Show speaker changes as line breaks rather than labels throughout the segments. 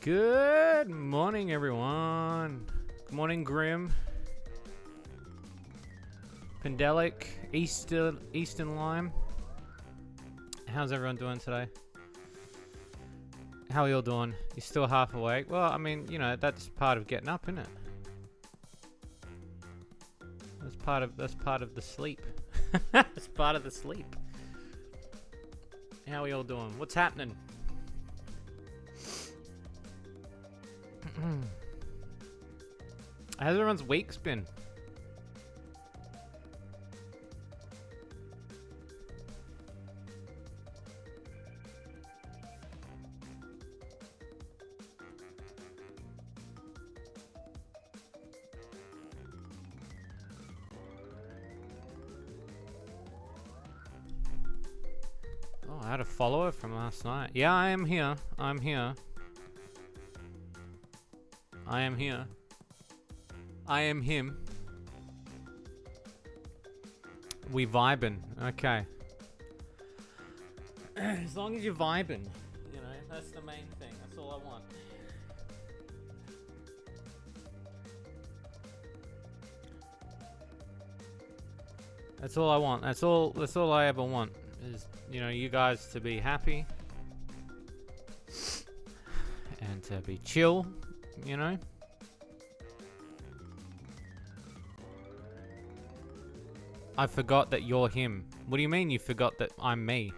Good morning, everyone. Good morning, Grim. Pendelic, Eastern Lime. How's everyone doing today? How are you all doing? You're still half awake? Well, I mean, you know, that's part of getting up, isn't it? That's part of the sleep. That's part of the sleep. How are you all doing? What's happening? How's everyone's week's been? Oh, I had a follower from last night. Yeah, I am here. I'm here. I am here. I am him. We vibing. Okay. As long as you're vibing, you know, that's the main thing. That's all I want. That's all I want. That's all I ever want is, you know, you guys to be happy and to be chill, you know. I forgot that you're him. What do you mean you forgot that I'm me?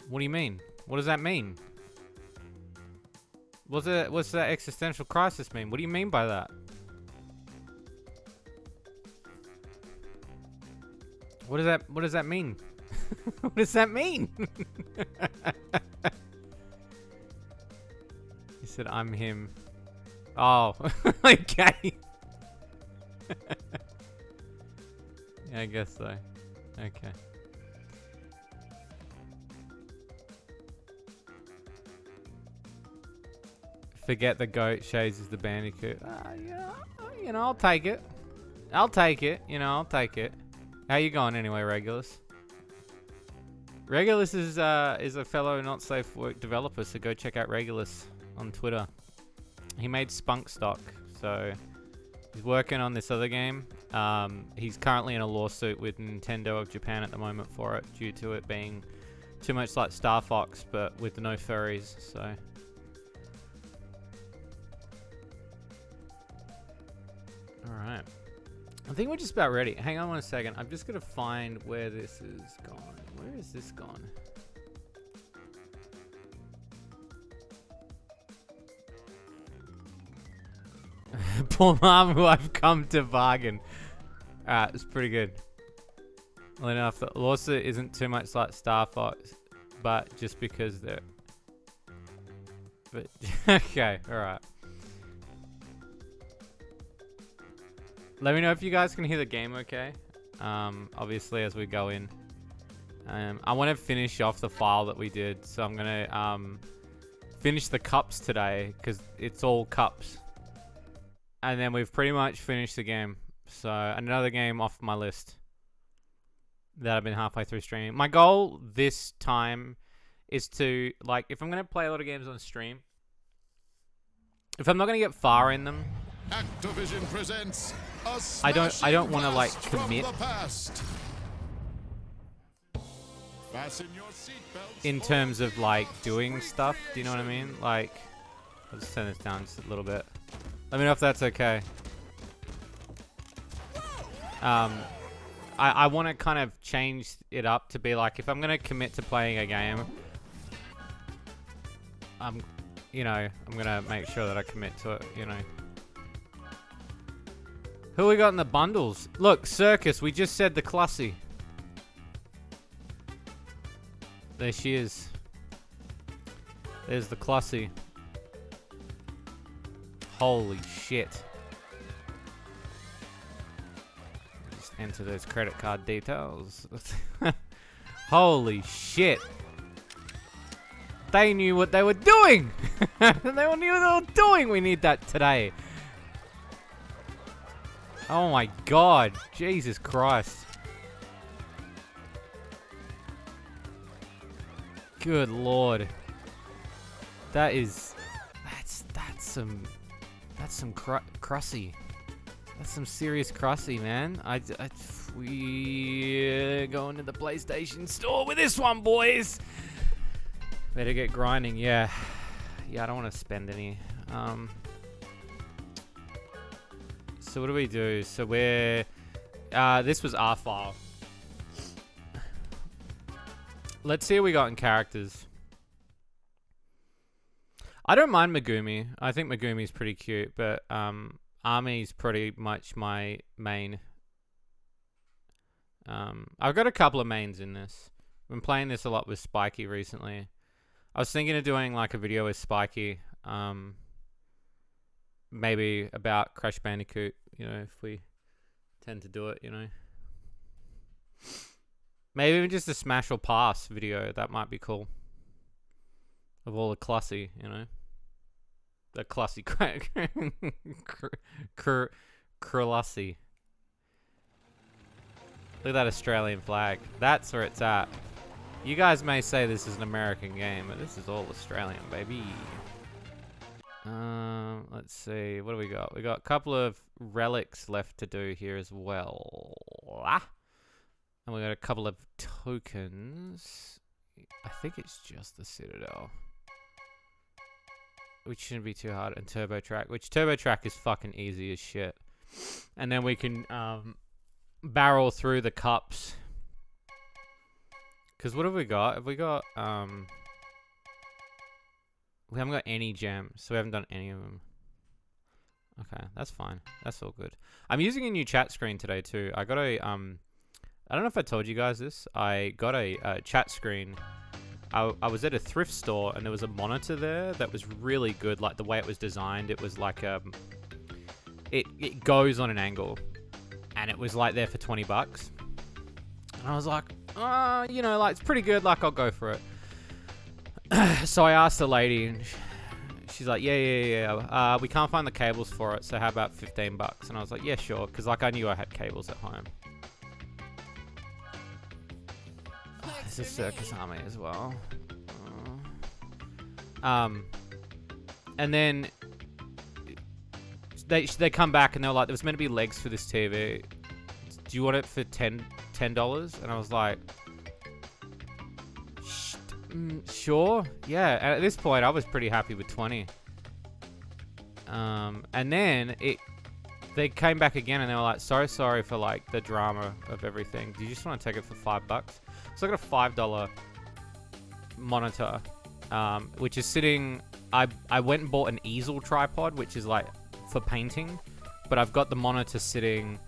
What do you mean? What does that mean? What's that existential crisis mean? What do you mean by that? What does that mean? What does that mean? He said I'm him. Oh, okay. Yeah, I guess so. Okay. Forget the goat, Shades is the bandicoot. Yeah, you know, I'll take it. I'll take it. You know, I'll take it. How you going anyway, Regulus? Regulus is a fellow not safe for work developer, so go check out Regulus on Twitter. He made Spunk Stock, so he's working on this other game. He's currently in a lawsuit with Nintendo of Japan at the moment for it, due to it being too much like Star Fox, but with no furries, so. Alright. I think we're just about ready. Hang on one second. I'm just going to find where this is gone. Where is this gone? Poor mom who I've come to bargain. Alright, it's pretty good. Well enough, the lawsuit isn't too much like Star Fox, but just because they're... But, okay, alright. Let me know if you guys can hear the game okay. Obviously as we go in. I want to finish off the file that we did, so I'm going to finish the cups today, because it's all cups. And then we've pretty much finished the game. So another game off my list that I've been halfway through streaming. My goal this time is to, like, if I'm going to play a lot of games on stream, if I'm not going to get far in them,
Activision presents
I don't want to like commit in terms of like doing stuff. Do you know what I mean? Like, I'll just turn this down just a little bit. Let me know if that's okay. I want to kind of change it up to be like, if I'm gonna commit to playing a game, I'm gonna make sure that I commit to it. You know. Who we got in the bundles? Look, Circus. We just said the Clussy. There she is. There's the Clussy. Holy shit. Just enter those credit card details. Holy shit. They knew what they were doing. They knew what they were doing. We need that today. Oh my god. Jesus Christ. Good lord. That is some crussy. That's some serious crussy, man. We're going to the PlayStation store with this one, boys. Better get grinding, yeah. Yeah, I don't want to spend any. So what do we do? So we're... this was our file. Let's see what we got in characters. I don't mind Megumi. I think Megumi's pretty cute, but Army's pretty much my main. I've got a couple of mains in this. I've been playing this a lot with Spiky recently. I was thinking of doing like a video with Spiky. Maybe about Crash Bandicoot, you know, if we tend to do it, you know. Maybe even just a smash or pass video. That might be cool. Of all the classy, you know. The classy crack. Classy. Look at that Australian flag. That's where it's at. You guys may say this is an American game, but this is all Australian, baby. Let's see. What do we got? We got a couple of relics left to do here as well. And we got a couple of tokens. I think it's just the Citadel. Which shouldn't be too hard. And Turbo Track. Which Turbo Track is fucking easy as shit. And then we can barrel through the cups. Because what have we got? Have we got... we haven't got any gems. So we haven't done any of them. Okay, that's fine. That's all good. I'm using a new chat screen today too. I got a... I don't know if I told you guys this. I got a chat screen. I was at a thrift store and there was a monitor there that was really good. Like the way it was designed, it was like it goes on an angle, and it was like there for 20 bucks. And I was like, you know, like it's pretty good. Like I'll go for it. So I asked the lady, and she's like, yeah. We can't find the cables for it. So how about 15 bucks? And I was like, yeah, sure, because like I knew I had cables at home. There's a circus army as well. And then they come back and they're like, there was meant to be legs for this TV. Do you want it for $10? And I was like, sure, yeah. And at this point, I was pretty happy with 20. And then they came back again and they were like, so sorry for like the drama of everything. Do you just want to take it for $5? So I got a $5 monitor, which is sitting... I went and bought an easel tripod, which is like for painting, but I've got the monitor sitting...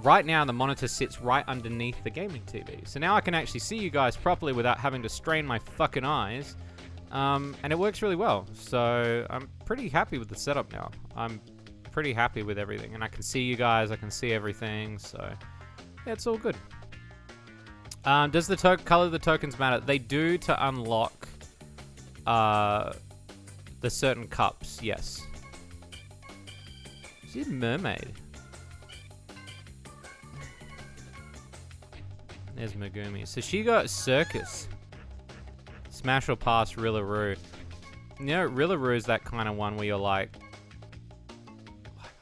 Right now, the monitor sits right underneath the gaming TV. So now I can actually see you guys properly without having to strain my fucking eyes. And it works really well. So I'm pretty happy with the setup now. I'm pretty happy with everything. And I can see you guys, I can see everything, so... Yeah, it's all good. Does the color of the tokens matter? They do to unlock the certain cups, yes. She's a mermaid. There's Megumi. So she got Circus. Smash or pass Rillaroo. You know, Rillaroo is that kind of one where you're like,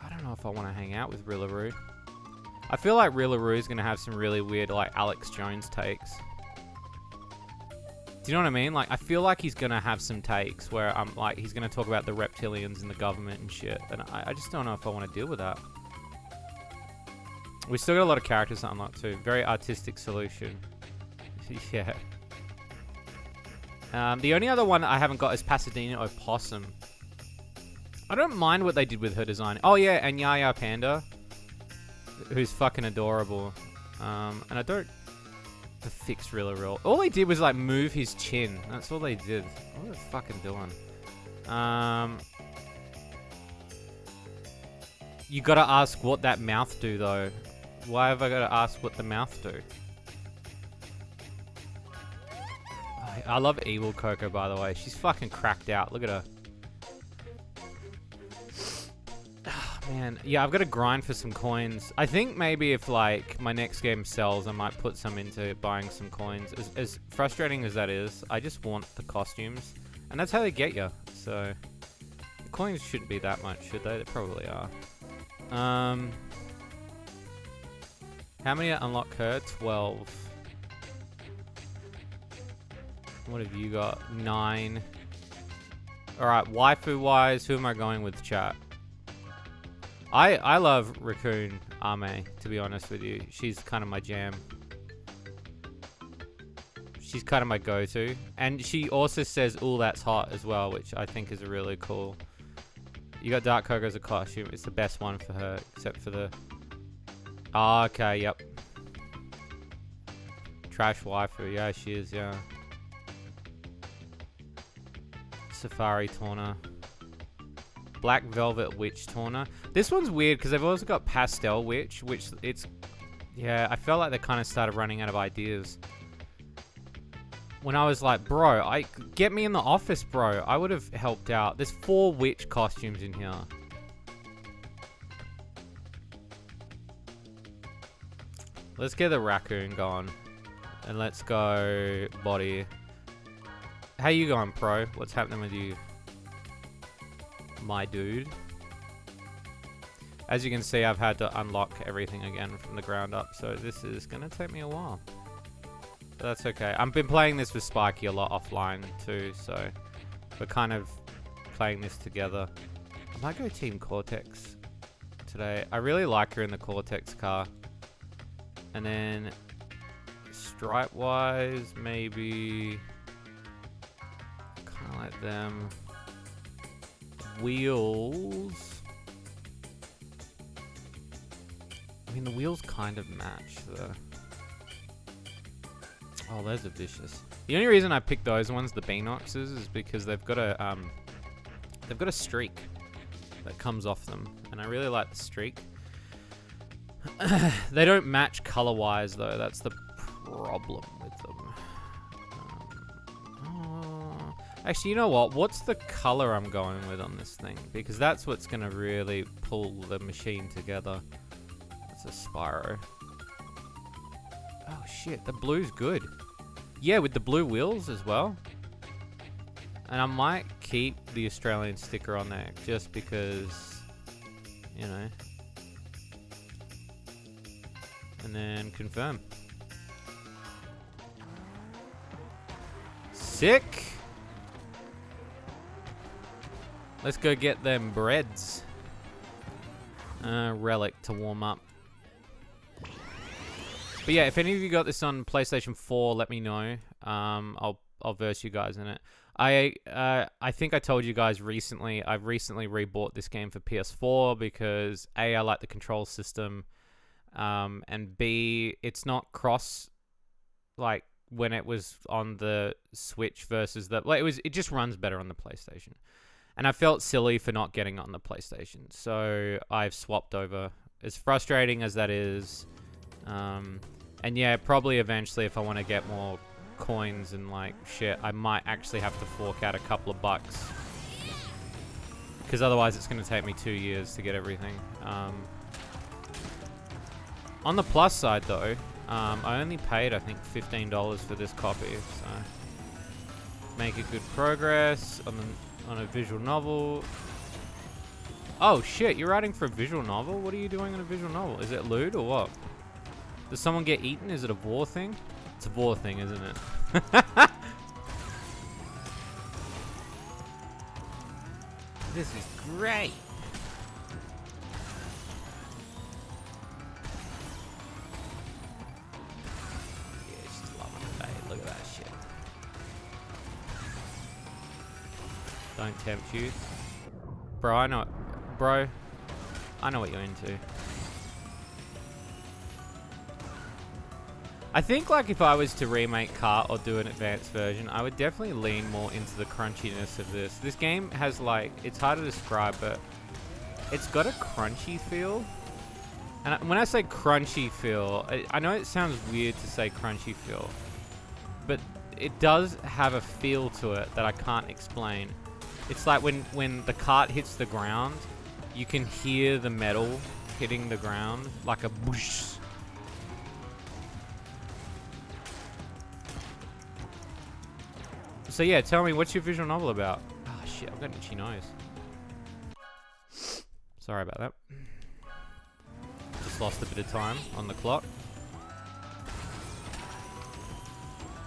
I don't know if I want to hang out with Rillaroo. I feel like Rillaroo is going to have some really weird, like, Alex Jones takes. Do you know what I mean? Like, I feel like he's going to have some takes where I'm like, he's going to talk about the reptilians and the government and shit. And I just don't know if I want to deal with that. We still got a lot of characters to unlock too. Very artistic solution. Yeah. The only other one I haven't got is Pasadena Opossum. I don't mind what they did with her design. Oh yeah, and Yaya Panda, who's fucking adorable. And I don't... To fix Rillaroo. All they did was like move his chin. That's all they did. What are they fucking doing? You gotta ask what that mouth do though. Why have I gotta ask what the mouth do? I love Evil Coco, by the way. She's fucking cracked out. Look at her. Man, yeah, I've got to grind for some coins. I think maybe if, like, my next game sells, I might put some into buying some coins. As frustrating as that is, I just want the costumes. And that's how they get you. So, Coins shouldn't be that much, should they? They probably are. How many unlock her? 12. What have you got? 9. Alright, waifu-wise, who am I going with, chat? I love Raccoon Ame, to be honest with you. She's kind of my jam. She's kind of my go-to. And she also says, "Ooh, that's hot," as well, which I think is really cool. You got Dark Coco as a costume. It's the best one for her, except for the... Oh, okay, yep. Trash waifu. Yeah, she is, yeah. Safari Toner. Black Velvet Witch Toner. This one's weird because they've also got Pastel Witch, which it's... Yeah, I felt like they kind of started running out of ideas. When I was like, bro, get me in the office, bro. I would have helped out. There's 4 witch costumes in here. Let's get the raccoon going. And let's go body. How you going, pro? What's happening with you? My dude. As you can see, I've had to unlock everything again from the ground up. So this is going to take me a while. But that's okay. I've been playing this with Spiky a lot offline too. So we're kind of playing this together. I might go Team Cortex today. I really like her in the Cortex car. And then stripe wise, maybe kind of like them. Wheels. I mean, the wheels kind of match the... Oh, those are vicious. The only reason I picked those ones, the Beanoxes, is because they've got a streak that comes off them, and I really like the streak. They don't match color-wise, though. That's the problem with them. Actually, you know what? What's the color I'm going with on this thing? Because that's what's going to really pull the machine together. It's a Spyro. Oh, shit. The blue's good. Yeah, with the blue wheels as well. And I might keep the Australian sticker on there just because, you know. And then confirm. Sick. Let's go get them breads. Relic to warm up. But yeah, if any of you got this on PlayStation 4, let me know. I'll verse you guys in it. I think I told you guys recently, I've recently rebought this game for PS4 because A, I like the control system, and B, it's not cross like when it was on the Switch versus the it just runs better on the PlayStation. And I felt silly for not getting it on the PlayStation. So I've swapped over. As frustrating as that is, and yeah, probably eventually if I want to get more coins and like shit, I might actually have to fork out a couple of bucks. Because otherwise it's going to take me 2 years to get everything. On the plus side though, I only paid I think $15 for this copy. So making good progress on a visual novel. Oh shit, you're writing for a visual novel? What are you doing in a visual novel? Is it lewd or what? Does someone get eaten? Is it a vor thing? It's a vor thing, isn't it? This is great. Yeah, she's loving it, babe. Look at that shit. Don't tempt you. Bro, I know what you're into. I think like if I was to remake Kart or do an advanced version, I would definitely lean more into the crunchiness of this. This game has like, it's hard to describe, but it's got a crunchy feel. And when I say crunchy feel, I know it sounds weird to say crunchy feel, but it does have a feel to it that I can't explain. It's like when the cart hits the ground, you can hear the metal hitting the ground like a whoosh. So yeah, tell me, what's your visual novel about? Oh shit, I've got an itchy nose. Sorry about that. Just lost a bit of time on the clock.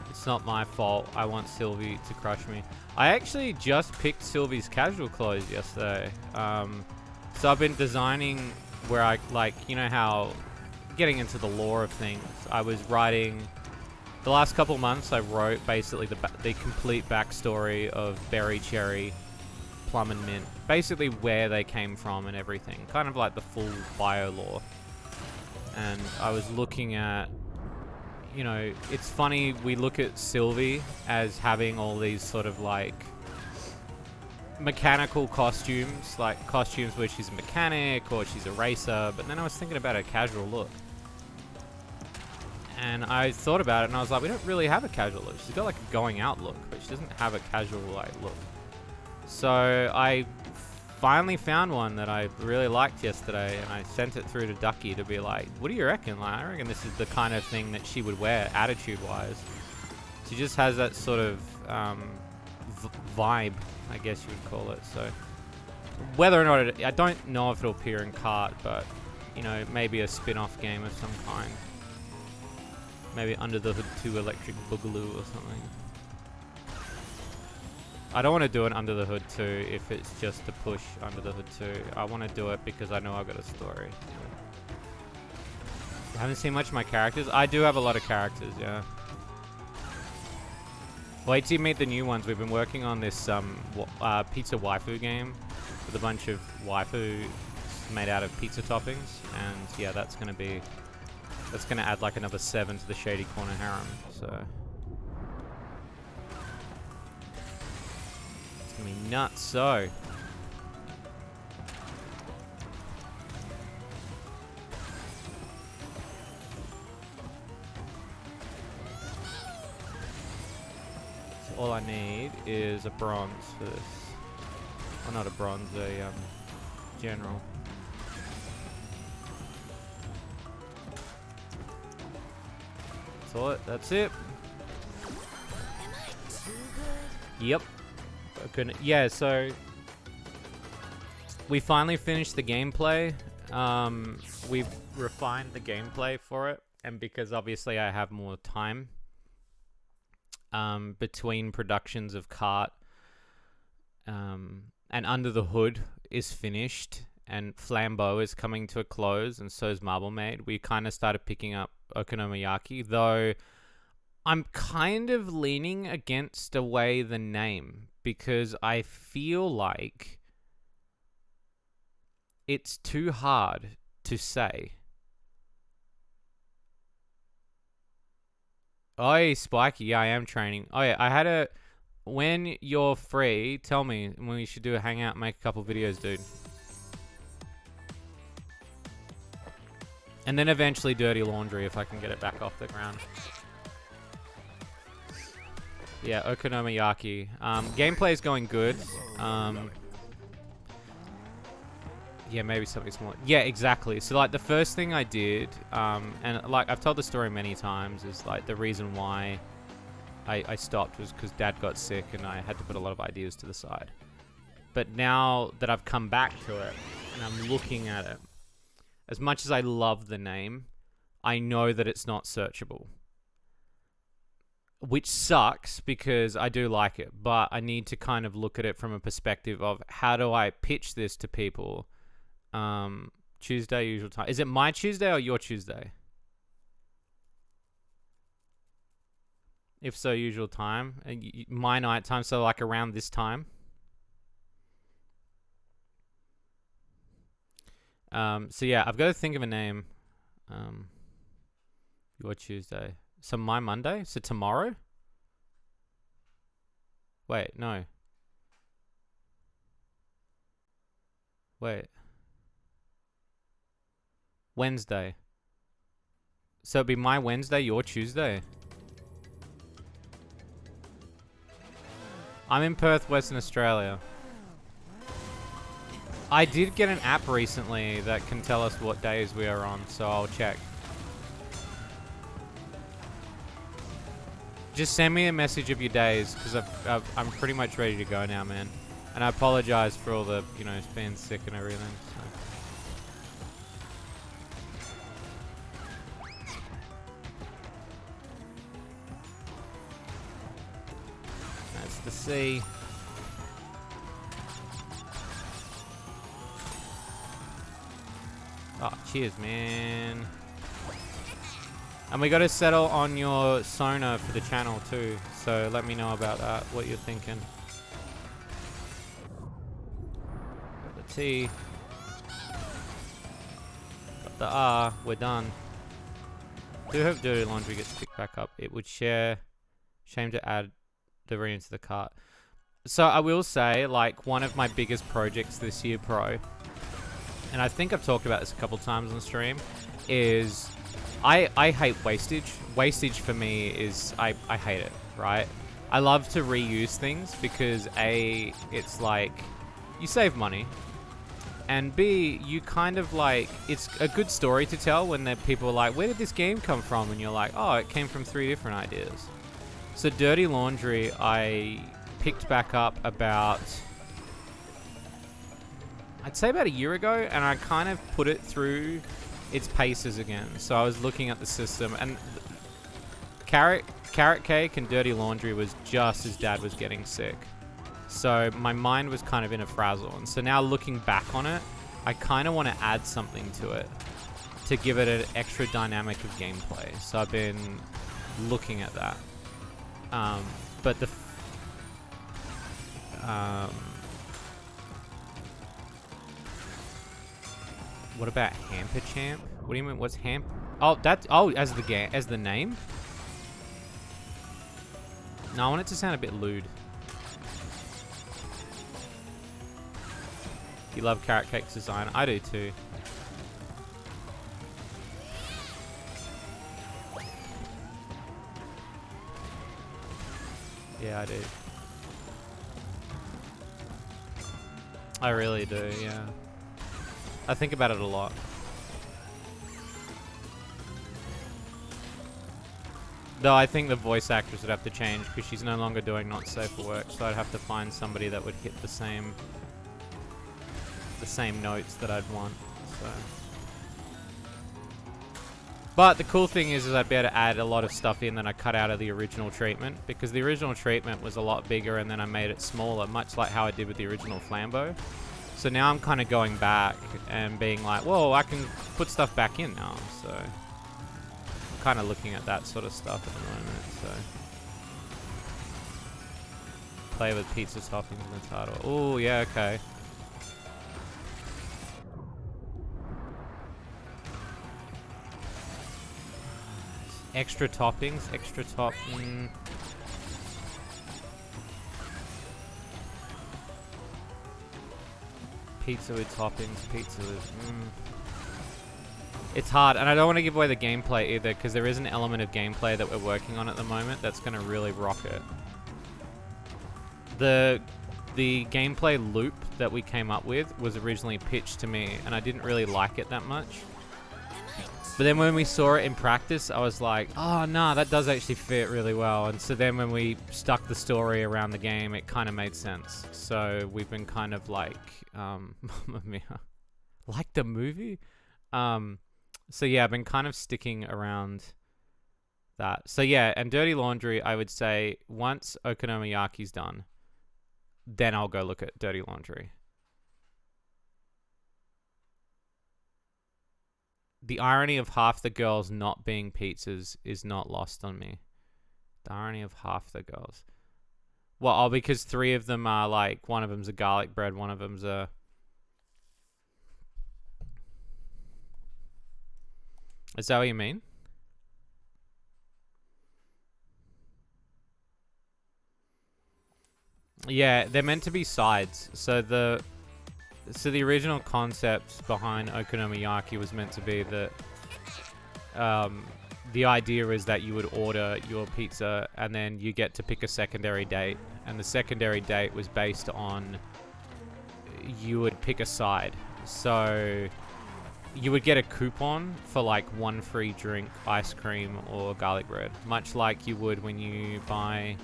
It's not my fault. I want Sylvie to crush me. I actually just picked Sylvie's casual clothes yesterday. So I've been designing where I, like, you know how, getting into the lore of things, I was writing, the last couple months I wrote basically the complete backstory of Berry, Cherry, Plum and Mint. Basically where they came from and everything. Kind of like the full bio lore. And I was looking at, you know, it's funny, we look at Sylvie as having all these sort of like mechanical costumes, like costumes where she's a mechanic or she's a racer, but then I was thinking about her casual look. And I thought about it and I was like, we don't really have a casual look. She's got like a going out look, but she doesn't have a casual like look. So I finally found one that I really liked yesterday, and I sent it through to Ducky to be like, what do you reckon? Like, I reckon this is the kind of thing that she would wear, attitude-wise. She just has that sort of vibe, I guess you would call it. So whether or not I don't know if it'll appear in Kart, but, you know, maybe a spin-off game of some kind. Maybe Under the Hood 2 Electric Boogaloo or something. I don't want to do an Under the Hood 2 if it's just to push Under the Hood 2. I want to do it because I know I've got a story. I haven't seen much of my characters. I do have a lot of characters, yeah. Wait till you meet the new ones. We've been working on this pizza waifu game with a bunch of waifu made out of pizza toppings. And yeah, that's going to add like another 7 to the Shady Corner harem, so... I mean, nuts, so. So all I need is a bronze for this. Well, not a bronze, a general. That's it. Yep. Yeah, so we finally finished the gameplay. We've refined the gameplay for it, and because obviously I have more time between productions of Kart, and Under the Hood is finished, and Flambeau is coming to a close, and so is Marble Maid. We kind of started picking up Okonomiyaki, though I'm kind of leaning against away the name, because I feel like it's too hard to say. Oh, Spiky, yeah, I am training. Oh, yeah, I had a... When you're free, tell me when we should do a hangout and make a couple videos, dude. And then eventually Dirty Laundry if I can get it back off the ground. Yeah, Okonomiyaki. Gameplay is going good. Yeah, maybe something small. Yeah, exactly. So, like, the first thing I did, and, like, I've told the story many times, is, like, the reason why I stopped was because Dad got sick and I had to put a lot of ideas to the side. But now that I've come back to it and I'm looking at it, as much as I love the name, I know that it's not searchable. Which sucks because I do like it, but I need to kind of look at it from a perspective of how do I pitch this to people. Tuesday, usual time. Is it my Tuesday or your Tuesday? If so, usual time. My night time, so like around this time. So yeah, I've got to think of a name. Your Tuesday. So my Monday? So tomorrow? Wait, no. Wait. Wednesday. So it'd be my Wednesday, your Tuesday. I'm in Perth, Western Australia. I did get an app recently that can tell us what days we are on, so I'll check. Just send me a message of your days, because I'm pretty much ready to go now, man. And I apologize for all the, you know, being sick and everything. So. the sea. Oh, cheers, man. And we got to settle on your Sona for the channel too. So let me know about that, what you're thinking. Got the T. Got the R. We're done. Do hope Dirty Laundry gets picked back up. It would share. Shame to add the re into the cart. So I will say, like, one of my biggest projects this year, Pro, and I think I've talked about this a couple times on stream, is I hate wastage. Wastage for me is, I hate it, right? I love to reuse things because A, it's like, you save money, and B, you kind of like, it's a good story to tell when people are like, where did this game come from? And you're like, oh, it came from 3 different ideas. So Dirty Laundry, I picked back up about, I'd say about a year ago, and I kind of put it through its paces again. So I was looking at the system, and Carrot Cake and Dirty Laundry was just as Dad was getting sick. So my mind was kind of in a frazzle. And so now looking back on it, I kind of want to add something to it to give it an extra dynamic of gameplay. So I've been looking at that. But the... what about Hamper Champ? What do you mean? What's Hamp? Oh, that's... Oh, as the game, as the name? No, I want it to sound a bit lewd. You love Carrot Cake's design. I do too. Yeah, I do. I really do, yeah. I think about it a lot. Though I think the voice actress would have to change because she's no longer doing Not Safe for Work, so I'd have to find somebody that would hit the same notes that I'd want. So. But the cool thing is I'd be able to add a lot of stuff in that I cut out of the original treatment, because the original treatment was a lot bigger and then I made it smaller, much like how I did with the original Flambeau. So now I'm kind of going back and being like, whoa, I can put stuff back in now. So I'm kind of looking at that sort of stuff at the moment. So play with pizza toppings in the title. Oh, yeah, okay. Extra toppings, extra top. Pizza with toppings, pizza with. It's hard, and I don't want to give away the gameplay either, because there is an element of gameplay that we're working on at the moment that's going to really rock it. The gameplay loop that we came up with was originally pitched to me, and I didn't really like it that much. But then when we saw it in practice, I was like, oh, nah, that does actually fit really well. And so then when we stuck the story around the game, it kind of made sense. So we've been kind of like, Mamma Mia, like the movie? So yeah, I've been kind of sticking around that. So yeah, and Dirty Laundry, I would say once Okonomiyaki's done, then I'll go look at Dirty Laundry. The irony of half the girls not being pizzas is not lost on me. The irony of half the girls. Well, oh, because 3 of them are like, one of them's a garlic bread, one of them's a... Is that what you mean? Yeah, they're meant to be sides. So the original concept behind Okonomiyaki was meant to be that the idea is that you would order your pizza and then you get to pick a secondary date. And the secondary date was based on you would pick a side. So you would get a coupon for like 1 free drink, ice cream, or garlic bread. Much like you would when you buy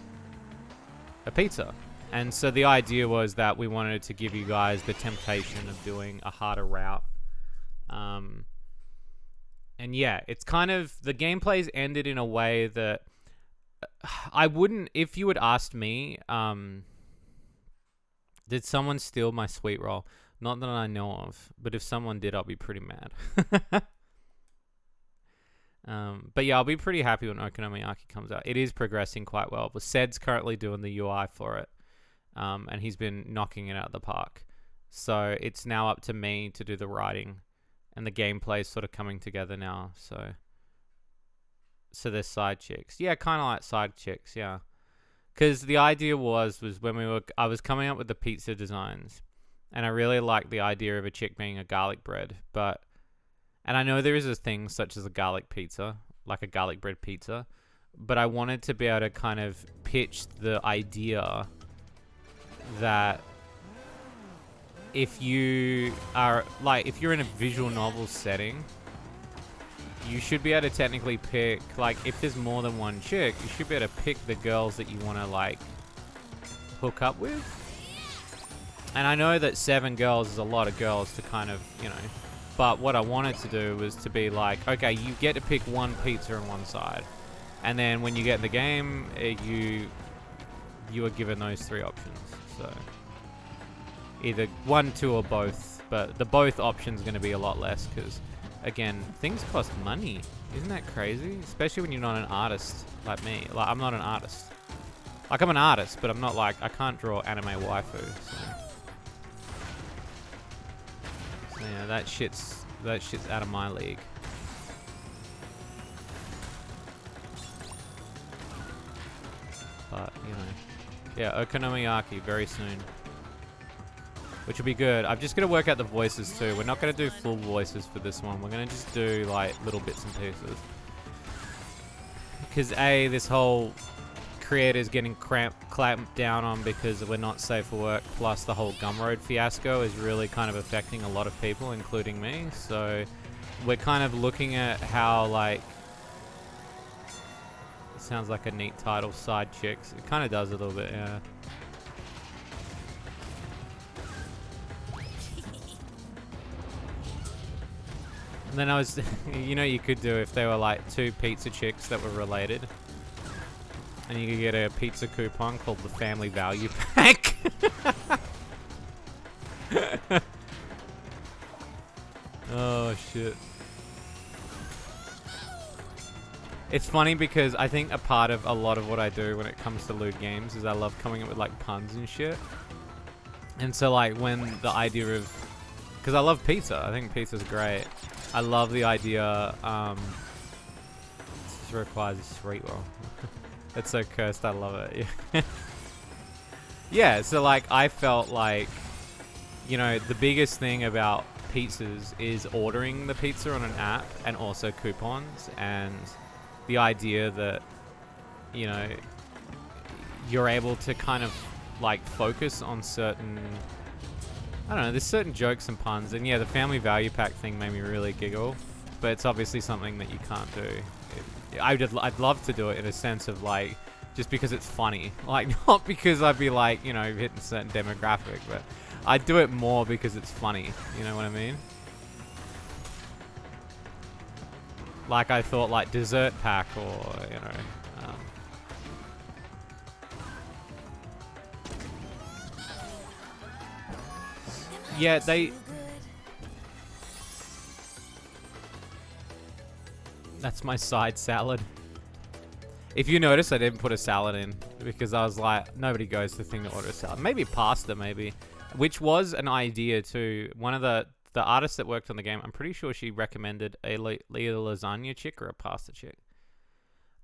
a pizza. And so the idea was that we wanted to give you guys the temptation of doing a harder route. And yeah, it's kind of... The gameplay's ended in a way that I wouldn't, if you had asked me, did someone steal my sweet roll? Not that I know of, but if someone did, I'll be pretty mad. But yeah, I'll be pretty happy when Okonomiyaki comes out. It is progressing quite well. But Sed's currently doing the UI for it, and he's been knocking it out of the park. So it's now up to me to do the writing, and the gameplay is sort of coming together now. So there's side chicks. Yeah, kind of like side chicks, yeah. Because the idea was when I was coming up with the pizza designs, and I really liked the idea of a chick being a garlic bread, and I know there is a thing such as a garlic pizza, like a garlic bread pizza, but I wanted to be able to kind of pitch the idea that if you're in a visual novel setting, you should be able to technically pick, like, if there's more than one chick, you should be able to pick the girls that you want to, like, hook up with. And I know that 7 girls is a lot of girls to kind of, you know, but what I wanted to do was to be like, okay, you get to pick one pizza on one side, and then when you get in the game, you are given those 3 options. So either 1, 2, or both, but the both option's going to be a lot less because, again, things cost money. Isn't that crazy? Especially when you're not an artist like me. Like, I'm not an artist. Like, I'm an artist, but I'm not like, I can't draw anime waifu. So yeah, that shit's out of my league. But, you know. Yeah, Okonomiyaki very soon. Which will be good. I'm just going to work out the voices too. We're not going to do full voices for this one. We're going to just do like little bits and pieces. Because this whole creator's getting clamped down on because we're not safe for work. Plus the whole Gumroad fiasco is really kind of affecting a lot of people, including me. So we're kind of looking at how, like, it sounds like a neat title, Side Chicks. It kind of does a little bit, yeah. And then I was, you know, you could do if they were like 2 pizza chicks that were related, and you could get a pizza coupon called the Family Value Pack. Oh shit! It's funny because I think a part of a lot of what I do when it comes to loot games is I love coming up with like puns and shit. And so like when the idea of, because I love pizza, I think pizza's great. I love the idea, this requires a sweet roll. It's so cursed, I love it. Yeah. Yeah, so like I felt like, you know, the biggest thing about pizzas is ordering the pizza on an app and also coupons, and the idea that, you know, you're able to kind of like focus on certain, I don't know, there's certain jokes and puns, and yeah, the Family Value Pack thing made me really giggle, but it's obviously something that you can't do. I'd love to do it in a sense of like, just because it's funny, like not because I'd be like, you know, hitting a certain demographic, but I'd do it more because it's funny, you know what I mean? Like I thought like dessert pack or, you know, yeah, that's my side salad. If you notice, I didn't put a salad in because I was like, nobody goes to the thing to order a salad. Maybe pasta, maybe. Which was an idea too. One of the artists that worked on the game, I'm pretty sure she recommended either lasagna chick or a pasta chick.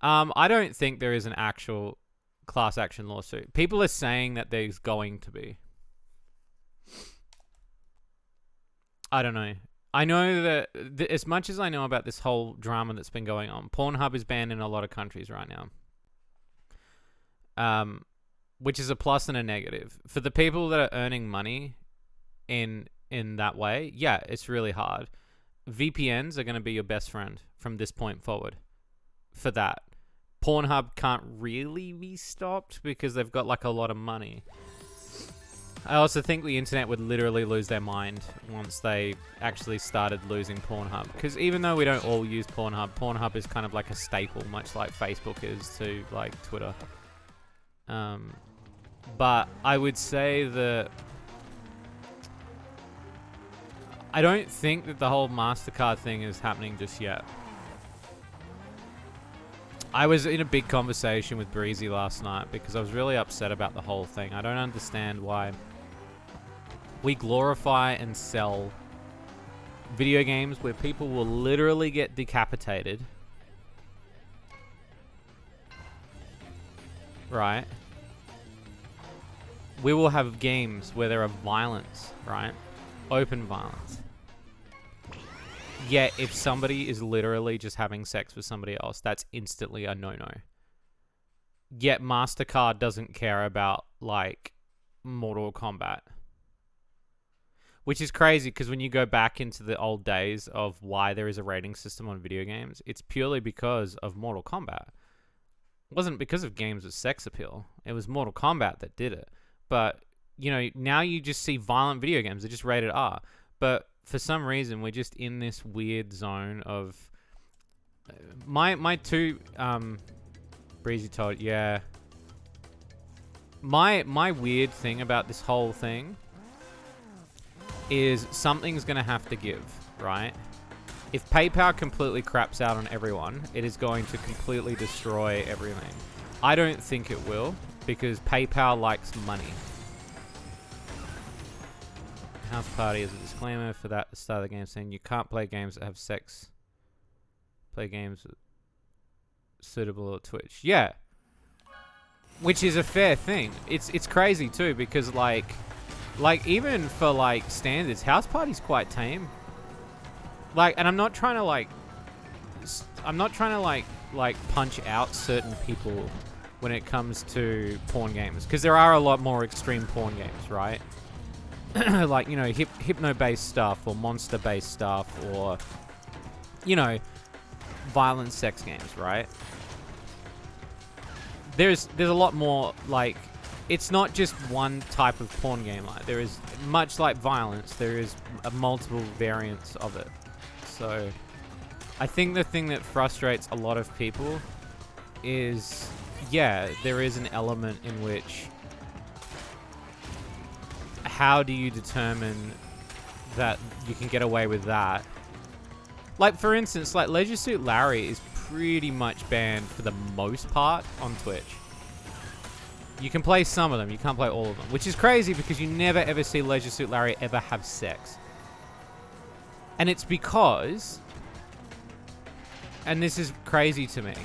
I don't think there is an actual class action lawsuit. People are saying that there's going to be. I don't know. I know that as much as I know about this whole drama that's been going on, Pornhub is banned in a lot of countries right now. Which is a plus and a negative. For the people that are earning money in that way, yeah, it's really hard. VPNs are going to be your best friend from this point forward for that. Pornhub can't really be stopped because they've got like a lot of money. I also think the internet would literally lose their mind once they actually started losing Pornhub. Because even though we don't all use Pornhub, Pornhub is kind of like a staple, much like Facebook is to like Twitter. But I would say that I don't think that the whole MasterCard thing is happening just yet. I was in a big conversation with Breezy last night because I was really upset about the whole thing. I don't understand why we glorify and sell video games where people will literally get decapitated. Right? We will have games where there are violence, right? Open violence. Yet, if somebody is literally just having sex with somebody else, that's instantly a no-no. Yet, MasterCard doesn't care about, like, Mortal Kombat. Which is crazy, because when you go back into the old days of why there is a rating system on video games, it's purely because of Mortal Kombat. It wasn't because of games with sex appeal. It was Mortal Kombat that did it. But, you know, now you just see violent video games. They're just rated R. But for some reason, we're just in this weird zone of... My two... Breezy told... Yeah. My weird thing about this whole thing is something's going to have to give, right? If PayPal completely craps out on everyone, it is going to completely destroy everything. I don't think it will, because PayPal likes money. House Party is a disclaimer for that at the start of the game saying you can't play games that have sex. Play games suitable at Twitch. Yeah. Which is a fair thing. It's crazy too because like even for like standards, House Party's quite tame. Like, and I'm not trying to like punch out certain people when it comes to porn games, because there are a lot more extreme porn games, right? Like, you know, hypno-based stuff or monster-based stuff or, you know, violent sex games, right? There's a lot more, like, it's not just one type of porn game. Like, there is, much like violence, there is multiple variants of it. So, I think the thing that frustrates a lot of people is, yeah, there is an element in which how do you determine that you can get away with that? Like, for instance, like Leisure Suit Larry is pretty much banned for the most part on Twitch. You can play some of them, you can't play all of them, which is crazy because you never ever see Leisure Suit Larry ever have sex. And it's because, and this is crazy to me,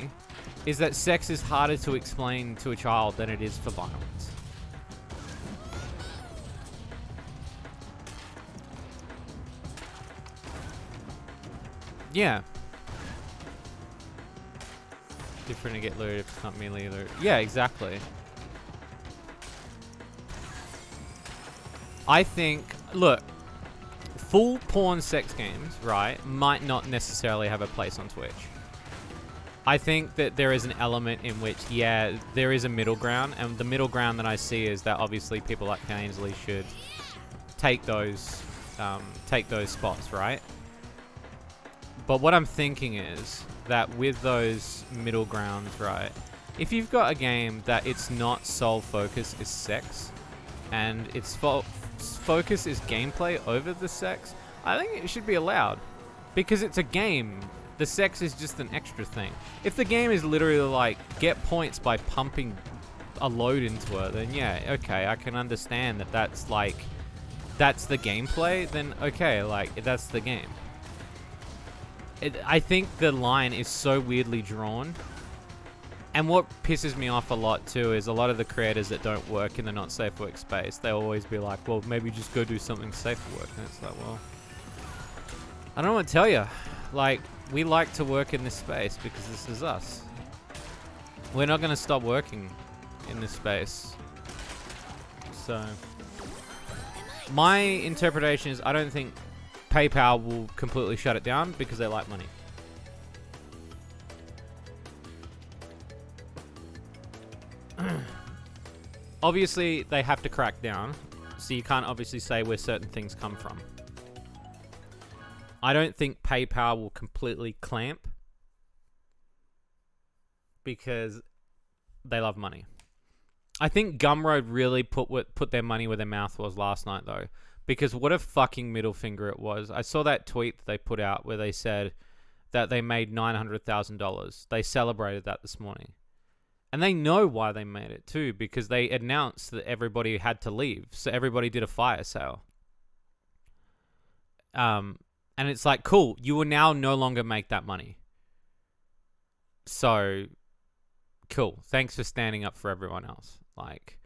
is that sex is harder to explain to a child than it is for violence. Yeah. Different to get looted if it's not merely loot. Yeah, exactly. I think, look, full porn sex games, right, might not necessarily have a place on Twitch. I think that there is an element in which, yeah, there is a middle ground, and the middle ground that I see is that obviously people like Ainsley should take those spots, right? But what I'm thinking is that with those middle grounds, right, if you've got a game that its not sole focus is sex, and its focus is gameplay over the sex, I think it should be allowed. Because it's a game. The sex is just an extra thing. If the game is literally like, get points by pumping a load into her, then yeah, okay, I can understand that that's like, that's the gameplay, then okay, like, that's the game. I think the line is so weirdly drawn. And what pisses me off a lot too is a lot of the creators that don't work in the not safe workspace, they'll always be like, well, maybe just go do something safe for work. And it's like, well, I don't know what to tell you. Like, we like to work in this space because this is us. We're not going to stop working in this space. So, my interpretation is I don't think PayPal will completely shut it down because they like money. Obviously, they have to crack down. So you can't obviously say where certain things come from. I don't think PayPal will completely clamp because they love money. I think Gumroad really put their money where their mouth was last night, though. Because what a fucking middle finger it was. I saw that tweet that they put out where they said that they made $900,000. They celebrated that this morning. And they know why they made it, too. Because they announced that everybody had to leave. So everybody did a fire sale. And it's like, cool. You will now no longer make that money. So, cool. Thanks for standing up for everyone else. Like,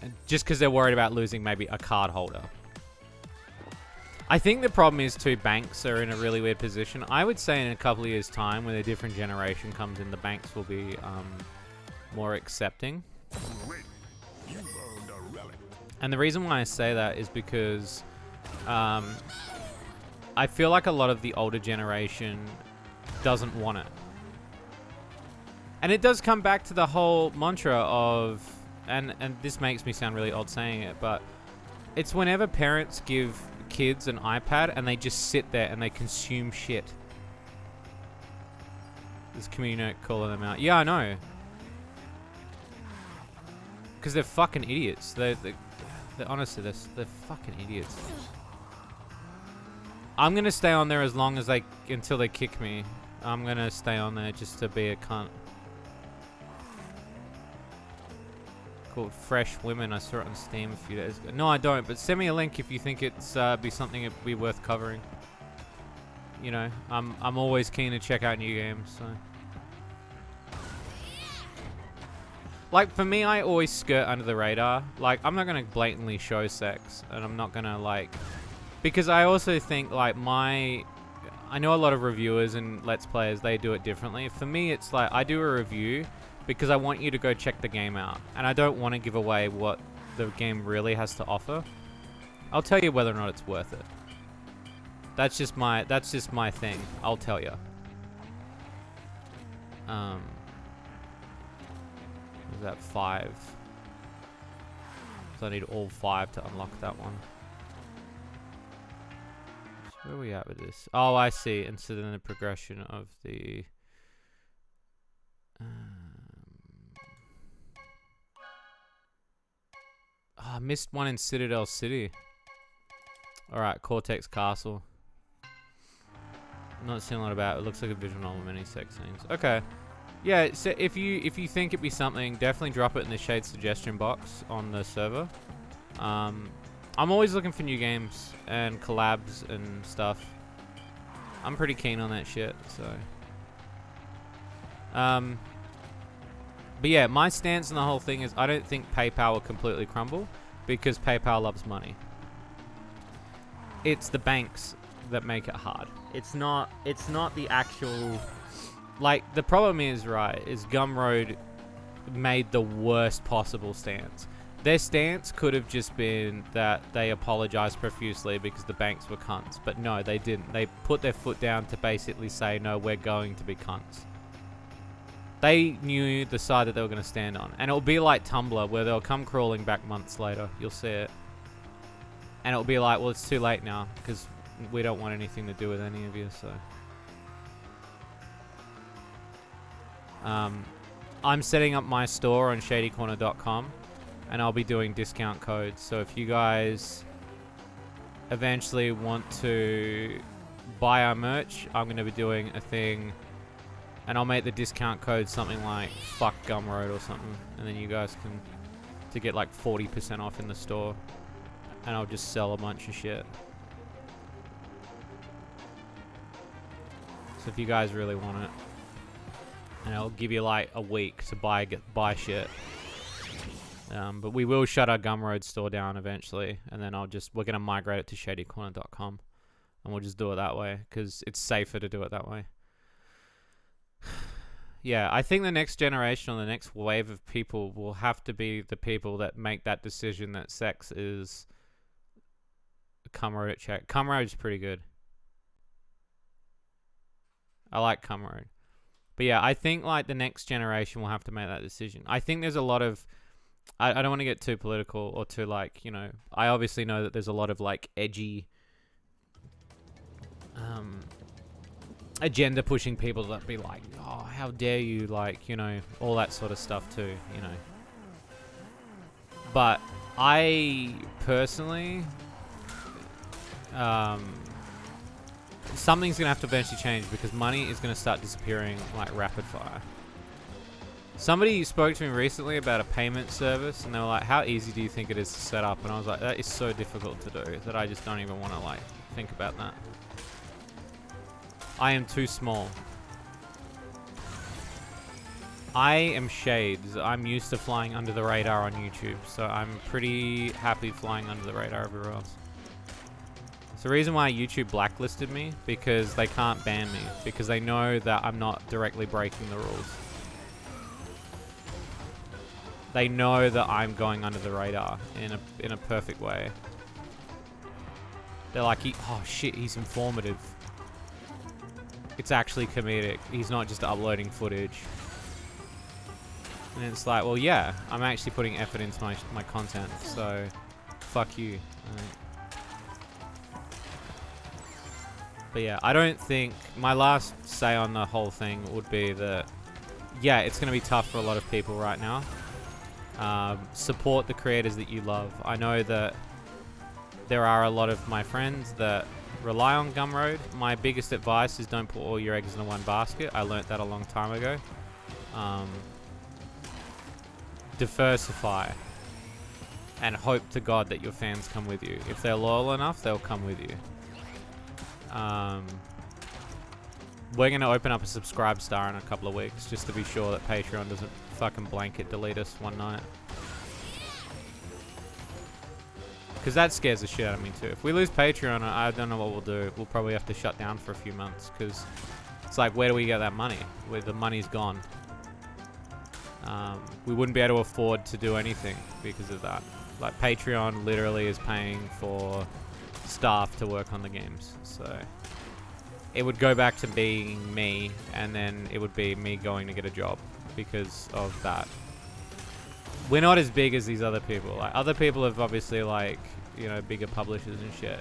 and just because they're worried about losing maybe a card holder. I think the problem is too, banks are in a really weird position. I would say in a couple of years' time, when a different generation comes in, the banks will be more accepting. And the reason why I say that is because I feel like a lot of the older generation doesn't want it. And it does come back to the whole mantra of, and this makes me sound really odd saying it, but it's whenever parents give kids an iPad and they just sit there and they consume shit. This community note calling them out. Yeah, I know. Because they're fucking idiots. They're honestly, they're fucking idiots. I'm going to stay on there as long as until they kick me. I'm going to stay on there just to be a cunt. Called Fresh Women. I saw it on Steam a few days ago. No, I don't, but send me a link if you think it's be something that'd be worth covering. You know, I'm always keen to check out new games, so. Like, for me, I always skirt under the radar. Like, I'm not gonna blatantly show sex, and I'm not gonna, like, because I also think, like, I know a lot of reviewers and Let's Players, they do it differently. For me, it's like, I do a review because I want you to go check the game out. And I don't want to give away what the game really has to offer. I'll tell you whether or not it's worth it. That's just my thing. I'll tell you. Was that 5? So I need all 5 to unlock that one. So where are we at with this? Oh, I see. Instead of the progression of the... I missed one in Citadel City. Alright, Cortex Castle. Not seeing a lot about it. It looks like a visual novel with many sex scenes. Okay. Yeah, so if you think it'd be something, definitely drop it in the Shade suggestion box on the server. I'm always looking for new games and collabs and stuff. I'm pretty keen on that shit, so... But yeah, my stance on the whole thing is I don't think PayPal will completely crumble because PayPal loves money. It's the banks that make it hard. It's not the actual... Like, the problem is, right, is Gumroad made the worst possible stance. Their stance could have just been that they apologized profusely because the banks were cunts. But no, they didn't. They put their foot down to basically say, no, we're going to be cunts. They knew the side that they were going to stand on. And it'll be like Tumblr, where they'll come crawling back months later. You'll see it. And it'll be like, well, it's too late now, because we don't want anything to do with any of you, so... I'm setting up my store on shadycorner.com, and I'll be doing discount codes. So if you guys eventually want to buy our merch, I'm going to be doing a thing... And I'll make the discount code something like fuck Gumroad or something. And then you guys can, to get like 40% off in the store. And I'll just sell a bunch of shit. So if you guys really want it. And I'll give you like a week to buy shit. But we will shut our Gumroad store down eventually. And then we're going to migrate it to shadycorner.com. And we'll just do it that way. Because it's safer to do it that way. Yeah, I think the next generation or the next wave of people will have to be the people that make that decision that sex is Cumroad at check. Cumroad is pretty good. I like Cumroad. But yeah, I think like the next generation will have to make that decision. I think there's a lot of I don't want to get too political or too like, you know, I obviously know that there's a lot of like edgy agenda pushing people that be like, oh, how dare you, like, you know, all that sort of stuff too, you know. But I personally, something's gonna have to eventually change because money is gonna start disappearing like rapid fire. Somebody spoke to me recently about a payment service, and they were like, how easy do you think it is to set up? And I was like, that is so difficult to do that I just don't even want to like think about that. I am too small. I am Shades. I'm used to flying under the radar on YouTube, so I'm pretty happy flying under the radar everywhere else. It's the reason why YouTube blacklisted me, because they can't ban me, because they know that I'm not directly breaking the rules. They know that I'm going under the radar in a perfect way. They're like, oh shit, he's informative. It's actually comedic. He's not just uploading footage. And it's like, well, yeah, I'm actually putting effort into my content, so fuck you. But yeah, I don't think... My last say on the whole thing would be that, yeah, it's going to be tough for a lot of people right now. Support the creators that you love. I know that there are a lot of my friends that rely on Gumroad. My biggest advice is don't put all your eggs in one basket. I learnt that a long time ago. Diversify and hope to God that your fans come with you. If they're loyal enough, they'll come with you. We're going to open up a subscribe star in a couple of weeks just to be sure that Patreon doesn't fucking blanket delete us one night. Because that scares the shit out of me too. If we lose Patreon, I don't know what we'll do. We'll probably have to shut down for a few months because it's like, where do we get that money? Where the money's gone. We wouldn't be able to afford to do anything because of that. Like, Patreon literally is paying for staff to work on the games. So it would go back to being me, and then it would be me going to get a job because of that. We're not as big as these other people. Like, other people have obviously, like, you know, bigger publishers and shit.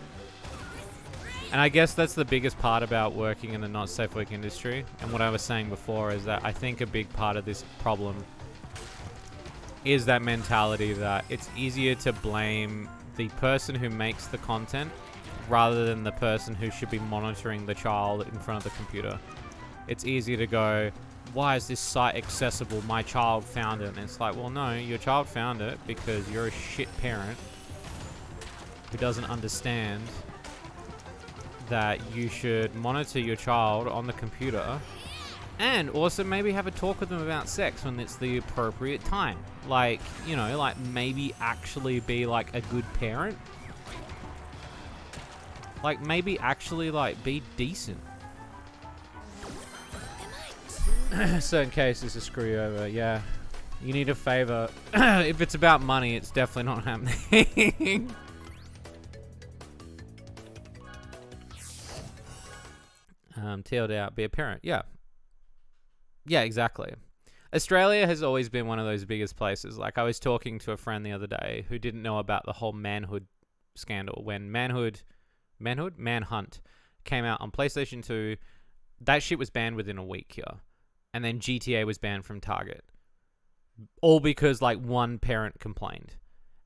And I guess that's the biggest part about working in the not safe work industry. And what I was saying before is that I think a big part of this problem is that mentality that it's easier to blame the person who makes the content rather than the person who should be monitoring the child in front of the computer. It's easier to go, why is this site accessible? My child found it. And it's like, well, no, your child found it because you're a shit parent who doesn't understand that you should monitor your child on the computer and also maybe have a talk with them about sex when it's the appropriate time. Like, you know, like maybe actually be like a good parent. Like maybe actually like be decent. Certain cases to screw you over, yeah. You need a favor. If it's about money, it's definitely not happening. Tailed out, be a parent. Yeah. Yeah, exactly. Australia has always been one of those biggest places. Like, I was talking to a friend the other day who didn't know about the whole manhood scandal. When Manhunt came out on PlayStation 2, that shit was banned within a week here. And then GTA was banned from Target. All because, like, one parent complained.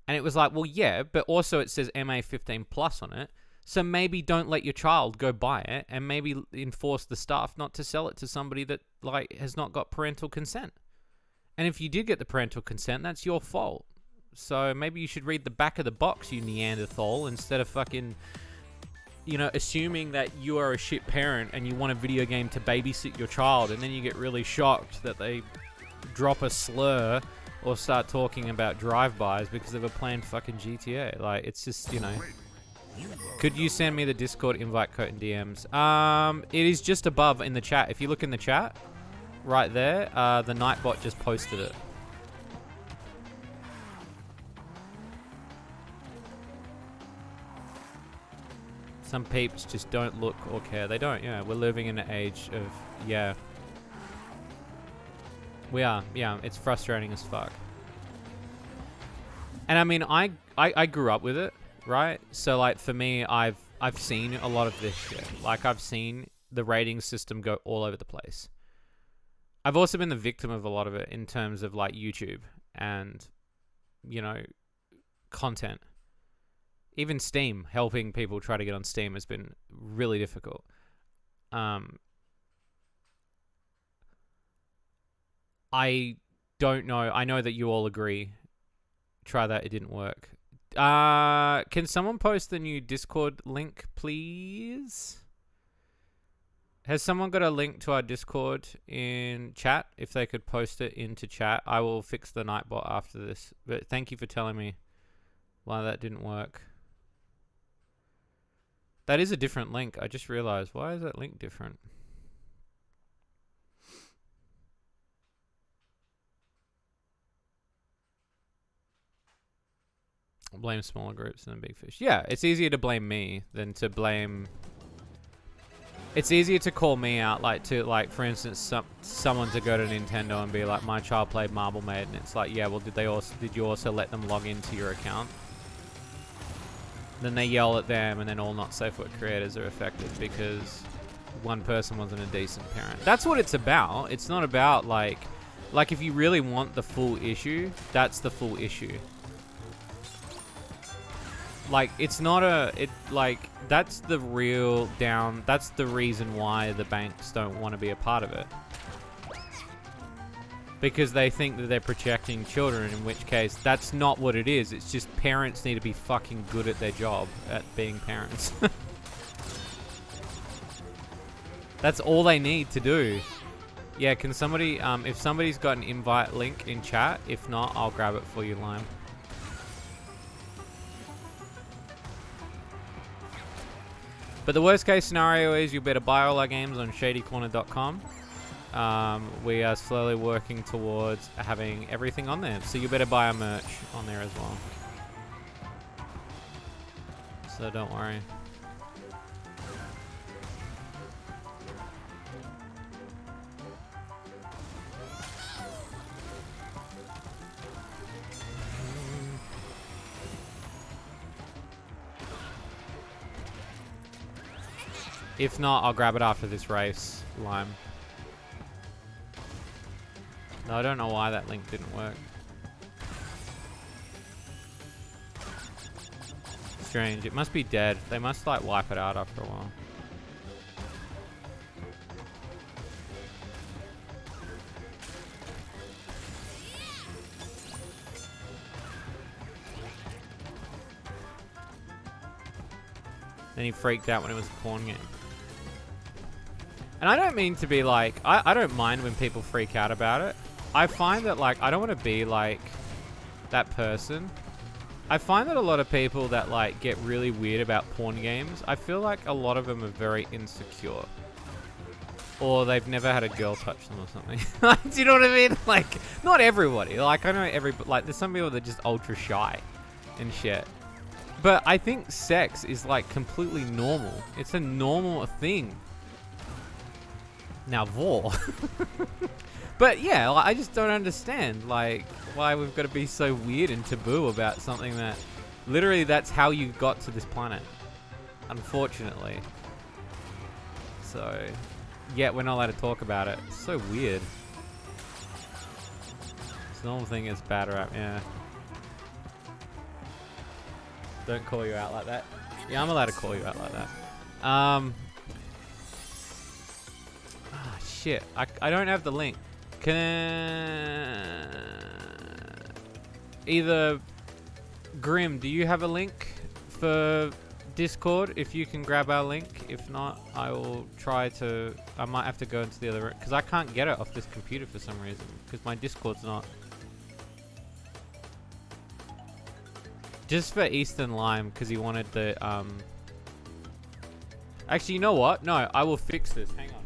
And it was like, well, yeah, but also it says MA15 plus on it. So maybe don't let your child go buy it, and maybe enforce the staff not to sell it to somebody that like has not got parental consent. And if you did get the parental consent, that's your fault. So maybe you should read the back of the box, you Neanderthal, instead of fucking, you know, assuming that you are a shit parent and you want a video game to babysit your child, and then you get really shocked that they drop a slur or start talking about drive-bys because they were playing fucking GTA. Like, it's just, you know. Could you send me the Discord invite code in DMs? It is just above in the chat. If you look in the chat, right there, the Nightbot just posted it. Some peeps just don't look or care. They don't, yeah. We're living in an age of, yeah. We are, yeah. It's frustrating as fuck. And I mean, I grew up with it, right? So like for me, I've seen a lot of this shit. Like I've seen the rating system go all over the place. I've also been the victim of a lot of it in terms of like YouTube and, you know, content. Even Steam, helping people try to get on Steam has been really difficult. I don't know. I know that you all agree. Try that. It didn't work. Can someone post the new Discord link, please? Has someone got a link to our Discord in chat? If they could post it into chat, I will fix the Nightbot after this. But thank you for telling me why that didn't work. That is a different link. I just realized. Why is that link different? Blame smaller groups than big fish. Yeah, it's easier to blame me than to blame... It's easier to call me out, like, to, like, for instance, someone to go to Nintendo and be like, my child played Marble Maid, and it's like, yeah, well, did you also let them log into your account? Then they yell at them, and then all not safe word creators are affected because one person wasn't a decent parent. That's what it's about. It's not about, like if you really want the full issue, that's the full issue. Like, it's not that's the real that's the reason why the banks don't want to be a part of it. Because they think that they're protecting children, in which case, that's not what it is. It's just parents need to be fucking good at their job, at being parents. That's all they need to do. Yeah, can somebody, if somebody's got an invite link in chat, if not, I'll grab it for you, Lime. But the worst case scenario is you better buy all our games on shadycorner.com. We are slowly working towards having everything on there. So you better buy our merch on there as well. So don't worry. If not, I'll grab it after this race, Lime. No, I don't know why that link didn't work. Strange. It must be dead. They must, like, wipe it out after a while. Then he freaked out when it was a porn game. And I don't mean to be like... I don't mind when people freak out about it. I find that, like, I don't want to be, like, that person. I find that a lot of people that, like, get really weird about porn games, I feel like a lot of them are very insecure. Or they've never had a girl touch them or something. Do you know what I mean? Like, not everybody. Like, I know like, there's some people that are just ultra shy and shit. But I think sex is, like, completely normal. It's a normal thing. Now, vor. But yeah, like, I just don't understand, like, why we've got to be so weird and taboo about something that literally that's how you got to this planet, unfortunately. So, yet we're not allowed to talk about it. It's so weird. This normal thing is bad rap, yeah. Don't call you out like that. Yeah, I'm allowed to call you out like that. Shit, I don't have the link. Can either Grim, do you have a link for Discord? If you can grab our link. If not, I will try to. I might have to go into the other room because I can't get it off this computer for some reason because my Discord's not. Just for Eastern Lime because he wanted the Actually, you know what? No, I will fix this. Hang on.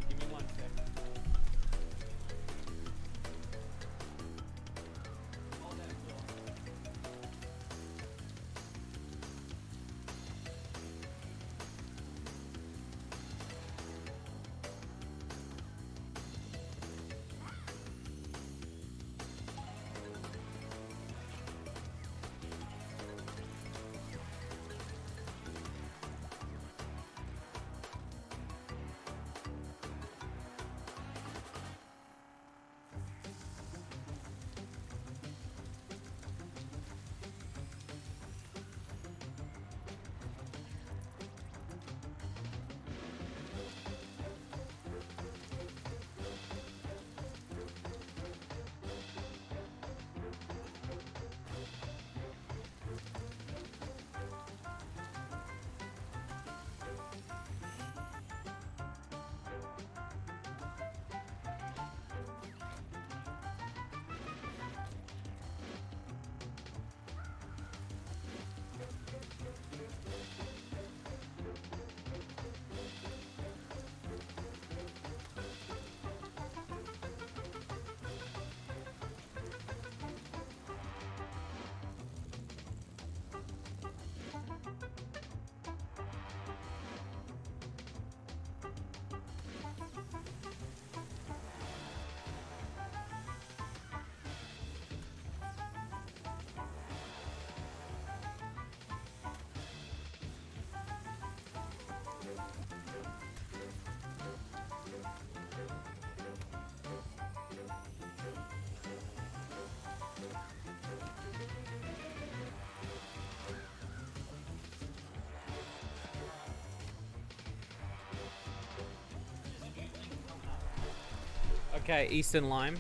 Okay, Eastern Lime.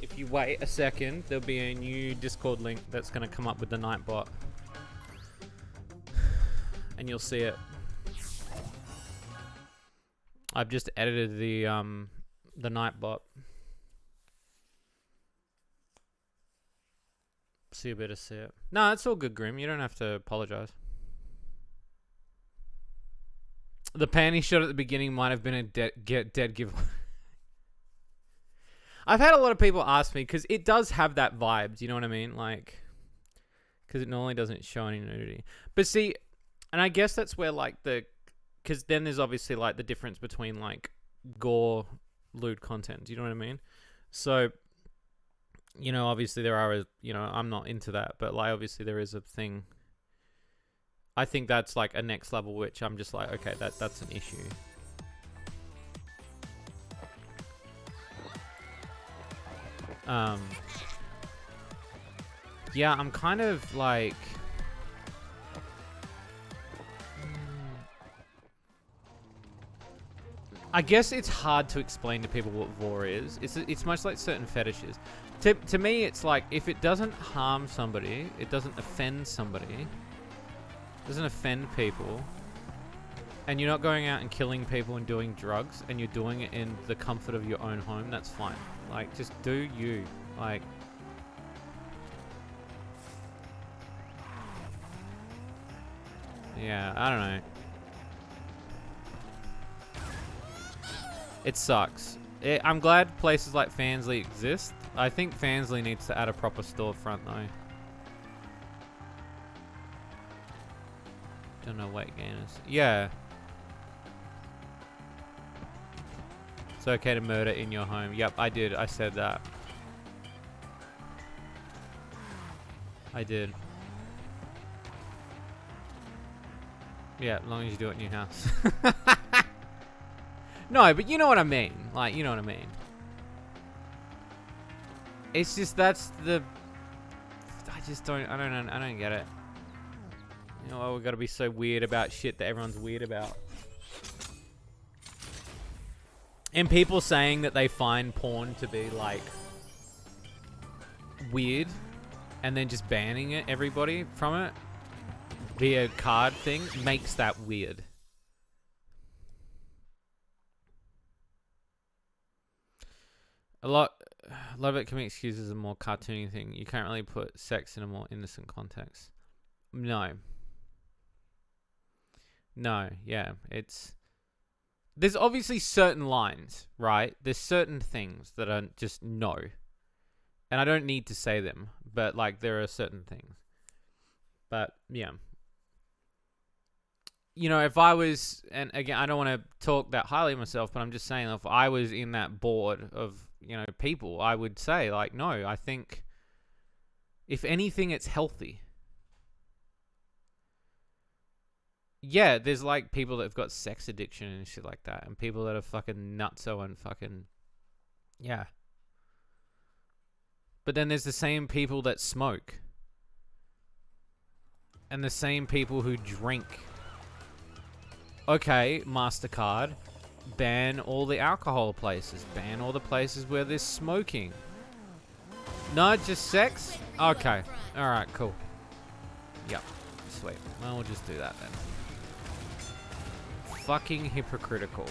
If you wait a second, there'll be a new Discord link that's going to come up with the Nightbot. And you'll see it. I've just edited the Nightbot. So you better see it. No, it's all good, Grim. You don't have to apologize. The panty shot at the beginning might have been a dead giveaway. I've had a lot of people ask me, because it does have that vibe, do you know what I mean? Like, because it normally doesn't show any nudity. But see, and I guess that's where, like, because then there's obviously, like, the difference between, like, gore, lewd content, do you know what I mean? So, you know, obviously there are, you know, I'm not into that, but, like, obviously there is a thing. I think that's, like, a next level, which I'm just like, okay, that's an issue. Yeah, I'm kind of like, I guess it's hard to explain to people what vor is. It's much like certain fetishes. To me, it's like, if it doesn't harm somebody, it doesn't offend somebody, doesn't offend people, and you're not going out and killing people and doing drugs, and you're doing it in the comfort of your own home, that's fine. Like, just do you. Like, yeah, I don't know. It sucks. I'm glad places like Fansly exist. I think Fansly needs to add a proper storefront, though. Don't know weight gainers. Yeah. It's okay to murder in your home. Yep, I did. I said that. I did. Yeah, as long as you do it in your house. No, but you know what I mean. Like, you know what I mean. It's just, that's the... I don't get it. You know, we've got to be so weird about shit that everyone's weird about. And people saying that they find porn to be, like, weird, and then just banning it, everybody from it via card thing, makes that weird. A lot of it can be excused as a more cartoony thing. You can't really put sex in a more innocent context. No. No, yeah, it's... There's obviously certain lines, right? There's certain things that are just no. And I don't need to say them, but, like, there are certain things. But, yeah. You know, if I was... And, again, I don't want to talk that highly of myself, but I'm just saying, if I was in that board of, you know, people, I would say, like, no, I think... If anything, it's healthy. Yeah, there's, like, people that have got sex addiction and shit like that. And people that are fucking nutso and fucking... Yeah. But then there's the same people that smoke. And the same people who drink. Okay, MasterCard. Ban all the alcohol places. Ban all the places where there's smoking. No, just sex? Okay. Alright, cool. Yep. Sweet. Well, we'll just do that then. Fucking hypocritical.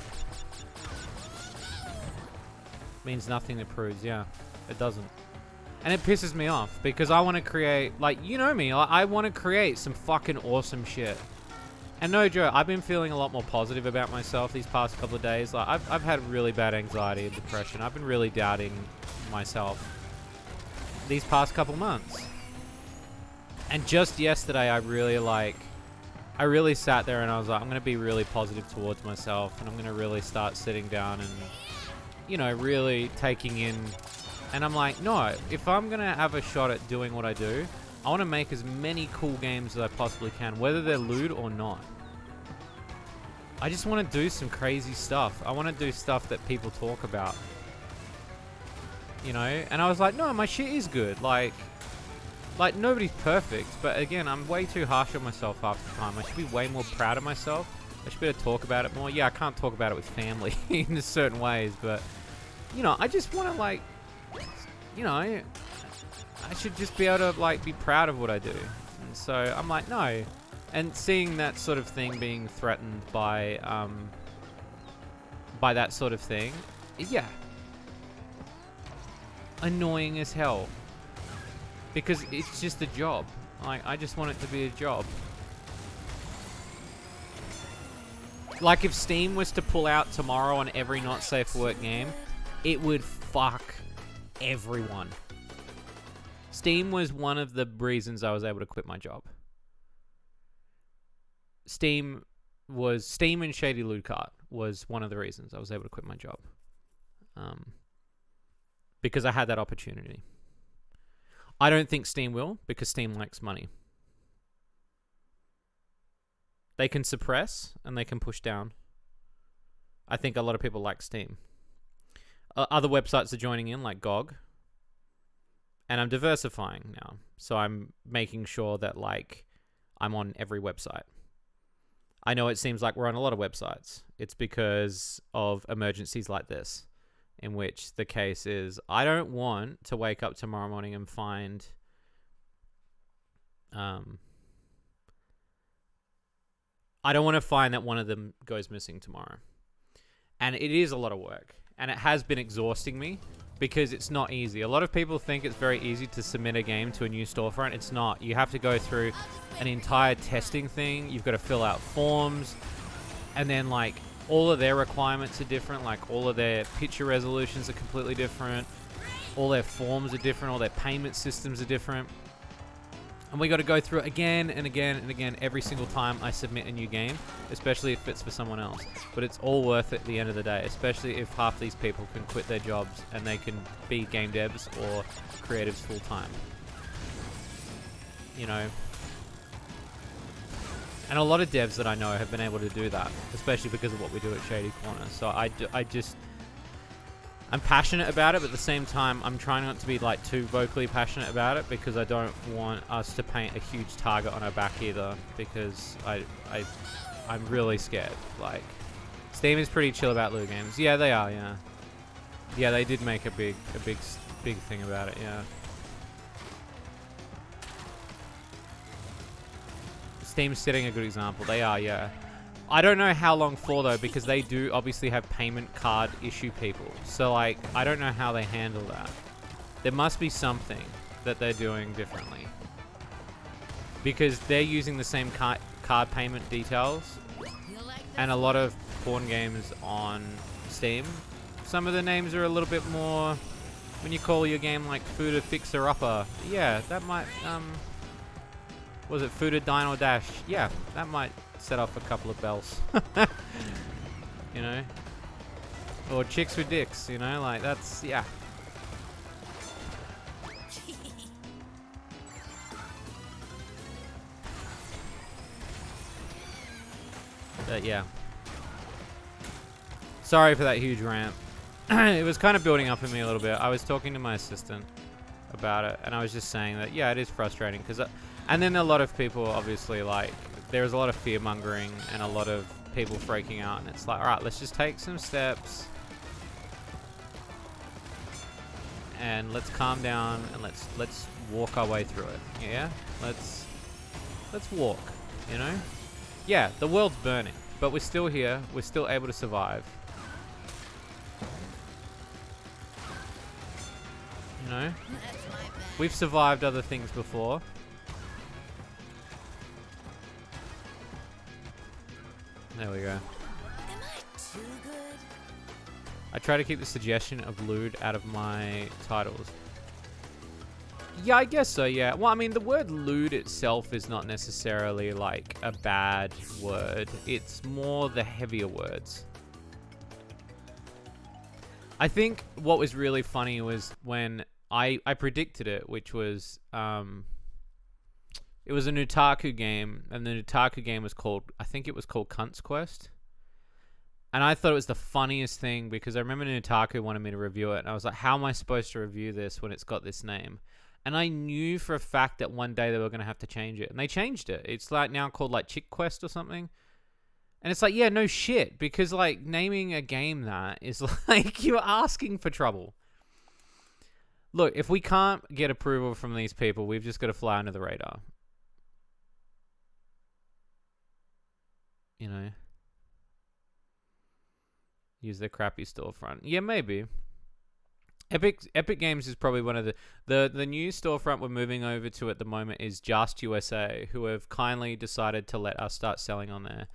Means nothing to proves, yeah. It doesn't. And it pisses me off because I want to create, like, you know me, I want to create some fucking awesome shit. And no joke, I've been feeling a lot more positive about myself these past couple of days. Like, I've had really bad anxiety and depression. I've been really doubting myself these past couple months. And just yesterday, I really sat there and I was like, I'm going to be really positive towards myself. And I'm going to really start sitting down and, you know, really taking in. And I'm like, no, if I'm going to have a shot at doing what I do, I want to make as many cool games as I possibly can, whether they're lewd or not. I just want to do some crazy stuff. I want to do stuff that people talk about. You know? And I was like, no, my shit is good. Like, nobody's perfect. But again, I'm way too harsh on myself half the time. I should be way more proud of myself. I should be able to talk about it more. Yeah, I can't talk about it with family in certain ways, but... you know, I just want to like, you know, I should just be able to like be proud of what I do. And so I'm like, no. And seeing that sort of thing being threatened by that sort of thing, yeah, annoying as hell. Because it's just a job. Like, I just want it to be a job. Like, if Steam was to pull out tomorrow on every not safe for work game, it would fuck everyone. Steam was one of the reasons I was able to quit my job. Steam and Shady Loot Cart was one of the reasons I was able to quit my job. Because I had that opportunity. I don't think Steam will, because Steam likes money. They can suppress and they can push down. I think a lot of people like Steam. Other websites are joining in, like GOG. And I'm diversifying now. So I'm making sure that, like, I'm on every website. I know it seems like we're on a lot of websites. It's because of emergencies like this, in which the case is, I don't want to wake up tomorrow morning and find I don't want to find that one of them goes missing tomorrow. And it is a lot of work. And it has been exhausting me because it's not easy. A lot of people think it's very easy to submit a game to a new storefront. It's not. You have to go through an entire testing thing. You've got to fill out forms. And then, like, all of their requirements are different. Like, all of their picture resolutions are completely different. All their forms are different. All their payment systems are different. And we got to go through it again and again and again every single time I submit a new game, especially if it's for someone else. But it's all worth it at the end of the day, especially if half these people can quit their jobs and they can be game devs or creatives full time. You know? And a lot of devs that I know have been able to do that, especially because of what we do at Shady Corner. So I'm passionate about it, but at the same time, I'm trying not to be like too vocally passionate about it because I don't want us to paint a huge target on our back either. Because I'm really scared. Like, Steam is pretty chill about loot games. Yeah, they are. Yeah, yeah, they did make a big thing about it. Yeah. Steam's setting a good example. They are. Yeah. I don't know how long for, though, because they do obviously have payment card issue people. So, like, I don't know how they handle that. There must be something that they're doing differently. Because they're using the same card payment details. And a lot of porn games on Steam, some of the names are a little bit more... When you call your game, like, Fuda Fixer Upper, yeah, that might, was it Fuda Dine or Dash? Yeah, that might set off a couple of bells. You know? Or Chicks with Dicks, you know? Like, that's, yeah. But, yeah. Sorry for that huge rant. It was kind of building up in me a little bit. I was talking to my assistant about it, and I was just saying that, yeah, it is frustrating. And then a lot of people, obviously, like, there's a lot of fear-mongering and a lot of people freaking out, and it's like, alright, let's just take some steps and let's calm down and let's walk our way through it. Yeah? Let's walk, you know? Yeah, the world's burning, but we're still here, we're still able to survive. You know? We've survived other things before. There we go. Am I too good? I try to keep the suggestion of lewd out of my titles. Yeah, I guess so, yeah. Well, I mean, the word lewd itself is not necessarily, like, a bad word. It's more the heavier words. I think what was really funny was when I predicted it, which was... it was a Nutaku game, and the Nutaku game was called, I think it was called Cunt's Quest. And I thought it was the funniest thing because I remember Nutaku wanted me to review it, and I was like, how am I supposed to review this when it's got this name? And I knew for a fact that one day they were going to have to change it. And they changed it. It's like now called like Chick Quest or something. And it's like, yeah, no shit. Because, like, naming a game that is like, you're asking for trouble. Look, if we can't get approval from these people, we've just got to fly under the radar. You know? Use their crappy storefront. Yeah, maybe. Epic Games is probably one of the new storefront we're moving over to at the moment is Just USA, who have kindly decided to let us start selling on there.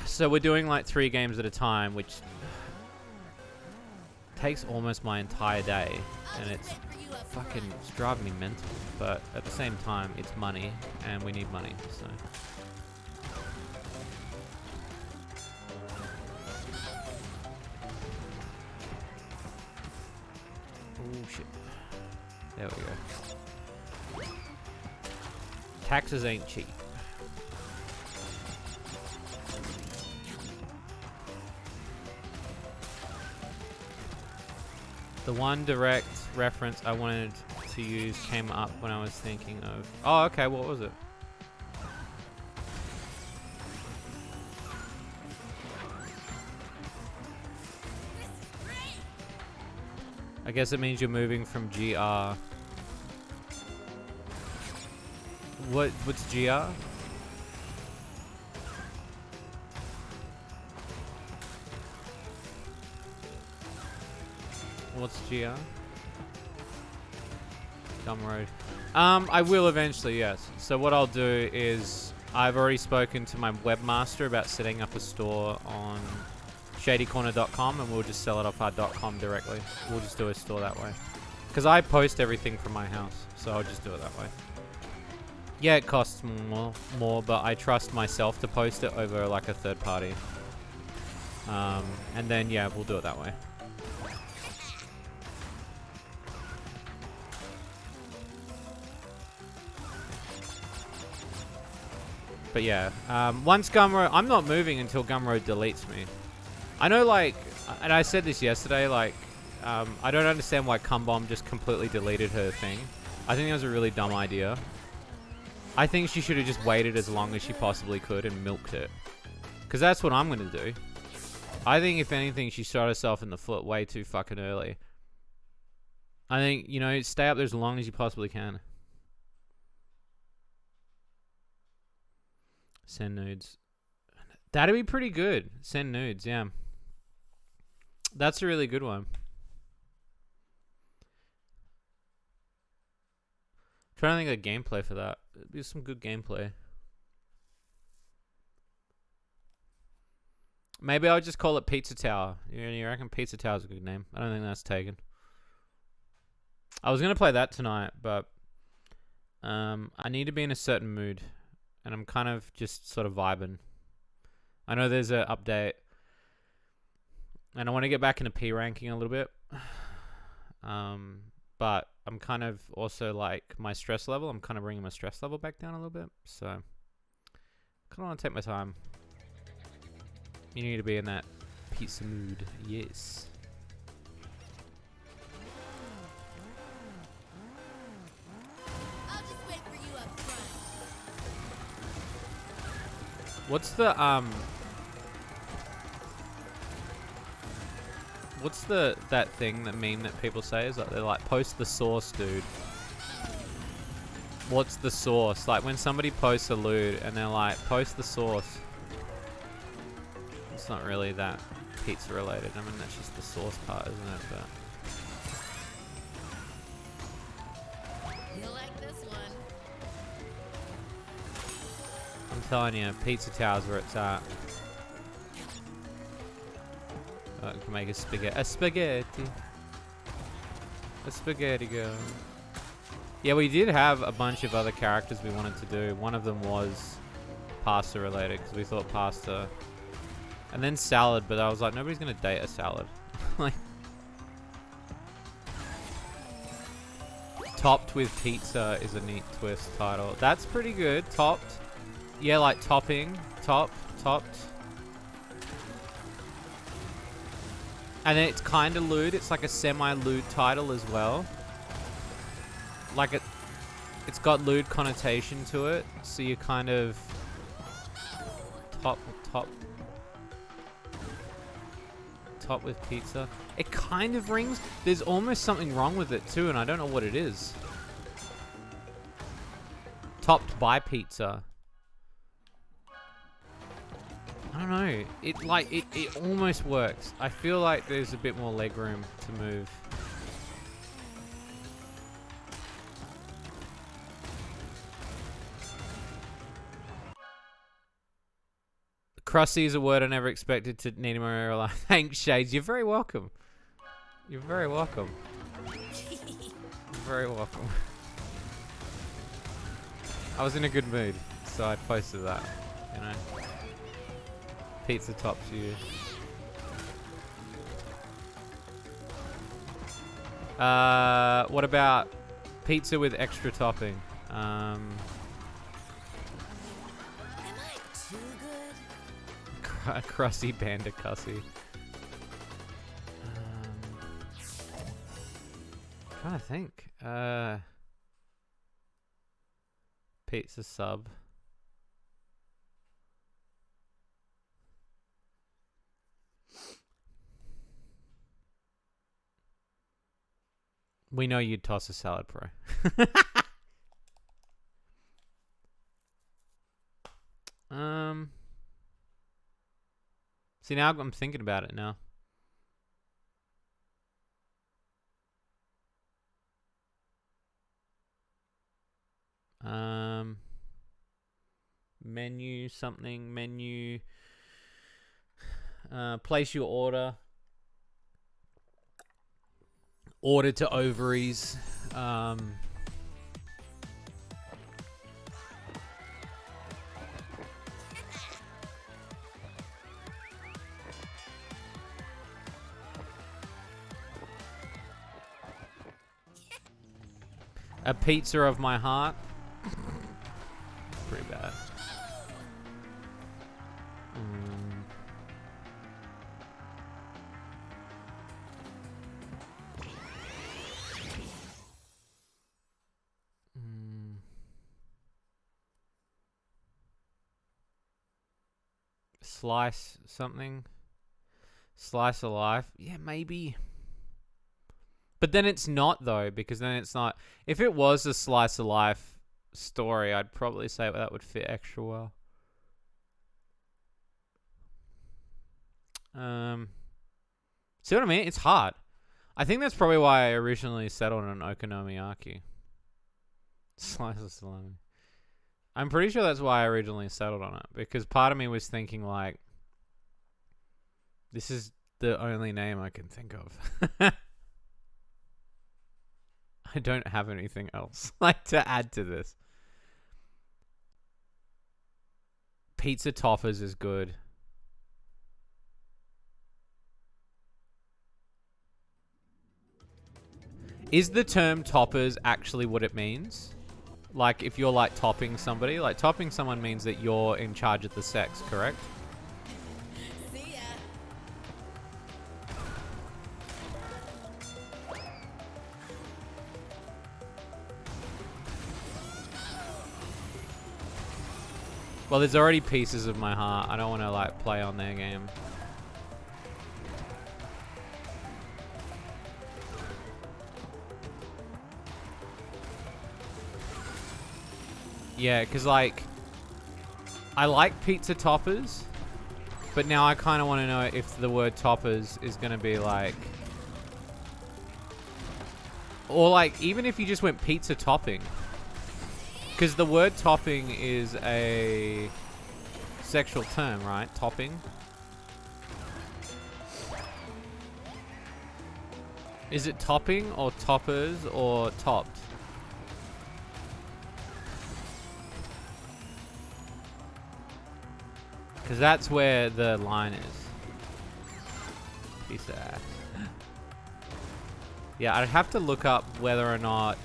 So we're doing like 3 games at a time, which takes almost my entire day, and it's driving me mental. But at the same time, it's money, and we need money, so. Oh shit. There we go. Taxes ain't cheap. The one direct reference I wanted to use came up when I was thinking of... Oh, okay, what was it? I guess it means you're moving from GR. What's GR? What's GR? Gumroad. I will eventually, yes. So what I'll do is I've already spoken to my webmaster about setting up a store on shadycorner.com, and we'll just sell it off our .com directly. We'll just do a store that way. Because I post everything from my house, so I'll just do it that way. Yeah, it costs more, but I trust myself to post it over like a third party. And then, yeah, we'll do it that way. But yeah, once Gumroad... I'm not moving until Gumroad deletes me. I know, like... And I said this yesterday, like... I don't understand why Cumbomb just completely deleted her thing. I think that was a really dumb idea. I think she should have just waited as long as she possibly could and milked it. Because that's what I'm going to do. I think, if anything, she shot herself in the foot way too fucking early. I think, you know, stay up there as long as you possibly can. Send nudes. That'd be pretty good. Send nudes, yeah. That's a really good one. Trying to think of gameplay for that. It'd be some good gameplay. Maybe I'll just call it Pizza Tower. You reckon Pizza Tower's a good name? I don't think that's taken. I was going to play that tonight, but I need to be in a certain mood. And I'm kind of just sort of vibing. I know there's an update. And I want to get back into P ranking a little bit. But I'm kind of also like my stress level. I'm kind of bringing my stress level back down a little bit. So I kind of want to take my time. You need to be in that pizza mood. Yes. What's the that thing, that meme that people say is like, they're like, post the source, dude. What's the source? Like when somebody posts a loot and they're like, post the source. It's not really that pizza related. I mean, that's just the source part, isn't it? But
you'll like this one.
I'm telling you, Pizza Tower's where it's at. I can make a spaghetti girl. Yeah, we did have a bunch of other characters we wanted to do. One of them was pasta related, because we thought pasta. And then salad, but I was like, nobody's going to date a salad. Like, topped with pizza is a neat twist title. That's pretty good. Topped. Yeah, like topping. Topped. And then it's kind of lewd. It's like a semi-lewd title as well. Like it's got lewd connotation to it. So you kind of Top with pizza. It kind of rings. There's almost something wrong with it too, and I don't know what it is. Topped by pizza. I don't know. It almost works. I feel like there's a bit more leg room to move. Crusty is a word I never expected to need more alive. Thanks, Shades. You're very welcome. You're very welcome. You're very welcome. I was in a good mood, so I posted that, you know. Pizza tops you. What about pizza with extra topping? Crusty Panda Cussy. Trying to think. Pizza sub. We know you'd toss a salad, pro. See, now I'm thinking about it now. Menu something, menu. Place your order. Order to ovaries. A pizza of my heart. Pretty bad. Slice something. Slice of life. Yeah, maybe. But then it's not, though, because then it's not. If it was a slice of life story, I'd probably say that would fit extra well. See what I mean? It's hard. I think that's probably why I originally settled on okonomiyaki. Slice of salami. I'm pretty sure that's why I originally settled on it, because part of me was thinking, like, this is the only name I can think of. I don't have anything else like to add to this. Pizza toppers is good. Is the term toppers actually what it means? Like, if you're, like, topping somebody, like, topping someone means that you're in charge of the sex, correct?
See ya.
Well, there's already pieces of my heart. I don't want to, like, play on their game. Yeah, because, like, I like pizza toppers, but now I kind of want to know if the word toppers is going to be, like... Or, like, even if you just went pizza topping. Because the word topping is a sexual term, right? Topping. Is it topping or toppers or topped? Because that's where the line is. Piece of ass. Yeah, I'd have to look up whether or not...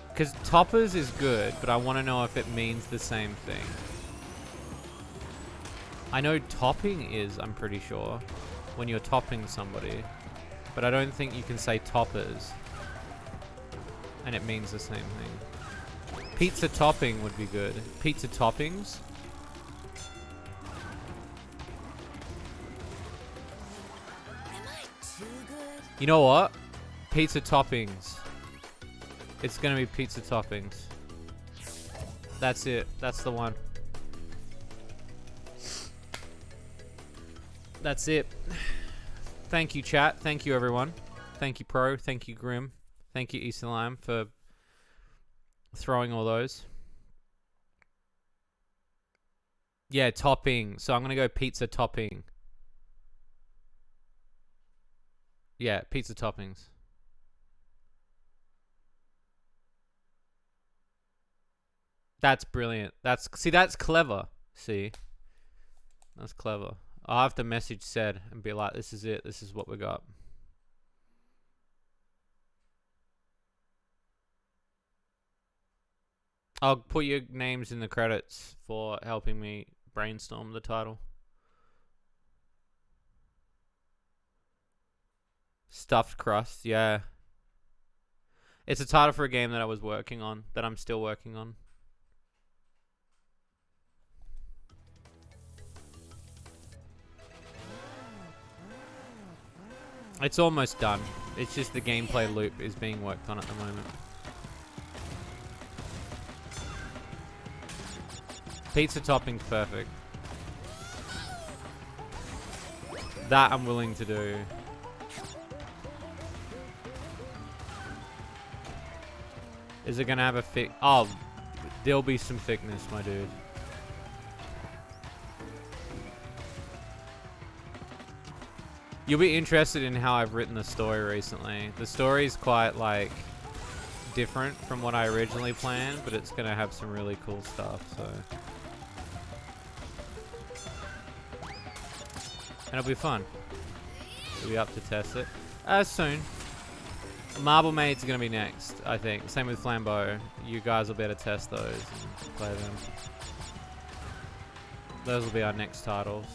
Because toppers is good, but I want to know if it means the same thing. I know topping is, I'm pretty sure, when you're topping somebody. But I don't think you can say toppers. And it means the same thing. Pizza topping would be good. Pizza toppings? You know what? Pizza toppings. It's gonna be pizza toppings. That's it. That's the one. That's it. Thank you, chat. Thank you, everyone. Thank you, Pro. Thank you, Grim. Thank you, Eastern Lime, for throwing all those. Yeah, topping. So I'm gonna go pizza topping. Yeah, pizza toppings. That's brilliant. That's clever. See, that's clever. I'll have to message Sed and be like, "This is it. This is what we got." I'll put your names in the credits for helping me brainstorm the title. Stuffed crust, yeah. It's a title for a game that I was working on, that I'm still working on. It's almost done. It's just the gameplay loop is being worked on at the moment. Pizza topping's perfect. That I'm willing to do. Is it gonna have a thick? Oh, there'll be some thickness, my dude. You'll be interested in how I've written the story recently. The story's quite, like, different from what I originally planned, but it's gonna have some really cool stuff, so. And it'll be fun. We'll be up to test it. Soon. Marble Maid's gonna be next, I think. Same with Flambeau. You guys will be able to test those and play them. Those will be our next titles.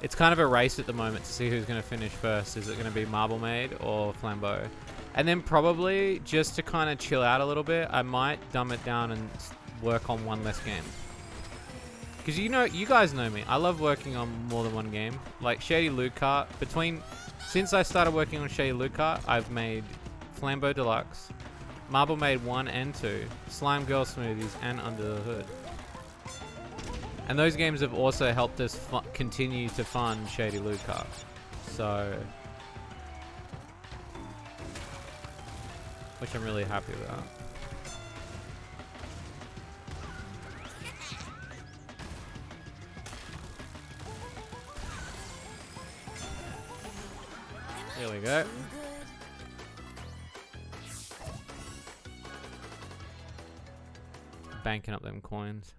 It's kind of a race at the moment to see who's gonna finish first. Is it gonna be Marble Maid or Flambeau? And then probably, just to kind of chill out a little bit, I might dumb it down and work on one less game. Because you guys know me. I love working on more than one game. Like Shady Loot Cart. Since I started working on Shady Loot Cart, I've made Flambeau Deluxe, Marble Maid 1 and 2, Slime Girl Smoothies, and Under the Hood. And those games have also helped us continue to fund Shady Loot Cart. So, which I'm really happy about. There we go. Banking up them coins.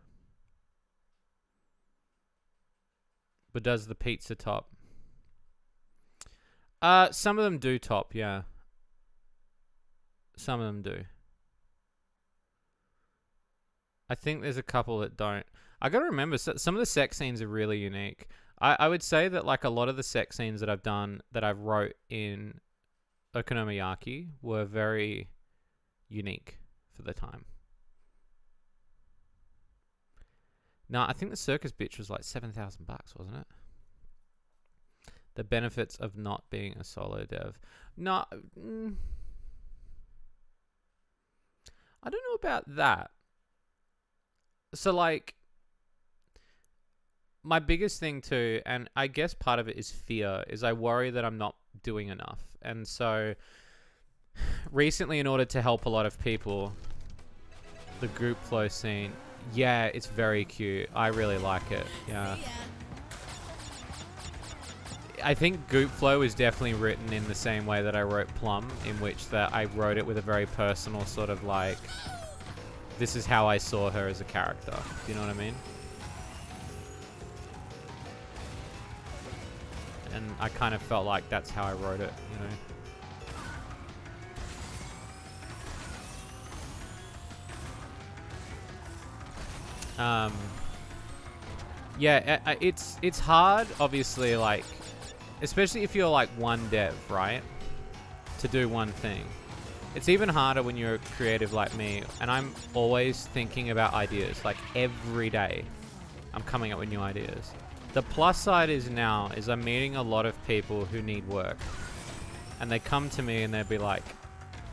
But does the pizza top? Some of them do top, yeah. Some of them do. I think there's a couple that don't. I gotta remember, some of the sex scenes are really unique. I would say that, like, a lot of the sex scenes that I've done, that I've wrote in Okonomiyaki, were very unique for the time. No, I think the circus bitch was like $7,000, wasn't it? The benefits of not being a solo dev. No, I don't know about that. So, like, my biggest thing too, and I guess part of it is fear, is I worry that I'm not doing enough. And so, recently, in order to help a lot of people, the group flow scene, yeah, it's very cute. I really like it. Yeah. I think Goop Flow is definitely written in the same way that I wrote Plum, in which that I wrote it with a very personal sort of, like, this is how I saw her as a character. Do you know what I mean? And I kind of felt like that's how I wrote it, you know? Yeah, it's hard, obviously, like, especially if you're like one dev, right? To do one thing. It's even harder when you're creative like me, and I'm always thinking about ideas. Like, every day, I'm coming up with new ideas. The plus side is I'm meeting a lot of people who need work. and they come to me and they'd be like,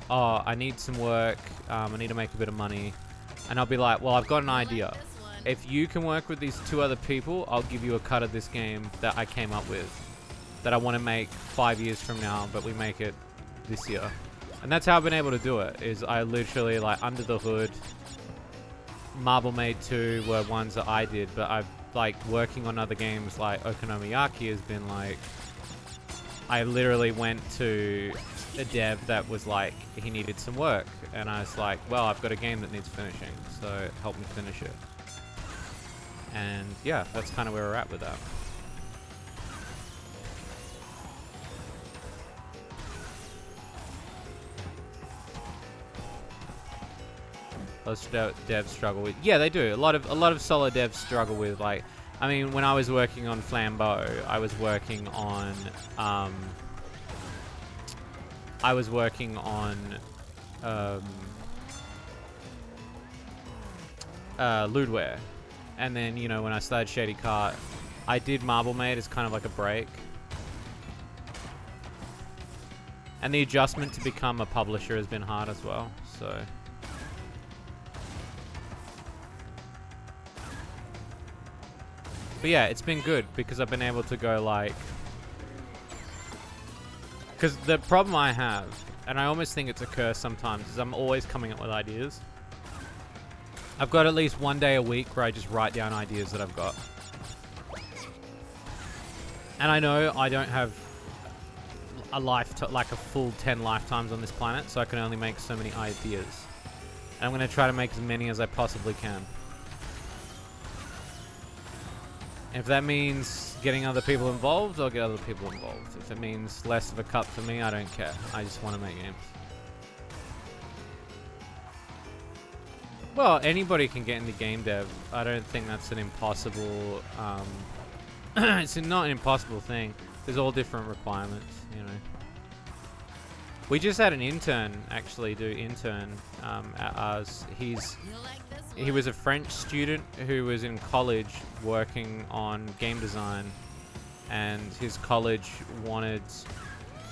oh, I need some work, I need to make a bit of money, and I'll be like, well, I've got an idea. If you can work with these 2 other people, I'll give you a cut of this game that I came up with, that I want to make 5 years from now, but we make it this year. And that's how I've been able to do it, is I literally, like, under the hood, Marble Maid 2 were ones that I did, but I've, like, working on other games like Okonomiyaki has been, like, I literally went to a dev that was like, he needed some work, and I was like, well, I've got a game that needs finishing, so help me finish it. And yeah, that's kind of where we're at with that. Most devs struggle with, yeah, they do. A lot of solo devs struggle with, like, I mean, when I was working on Flambeau, I was working on Ludware, and then, you know, when I started Shady Cart, I did Marble Maid as kind of like a break, and the adjustment to become a publisher has been hard as well. So. But yeah, it's been good because I've been able to go, like... Because the problem I have, and I almost think it's a curse sometimes, is I'm always coming up with ideas. I've got at least 1 day a week where I just write down ideas that I've got. And I know I don't have a like a full 10 lifetimes on this planet, so I can only make so many ideas. And I'm going to try to make as many as I possibly can. If that means getting other people involved, I'll get other people involved. If it means less of a cut for me, I don't care. I just want to make games. Well, anybody can get into game dev. I don't think that's an impossible... it's not an impossible thing. There's all different requirements, you know. We just had an intern actually do intern at ours. He was a French student who was in college working on game design, and his college wanted...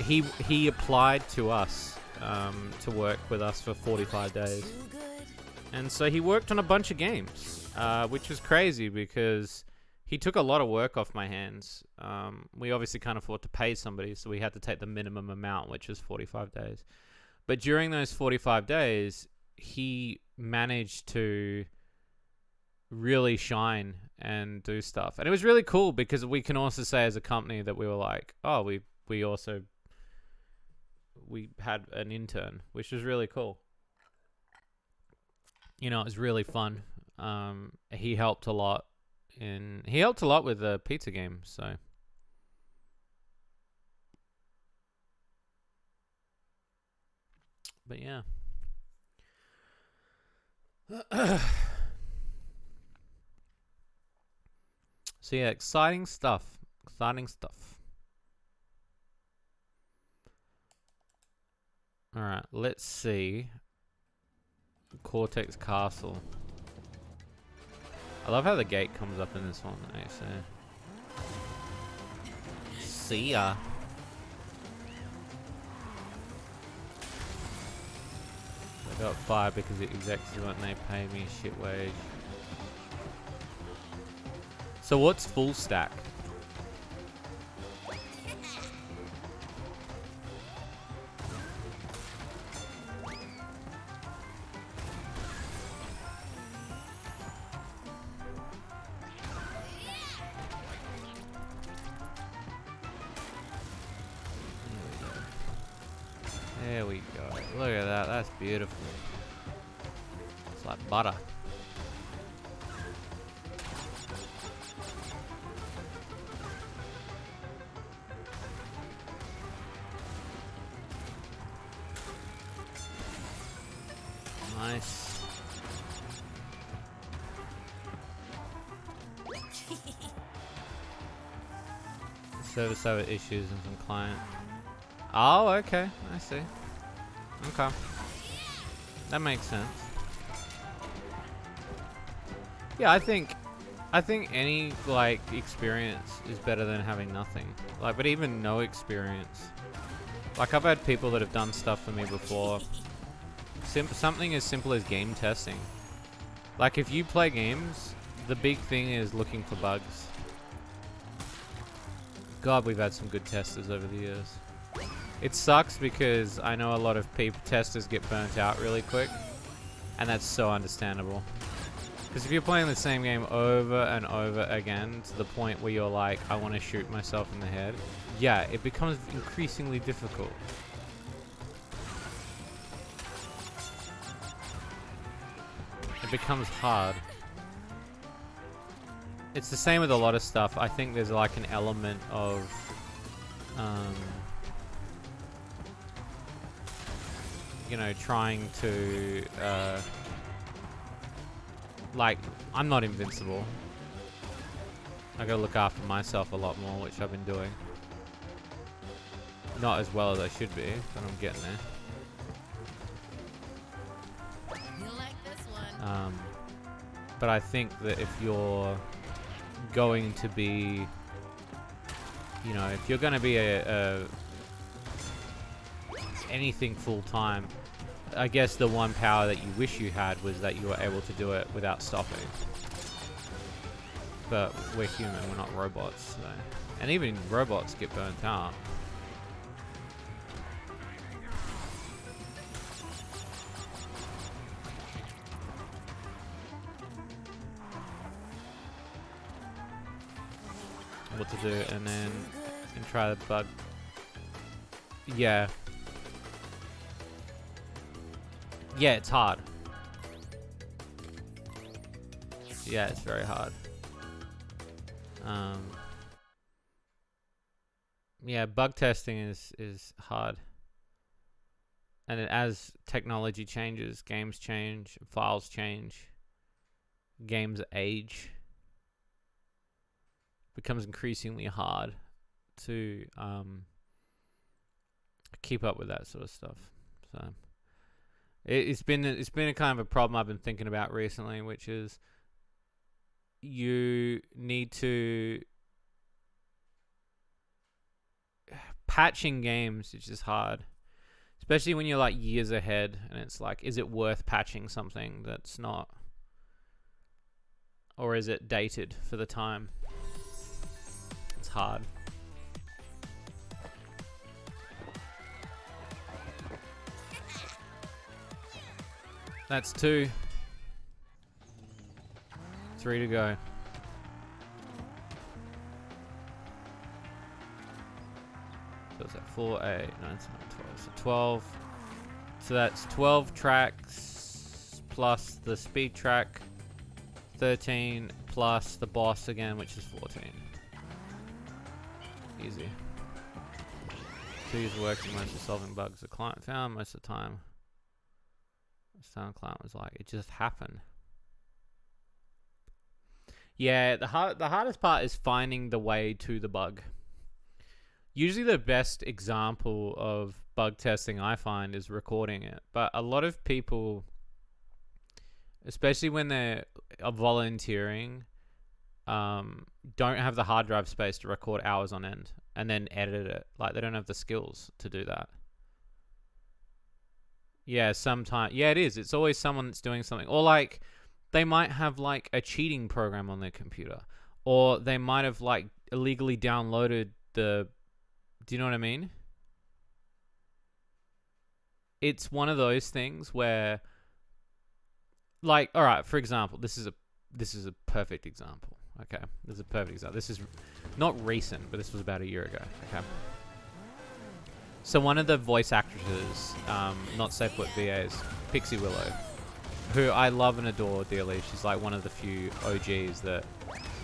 He applied to us to work with us for 45 days. And so he worked on a bunch of games, which was crazy because he took a lot of work off my hands. We obviously can't afford to pay somebody, so we had to take the minimum amount, which is 45 days. But during those 45 days, he managed to really shine and do stuff. And it was really cool because we can also say as a company that we were like, oh, we had an intern, which was really cool. You know, it was really fun. He helped a lot with the pizza game, so. But yeah. So yeah, exciting stuff. Alright, let's see. Cortex Castle. I love how the gate comes up in this one, actually. See ya. I got fired because the execs won't they pay me a shit wage. So what's full stack? There we go. Look at that. That's beautiful. It's like butter. Nice. Server issues and some client. Oh, okay. I see. Okay. That makes sense. Yeah, I think any, like, experience is better than having nothing. Like, but even no experience Like, I've had people that have done stuff for me before. Something as simple as game testing. Like, if you play games, the big thing is looking for bugs. God, we've had some good testers over the years. It sucks because I know a lot of testers get burnt out really quick. And that's so understandable. Because if you're playing the same game over and over again to the point where you're like, I want to shoot myself in the head, yeah, it becomes increasingly difficult. It becomes hard. It's the same with a lot of stuff. I think there's like an element of you know, trying to like, I'm not invincible. I gotta look after myself a lot more, which I've been doing. Not as well as I should be, but I'm getting there.
You'll like this one.
But I think that if you're going to be, you know, if you're going to be anything full time, I guess the one power that you wish you had was that you were able to do it without stopping. But we're human, we're not robots. So. And even robots get burnt out. What to do, and then try the bug. Yeah. Yeah, it's hard. Yeah, it's very hard. Yeah, bug testing is hard. And as technology changes, games change, files change, games age. Becomes increasingly hard to keep up with that sort of stuff. So it's been a kind of a problem I've been thinking about recently, which is you need to patching games, which is hard, especially when you're like years ahead, and it's like, is it worth patching something that's not, or is it dated for the time? Hard. That's 2. 3 to go. So it's at 4, 8, 9, 10, 12. So 12. So that's 12 tracks plus the speed track. 13 plus the boss again, which is 14. Easy. 2 years working mostly solving bugs the client found most of the time. The client was like, it just happened. Yeah, the hardest part is finding the way to the bug. Usually the best example of bug testing I find is recording it. But a lot of people, especially when they're volunteering, don't have the hard drive space to record hours on end and then edit it. Like, they don't have the skills to do that. Yeah, sometimes. Yeah, it is. It's always someone that's doing something. Or, like, they might have, like, a cheating program on their computer. Or they might have, like, illegally downloaded the... Do you know what I mean? It's one of those things where... Like, alright, for example, this is a perfect example. Okay, this is a perfect example. This is not recent, but this was about a year ago. Okay. So one of the voice actresses, not safe foot VAs, Pixie Willow, who I love and adore dearly. She's like one of the few OGs that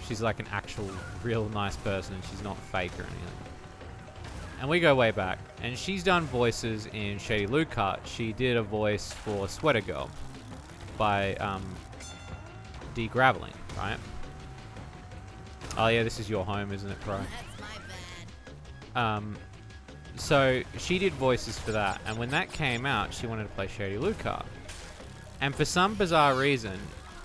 she's like an actual real nice person, and she's not fake or anything. And we go way back. And she's done voices in Shady Lucart. She did a voice for Sweater Girl by Degraveling, right? Oh yeah, this is your home, isn't it, Pro?
That's my bad.
So she did voices for that, and when that came out, she wanted to play Shady Lucart. And for some bizarre reason,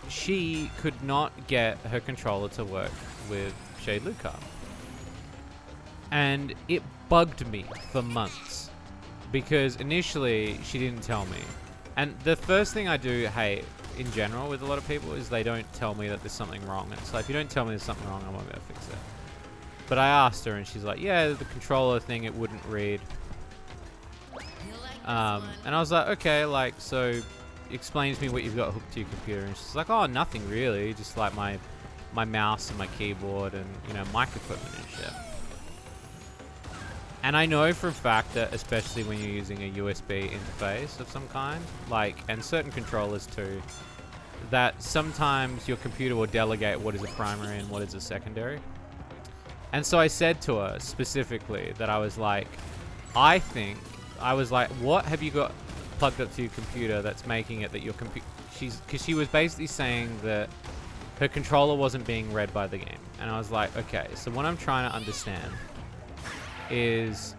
she could not get her controller to work with Shady Lucart. And it bugged me for months. because initially she didn't tell me. And the first thing I do hate in general with a lot of people is they don't tell me that there's something wrong. And it's like, if you don't tell me there's something wrong, I won't be able to fix it. But I asked her and she's like, yeah, the controller thing, it wouldn't read. And I was like, okay, like, so explain to me what you've got hooked to your computer. And she's like, oh, nothing really, just like my mouse and my keyboard and, you know, mic equipment and shit. And I know for a fact that, especially when you're using a USB interface of some kind, like, and certain controllers too, that sometimes your computer will delegate what is a primary and what is a secondary. And so I said to her specifically that I was like, what have you got plugged up to your computer that's making it that your computer... Because she was basically saying that her controller wasn't being read by the game. And I was like, okay, so what I'm trying to understand is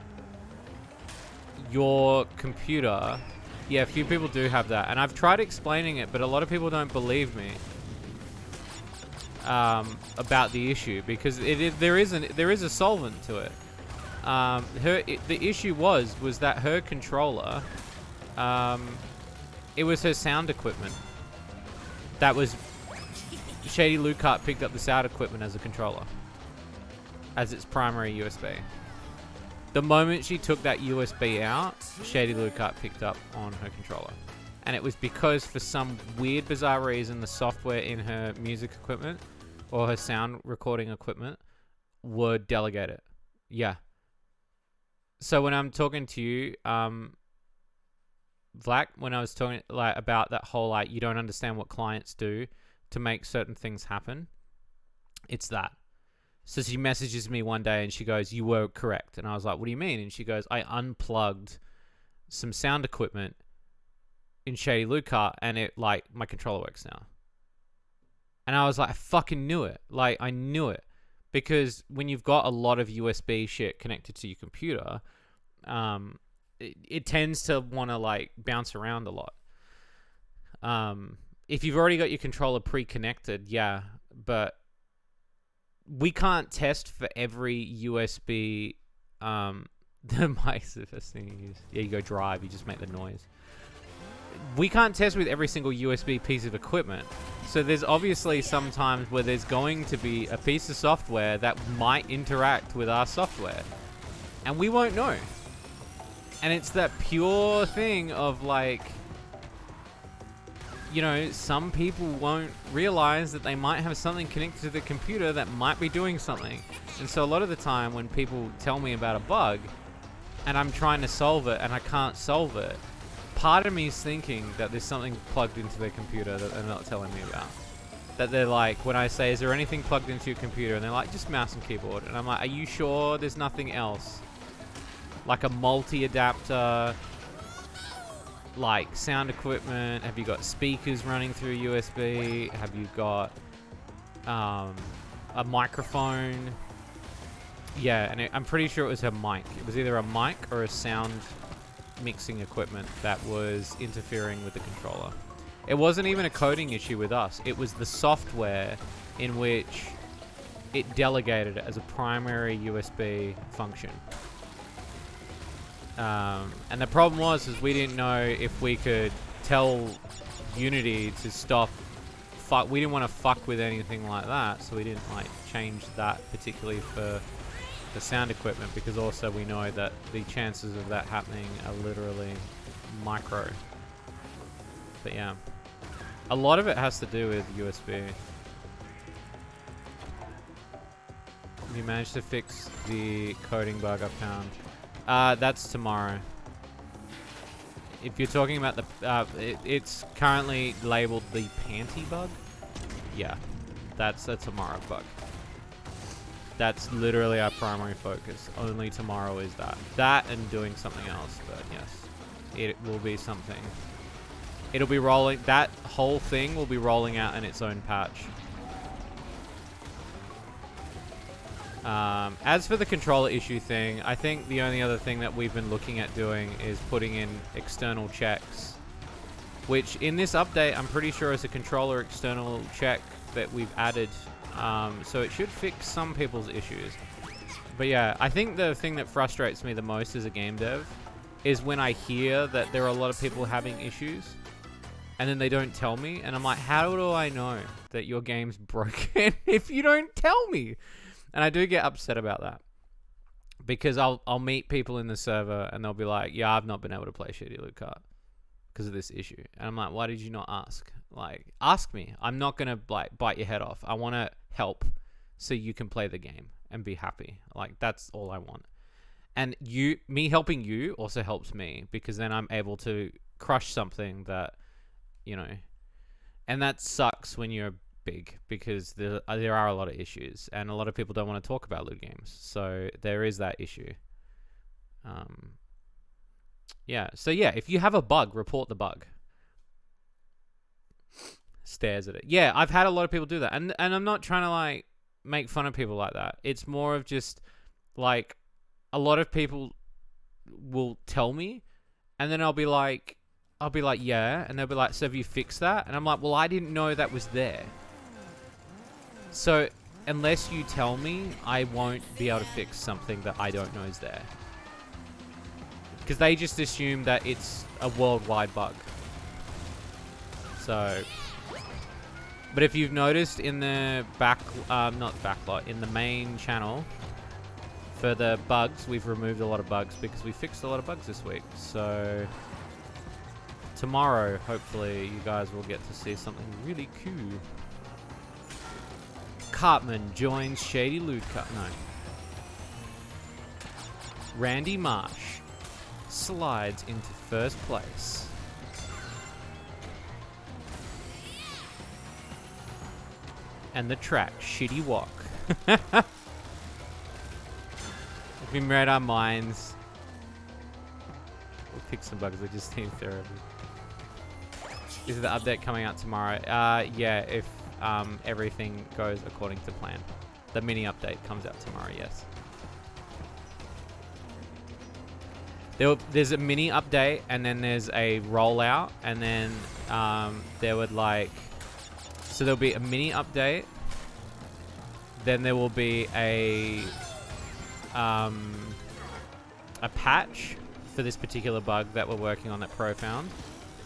your computer... Yeah, a few people do have that. And I've tried explaining it, but a lot of people don't believe me about the issue, because there is a solvent to it. The issue was that her controller, it was her sound equipment. That was... Shady Lucart picked up the sound equipment as a controller, as its primary USB. The moment she took that USB out, Shady Lucart picked up on her controller. And it was because, for some weird, bizarre reason, the software in her music equipment or her sound recording equipment would delegate it. Yeah. So when I'm talking to you, Vlak, when I was talking like about that whole, like, you don't understand what clients do to make certain things happen, it's that. So she messages me one day and she goes, you were correct. And I was like, what do you mean? And she goes, I unplugged some sound equipment in Shady Lucart and it, like, my controller works now. And I was like, I fucking knew it. Like, I knew it. Because when you've got a lot of USB shit connected to your computer, it tends to want to, like, bounce around a lot. If you've already got your controller pre-connected, yeah, but we can't test for every USB. The mic's the first thing you use. Yeah, you go drive, you just make the noise. We can't test with every single USB piece of equipment. So there's obviously some times where there's going to be a piece of software that might interact with our software. And we won't know. And it's that pure thing of, like, you know, some people won't realize that they might have something connected to the computer that might be doing something. And so a lot of the time when people tell me about a bug and I'm trying to solve it and I can't solve it, part of me is thinking that there's something plugged into their computer that they're not telling me about. That they're like, when I say, is there anything plugged into your computer? And they're like, just mouse and keyboard. And I'm like, are you sure there's nothing else? Like a multi-adapter, like sound equipment? Have you got speakers running through USB? Have you got a microphone? Yeah, and I'm pretty sure it was her mic. It was either a mic or a sound mixing equipment that was interfering with the controller. It wasn't even a coding issue with us. It was the software in which it delegated it as a primary USB function. And the problem was we didn't know if we could tell Unity to stop. We didn't want to fuck with anything like that, so we didn't, like, change that particularly for the sound equipment, because also we know that the chances of that happening are literally micro. But yeah, a lot of it has to do with USB. You managed to fix the coding bug I found. That's tomorrow. If you're talking about the, it's currently labeled the panty bug. Yeah, that's a tomorrow bug. That's literally our primary focus. Only tomorrow is that. That and doing something else, but yes, it will be something. It'll be rolling, that whole thing will be rolling out in its own patch. As for the controller issue thing, I think the only other thing that we've been looking at doing is putting in external checks, which in this update, I'm pretty sure is a controller external check that we've added. So it should fix some people's issues. But yeah, I think the thing that frustrates me the most as a game dev is when I hear that there are a lot of people having issues and then they don't tell me, and I'm like, how do I know that your game's broken if you don't tell me? And I do get upset about that, because I'll meet people in the server and they'll be like, yeah, I've not been able to play Shady Loot Cart because of this issue. And I'm like, why did you not ask? Like, ask me. I'm not gonna like bite your head off. I want to help so you can play the game and be happy. Like, that's all I want. And me helping you also helps me, because then I'm able to crush something that, you know, and that sucks when you're big, because there are a lot of issues and a lot of people don't want to talk about loot games. So there is that issue. Yeah. So yeah, if you have a bug, report the bug. Stares at it. Yeah, I've had a lot of people do that. And I'm not trying to like make fun of people like that. It's more of just like, a lot of people will tell me, and then I'll be like, yeah. And they'll be like, so have you fixed that? And I'm like, well, I didn't know that was there. So unless you tell me, I won't be able to fix something that I don't know is there. Because they just assume that it's a worldwide bug. So, but if you've noticed in the in the main channel, for the bugs, we've removed a lot of bugs because we fixed a lot of bugs this week. So tomorrow, hopefully, you guys will get to see something really cool. Cartman joins Shady Loot Cart. No. Randy Marsh slides into first place. And the track, Shitty Walk. We made our minds. We'll fix some bugs. We just need therapy. Is the update coming out tomorrow? Yeah, if everything goes according to plan. The mini update comes out tomorrow, yes. There's a mini update, and then there's a rollout, and then there would like... So there'll be a mini update. Then there will be a patch for this particular bug that we're working on that Pro found,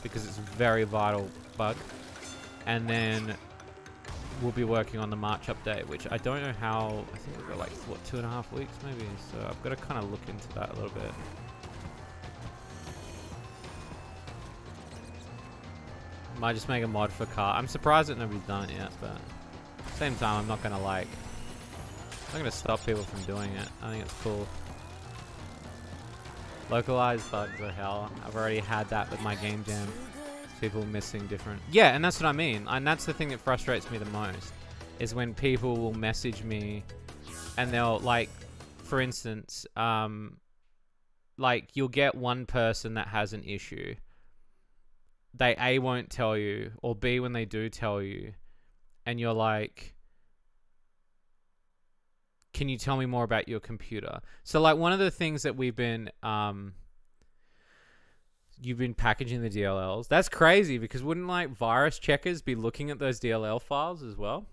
because it's a very vital bug. And then we'll be working on the March update, which I don't know how. I think we've got like, what, 2.5 weeks maybe? So I've got to kind of look into that a little bit. Might just make a mod for car. I'm surprised that nobody's done it yet, but at the same time, I'm not going to stop people from doing it. I think it's cool. Localized bugs are hell. I've already had that with my game jam. People missing different... Yeah, and that's what I mean. And that's the thing that frustrates me the most, is when people will message me and they'll, like, for instance, like, you'll get one person that has an issue. They A, won't tell you, or B, when they do tell you, and you're like, can you tell me more about your computer? So, like, one of the things that we've been, you've been packaging the DLLs. That's crazy, because wouldn't, like, virus checkers be looking at those DLL files as well?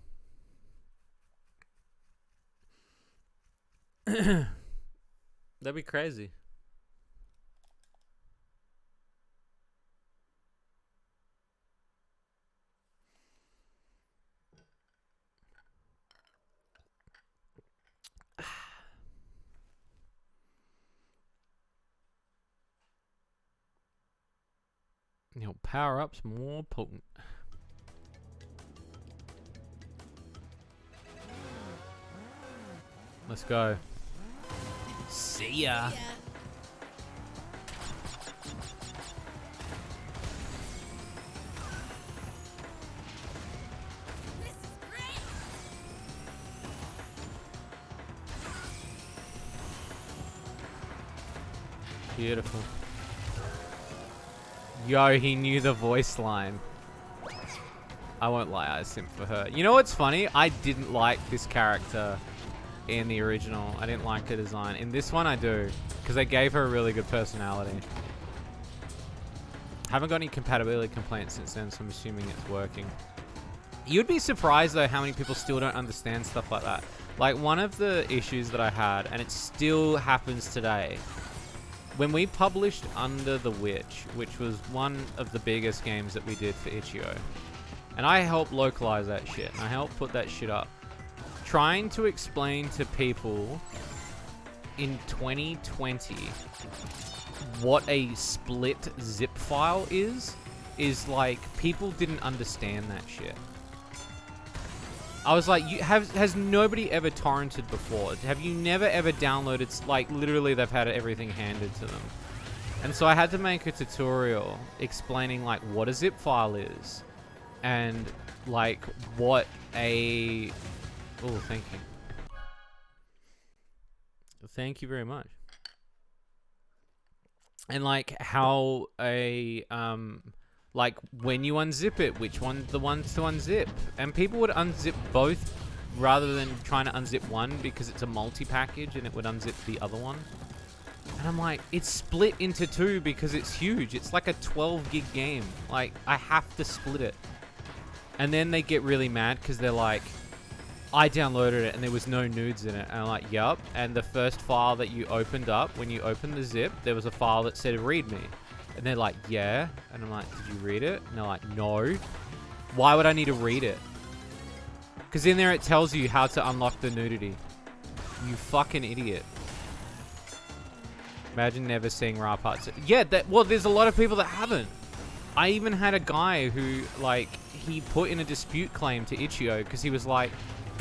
That'd be crazy. You know, power-ups more potent. Let's go. See ya. Beautiful. Yo, he knew the voice line. I won't lie, I simp for her. You know what's funny? I didn't like this character in the original. I didn't like the design. In this one, I do, because they gave her a really good personality. Haven't got any compatibility complaints since then, so I'm assuming it's working. You'd be surprised, though, how many people still don't understand stuff like that. Like, one of the issues that I had, and it still happens today, when we published Under the Witch, which was one of the biggest games that we did for Itch.io, and I helped localize that shit, and I helped put that shit up. Trying to explain to people in 2020 what a split zip file is like, people didn't understand that shit. I was like, has nobody ever torrented before? Have you never ever downloaded, like, literally they've had everything handed to them. And so I had to make a tutorial explaining, like, what a zip file is. And, like, what a... Oh, thank you. Thank you very much. And, like, how a, like, when you unzip it, which one's the ones to unzip. And people would unzip both rather than trying to unzip one because it's a multi-package and it would unzip the other one. And I'm like, it's split into two because it's huge. It's like a 12 gig game. Like, I have to split it. And then they get really mad because they're like, I downloaded it and there was no nudes in it. And I'm like, yup. And the first file that you opened up, when you opened the zip, there was a file that said read me. And they're like, yeah. And I'm like, did you read it? And they're like, no. Why would I need to read it? Because in there it tells you how to unlock the nudity. You fucking idiot. Imagine never seeing raw parts. Yeah, well, there's a lot of people that haven't. I even had a guy who, like, he put in a dispute claim to Itch.io because he was like,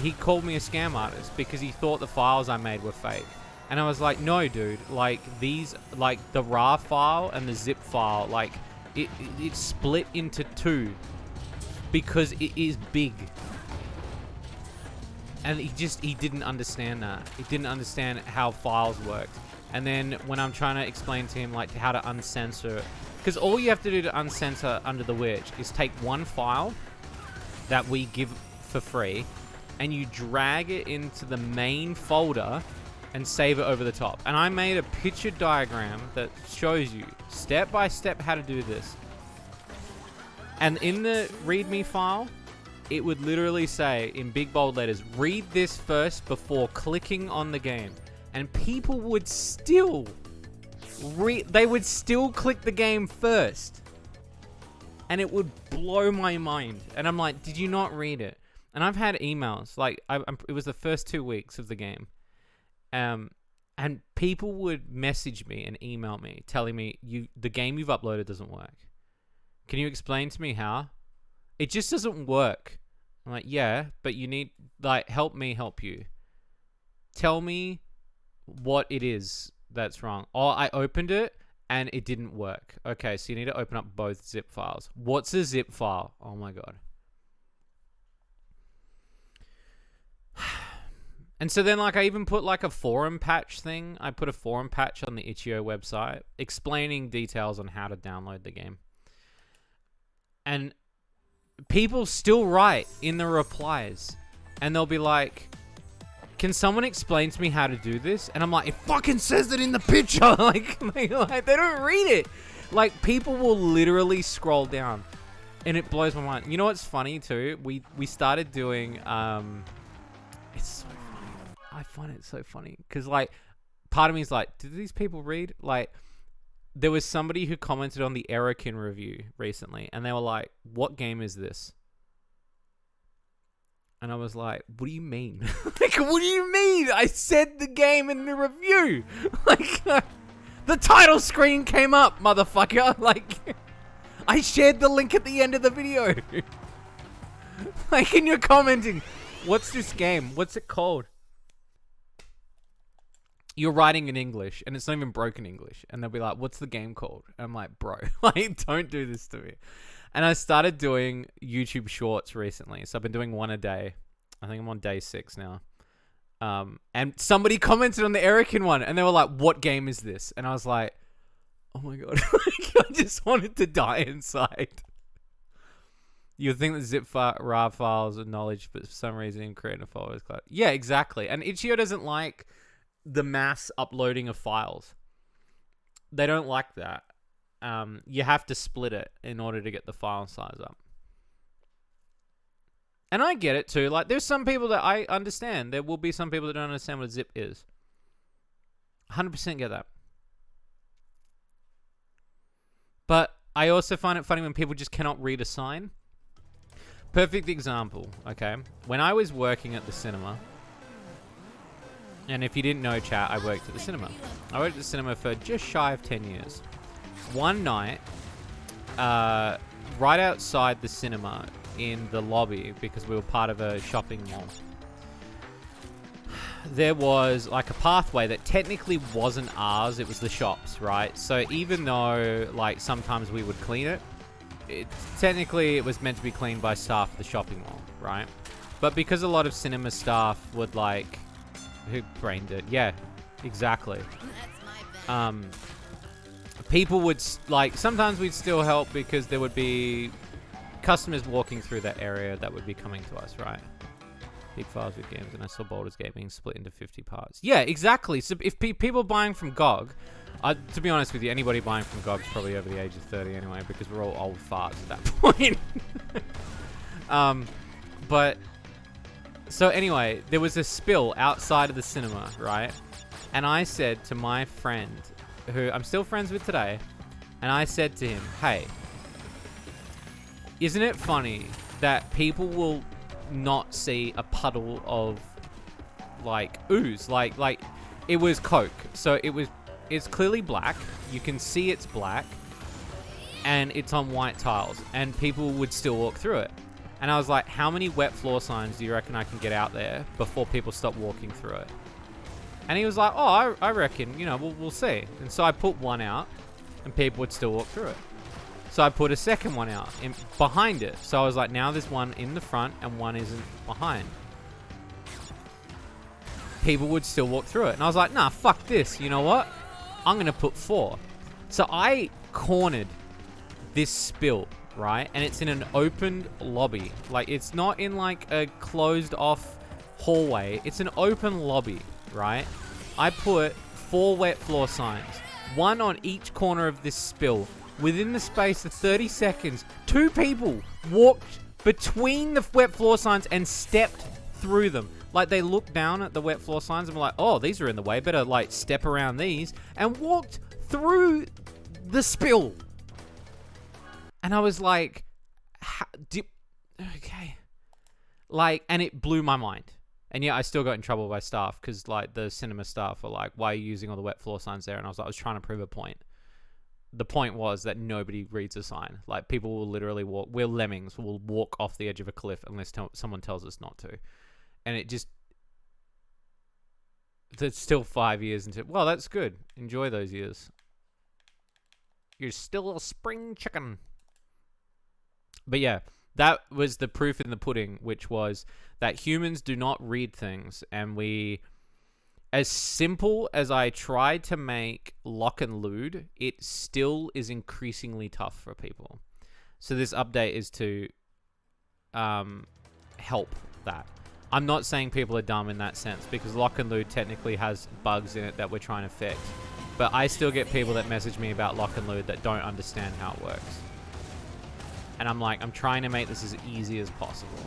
he called me a scam artist because he thought the files I made were fake. And I was like, no, dude, like, these, like, the RAR file and the zip file, like, it's split into two because it is big. And he didn't understand that. He didn't understand how files worked. And then when I'm trying to explain to him, like, how to uncensor it, because all you have to do to uncensor Under the Witch is take one file that we give for free and you drag it into the main folder and save it over the top. And I made a picture diagram that shows you step by step how to do this. And in the README file, it would literally say in big bold letters, read this first before clicking on the game. And people would still they would still click the game first. And it would blow my mind. And I'm like, did you not read it? And I've had emails, like, it was the first 2 weeks of the game. And people would message me and email me telling me, the game you've uploaded doesn't work. Can you explain to me how? It just doesn't work. I'm like, yeah, but you need, like, help me help you. Tell me what it is that's wrong. Oh, I opened it and it didn't work. Okay, so you need to open up both zip files. What's a zip file? Oh my God. And so then, like, I even put, like, a forum patch thing. I put a forum patch on the Itch.io website explaining details on how to download the game. And people still write in the replies. And they'll be like, can someone explain to me how to do this? And I'm like, it fucking says it in the picture. like, they don't read it. Like, people will literally scroll down. And it blows my mind. You know what's funny, too? We started doing... it's so funny. I find it so funny. Because, like, part of me is like, do these people read? Like, there was somebody who commented on the Erikin review recently. And they were like, what game is this? And I was like, what do you mean? Like, what do you mean? I said the game in the review. Like, the title screen came up, motherfucker. Like, I shared the link at the end of the video. Like, and you're commenting, what's this game? What's it called? You're writing in English, and it's not even broken English. And they'll be like, what's the game called? And I'm like, bro, like, don't do this to me. And I started doing YouTube shorts recently. So I've been doing one a day. I think I'm on day 6 now. And somebody commented on the Erikin one, and they were like, what game is this? And I was like, oh my God. I just wanted to die inside. You would think that zip RAR files are knowledge, but for some reason in creating a folder is cloud. Yeah, exactly. And Itch.io doesn't like the mass uploading of files. They don't like that. You have to split it in order to get the file size up. And I get it too. Like, there's some people that I understand. There will be some people that don't understand what a zip is. 100% get that. I also find it funny when people just cannot read a sign. Perfect example, okay? When I was working at the cinema, and if you didn't know, chat, I worked at the cinema. I worked at the cinema for just shy of 10 years. One night, right outside the cinema in the lobby, because we were part of a shopping mall, there was like a pathway that technically wasn't ours, it was the shop's, right? So even though like sometimes we would clean it, technically it was meant to be cleaned by staff at the shopping mall, right? But because a lot of cinema staff would like, who brained it? Yeah, exactly.
That's my bad.
People would like, sometimes we'd still help because there would be customers walking through that area that would be coming to us, right? Big files with games, and I saw Baldur's Gate being split into 50 parts. Yeah, exactly. So if people buying from GOG, to be honest with you, anybody buying from GOG is probably over the age of 30 anyway, because we're all old farts at that point. But so anyway, there was a spill outside of the cinema, right? And I said to my friend, who I'm still friends with today, and I said to him, hey, isn't it funny that people will not see a puddle of like ooze, like it was Coke, so it's clearly black, you can see it's black, and it's on white tiles, and people would still walk through it. And I was like, how many wet floor signs do you reckon I can get out there before people stop walking through it? And he was like, oh, I reckon, you know, we'll see. And so I put one out, and people would still walk through it. So I put a second one out behind it. So I was like, now there's one in the front and one isn't behind. People would still walk through it. And I was like, nah, fuck this. You know what? I'm going to put 4. So I cornered this spill, right? And it's in an open lobby. Like, it's not in like a closed off hallway. It's an open lobby, right? I put 4 wet floor signs, one on each corner of this spill. Within the space of 30 seconds, 2 people walked between the wet floor signs and stepped through them. Like, they looked down at the wet floor signs and were like, oh, these are in the way, better like step around these, and walked through the spill. And I was like, okay. Like, and it blew my mind. And yeah, I still got in trouble by staff because like the cinema staff were like, why are you using all the wet floor signs there? And I was like, I was trying to prove a point. The point was that nobody reads a sign. Like, people will literally walk. We're lemmings. We'll walk off the edge of a cliff unless someone tells us not to. And it just... It's still 5 years into... Well, that's good. Enjoy those years. You're still a spring chicken. But yeah, that was the proof in the pudding, which was that humans do not read things. And we... As simple as I tried to make lock and loot, it still is increasingly tough for people. So this update is to help that. I'm not saying people are dumb in that sense, because lock and loot technically has bugs in it that we're trying to fix. But I still get people that message me about lock and loot that don't understand how it works. And I'm like, I'm trying to make this as easy as possible.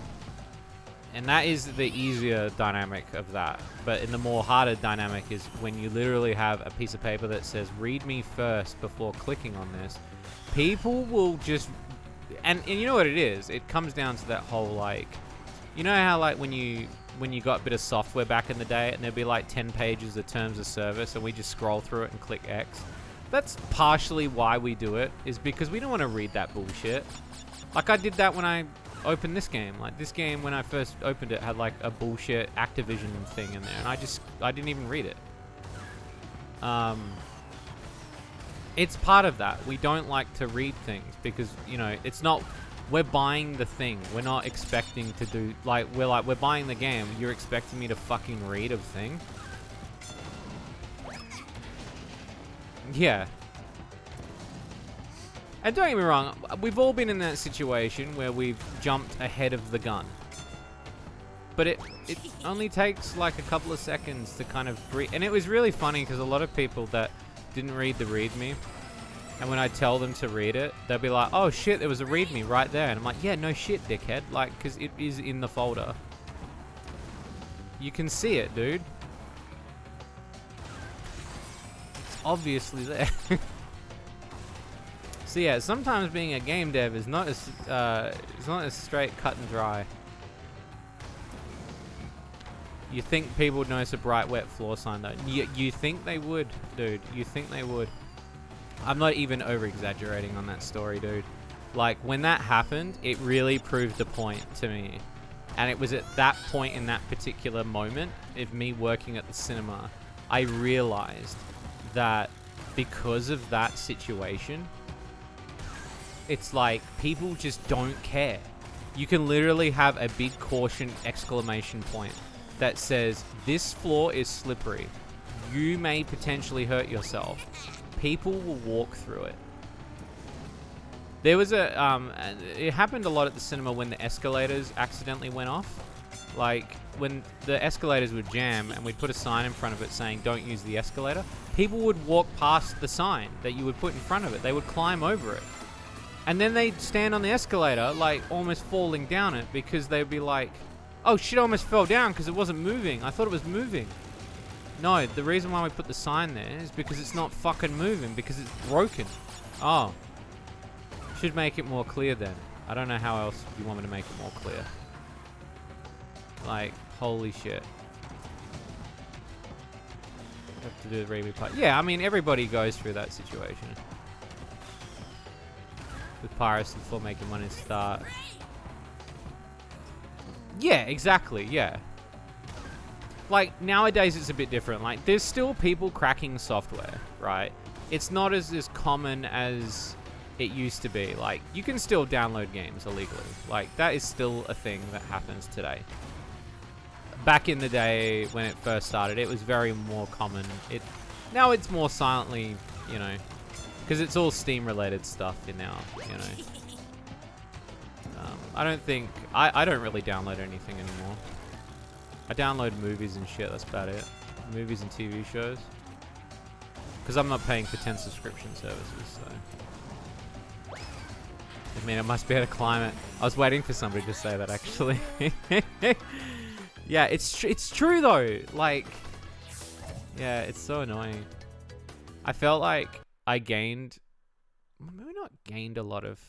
And that is the easier dynamic of that. But in the more harder dynamic is when you literally have a piece of paper that says, read me first before clicking on this. People will just... And you know what it is? It comes down to that whole, like... You know how, like, when you got a bit of software back in the day and there'd be, like, 10 pages of terms of service and we just scroll through it and click X? That's partially why we do it, is because we don't want to read that bullshit. Like, I did that when I... open this game. Like, this game, when I first opened it, had like a bullshit Activision thing in there, and I didn't even read it. It's part of that. We don't like to read things because, you know, it's not... We're buying the thing. We're not expecting to do... We're buying the game. You're expecting me to fucking read a thing? Yeah. And don't get me wrong, we've all been in that situation where we've jumped ahead of the gun. But it only takes like a couple of seconds to kind of read. And it was really funny because a lot of people that didn't read the README, and when I tell them to read it, they'll be like, oh shit, there was a README right there. And I'm like, yeah, no shit, dickhead. Like, because it is in the folder. You can see it, dude. It's obviously there. So yeah, sometimes being a game dev is not as it's not as straight cut and dry. You think people would notice a bright wet floor sign though? You think they would, dude? You think they would? I'm not even over exaggerating on that story, dude. Like when that happened, it really proved the point to me. And it was at that point in that particular moment of me working at the cinema, I realized that because of that situation, it's like people just don't care. You can literally have a big caution exclamation point that says, this floor is slippery. You may potentially hurt yourself. People will walk through it. There was it happened a lot at the cinema when the escalators accidentally went off. Like, when the escalators would jam and we'd put a sign in front of it saying, don't use the escalator, people would walk past the sign that you would put in front of it. They would climb over it. And then they'd stand on the escalator, like, almost falling down it because they'd be like, oh shit, I almost fell down because it wasn't moving. I thought it was moving. No, the reason why we put the sign there is because it's not fucking moving, because it's broken. Oh. Should make it more clear then. I don't know how else you want me to make it more clear. Like, holy shit. Have to do the reboot part. Yeah, I mean, everybody goes through that situation. With pirates before making money start. Yeah, exactly, yeah. Like, nowadays it's a bit different. Like, there's still people cracking software, right? It's not as common as it used to be. Like, you can still download games illegally. Like, that is still a thing that happens today. Back in the day when it first started, it was very more common. Now it's more silently, you know, because it's all Steam related stuff in now, you know. I don't think, I don't really download anything anymore. I download movies and shit, that's about it. Movies and TV shows. Because I'm not paying for 10 subscription services, so. I mean, it must be able to climb it. I was waiting for somebody to say that, actually. Yeah, it's true, though. Like, yeah, it's so annoying. I felt like I gained... Maybe not gained a lot of...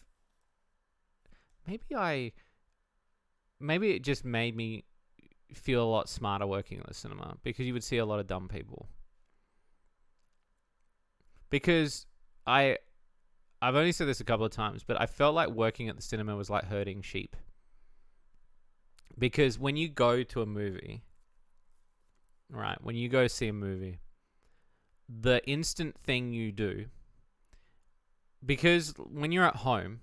Maybe it just made me feel a lot smarter working at the cinema. Because you would see a lot of dumb people. Because I've only said this a couple of times, but I felt like working at the cinema was like herding sheep. Because when you go to a movie, right, when you go see a movie, the instant thing you do, because when you're at home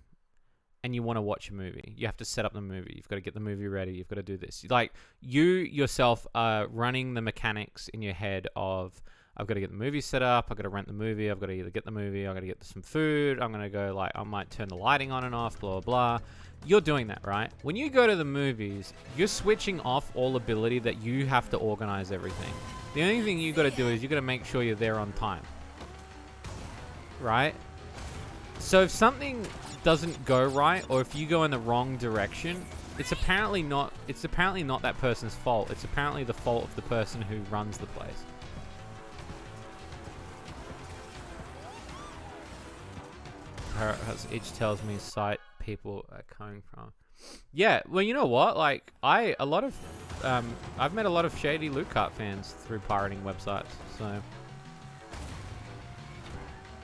and you want to watch a movie, you have to set up the movie. You've got to get the movie ready. You've got to do this. Like, you yourself are running the mechanics in your head of, I've got to get the movie set up, I've got to rent the movie, I've got to either get the movie, I've got to get some food, I'm going to go, like, I might turn the lighting on and off, blah, blah, blah. You're doing that, right? When you go to the movies, you're switching off all ability that you have to organize everything. The only thing you got to do is you got to make sure you're there on time. Right? So if something doesn't go right, or if you go in the wrong direction, it's apparently not that person's fault. It's apparently the fault of the person who runs the place. Each tells me site people are coming from. Yeah, well, you know what? Like, I've met a lot of Shady Loot Cart fans through pirating websites, so.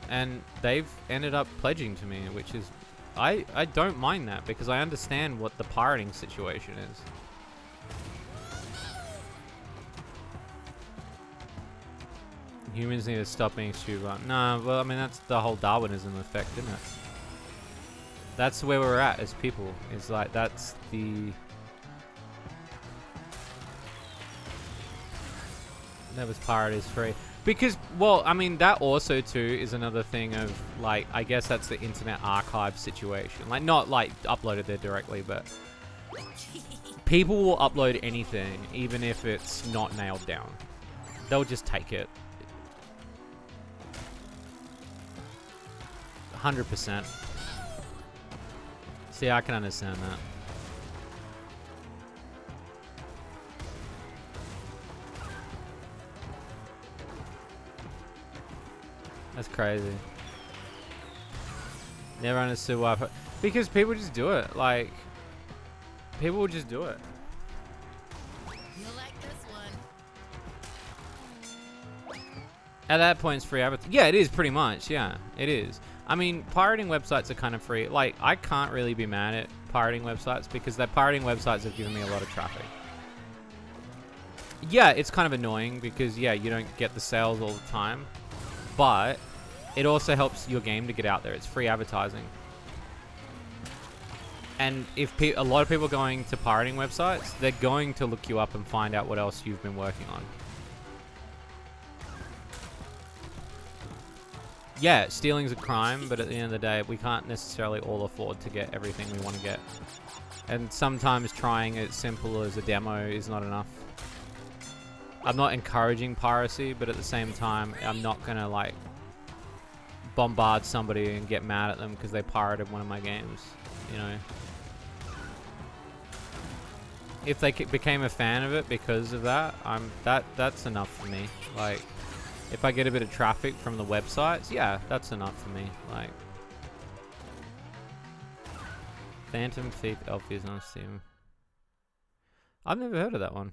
And they've ended up pledging to me, which is, I don't mind that because I understand what the pirating situation is. Humans need to stop being stupid. No, well, I mean, that's the whole Darwinism effect, isn't it? That's where we're at as people. It's like, that's the... That was pirate is free. Because, well, I mean, that also, too, is another thing of, like, I guess that's the Internet Archive situation. Like, not, like, uploaded there directly, but... People will upload anything, even if it's not nailed down. They'll just take it. 100%. See, I can understand that. That's crazy. Never understood why. Because people just do it. Like, people will just do it.
You'll like this one.
At that point, it's free advertising. Yeah, it is pretty much. Yeah, it is. I mean, pirating websites are kind of free. Like, I can't really be mad at pirating websites because their pirating websites have given me a lot of traffic. Yeah, it's kind of annoying because, yeah, you don't get the sales all the time. But it also helps your game to get out there. It's free advertising. And if a lot of people going to pirating websites, they're going to look you up and find out what else you've been working on. Yeah, stealing's a crime, but at the end of the day, we can't necessarily all afford to get everything we want to get. And sometimes trying as simple as a demo is not enough. I'm not encouraging piracy, but at the same time, I'm not going to, like, bombard somebody and get mad at them because they pirated one of my games, you know? If they became a fan of it because of that, that's enough for me. Like, if I get a bit of traffic from the websites, yeah, that's enough for me. Like, Phantom Thief Elf is on Steam. I've never heard of that one.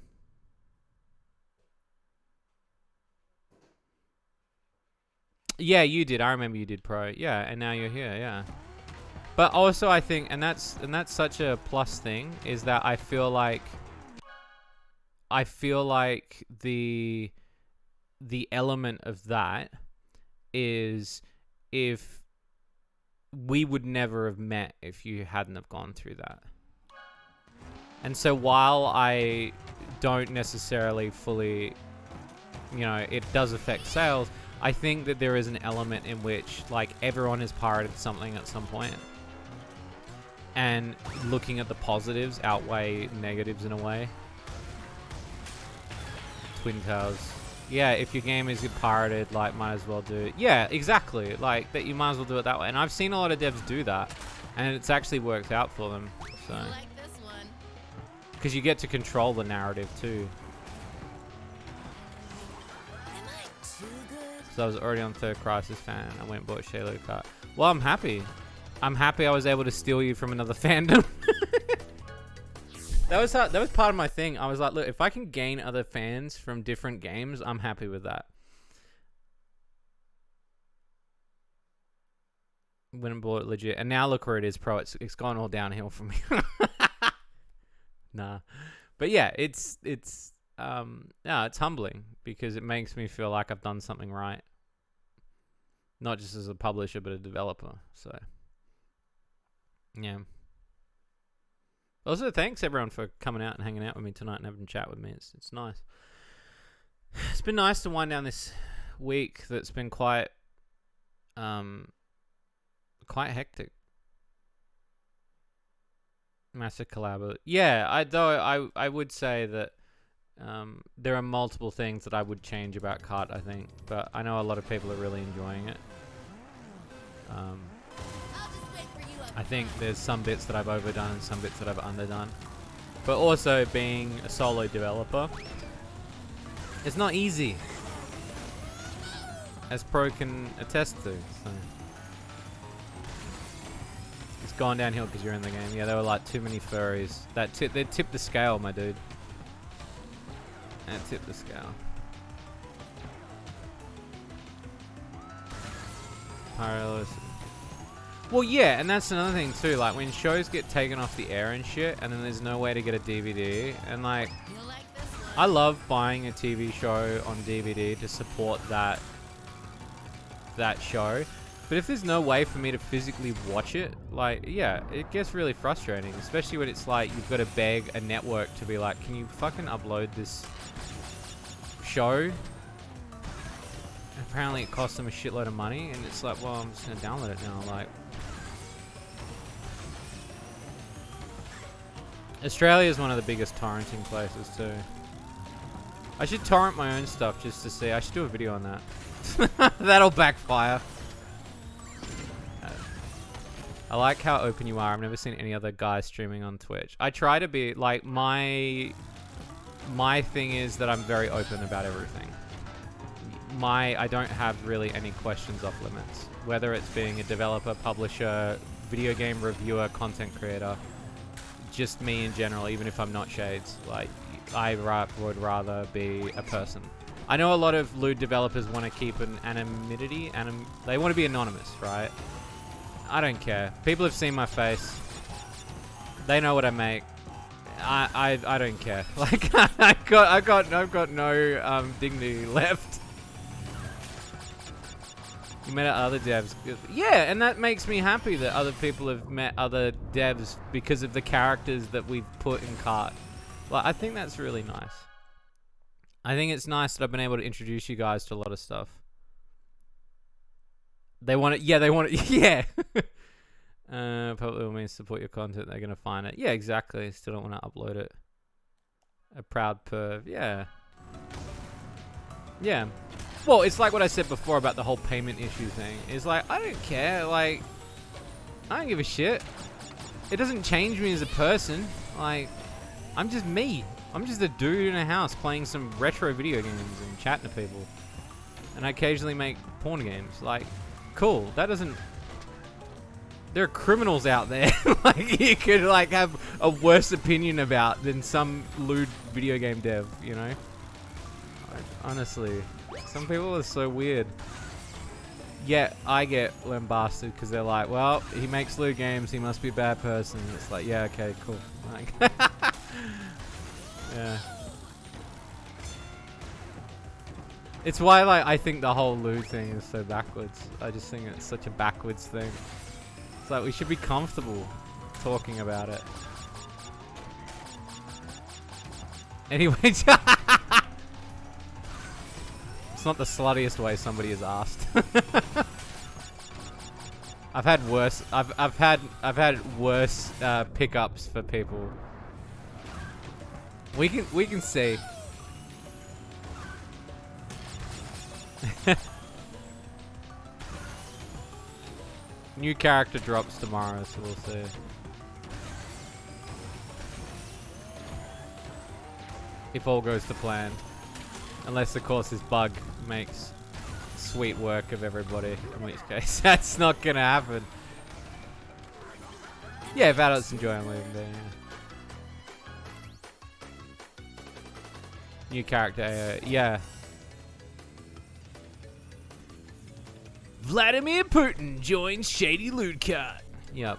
Yeah, you did. I remember you did Pro. Yeah, and now you're here. Yeah. But also, I think, and that's such a plus thing, is that I feel like the element of that is if we would never have met if you hadn't have gone through that. And so while I don't necessarily fully, you know, it does affect sales, I think that there is an element in which, like, everyone has pirated something at some point. And looking at the positives outweigh negatives in a way. Twin Towers. Yeah, if your game is pirated, like, might as well do it. Yeah, exactly. Like, that you might as well do it that way. And I've seen a lot of devs do that. And it's actually worked out for them. So.
You'll like this one.
Because you get to control the narrative, too.
Am I too good?
So I was already on Third Crisis fan. I went and bought Shaylo cart. Well, I'm happy. I'm happy I was able to steal you from another fandom. That was part of my thing. I was like, look, if I can gain other fans from different games, I'm happy with that. Went and bought it legit. And now look where it is, Pro. It's gone all downhill for me. Nah. But yeah, it's humbling because it makes me feel like I've done something right. Not just as a publisher, but a developer. So, yeah. Also, thanks everyone for coming out and hanging out with me tonight and having a chat with me. It's nice. It's been nice to wind down this week that's been quite hectic. Massive collab. Yeah, I would say that there are multiple things that I would change about Cart, I think, but I know a lot of people are really enjoying it. I think there's some bits that I've overdone and some bits that I've underdone. But also being a solo developer, it's not easy, as Pro can attest to. So. It's gone downhill because you're in the game. Yeah, there were like too many furries. They tipped the scale, my dude. And tipped the scale. Parallels. Well, yeah, and that's another thing too. Like when shows get taken off the air and shit, and then there's no way to get a DVD, and like, I love buying a TV show on DVD to support that show. But if there's no way for me to physically watch it, like, yeah, it gets really frustrating. Especially when it's like you've got to beg a network to be like, can you fucking upload this show? Apparently it costs them a shitload of money, and it's like, well, I'm just gonna download it now. Like, Australia is one of the biggest torrenting places too. I should torrent my own stuff just to see. I should do a video on that. That'll backfire. I like how open you are. I've never seen any other guys streaming on Twitch. I try to be, like, my thing is that I'm very open about everything. I don't have really any questions off limits. Whether it's being a developer, publisher, video game reviewer, content creator, just me in general, even if I'm not Shades, like, would rather be a person. I know a lot of lewd developers want to keep an anonymity, they want to be anonymous, right? I don't care. People have seen my face. They know what I make. I don't care. Like, I've got no dignity left. You met other devs. Yeah, and that makes me happy that other people have met other devs because of the characters that we've put in cart. Like, I think that's really nice. I think it's nice that I've been able to introduce you guys to a lot of stuff. They want it. Yeah, they want it. Yeah. Probably will mean support your content. They're gonna find it. Yeah, exactly. Still don't want to upload it. A proud perv. Yeah. Yeah. Well, it's like what I said before about the whole payment issue thing. It's like, I don't care. Like, I don't give a shit. It doesn't change me as a person. Like, I'm just me. I'm just a dude in a house playing some retro video games and chatting to people. And I occasionally make porn games. Like, cool. That doesn't... There are criminals out there like you could like have a worse opinion about than some lewd video game dev, you know? Like, honestly, some people are so weird. Yeah, I get lambasted because they're like, well, he makes lewd games, he must be a bad person. And it's like, yeah, okay, cool. Like, yeah. It's why like I think the whole lewd thing is so backwards. I just think it's such a backwards thing. It's like we should be comfortable talking about it. Anyway, it's not the sluttiest way somebody has asked. I've had worse. I've had worse pickups for people. We can see. New character drops tomorrow, so we'll see. If all goes to plan. Unless, of course, this bug makes sweet work of everybody. In which case, that's not going to happen. Yeah, if adults enjoy it, leave them. New character, yeah. Vladimir Putin joins Shady Loot Cart. Yep.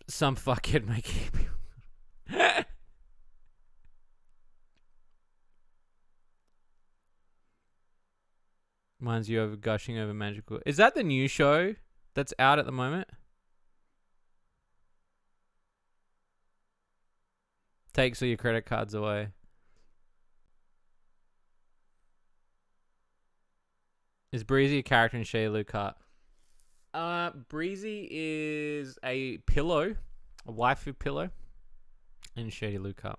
Some fuckhead making me. Mine's you over gushing over magical. Is that the new show that's out at the moment? Takes all your credit cards away. Is Breezy a character in Shady Loot Cart? Breezy is a pillow, a waifu pillow, in Shady Loot Cart.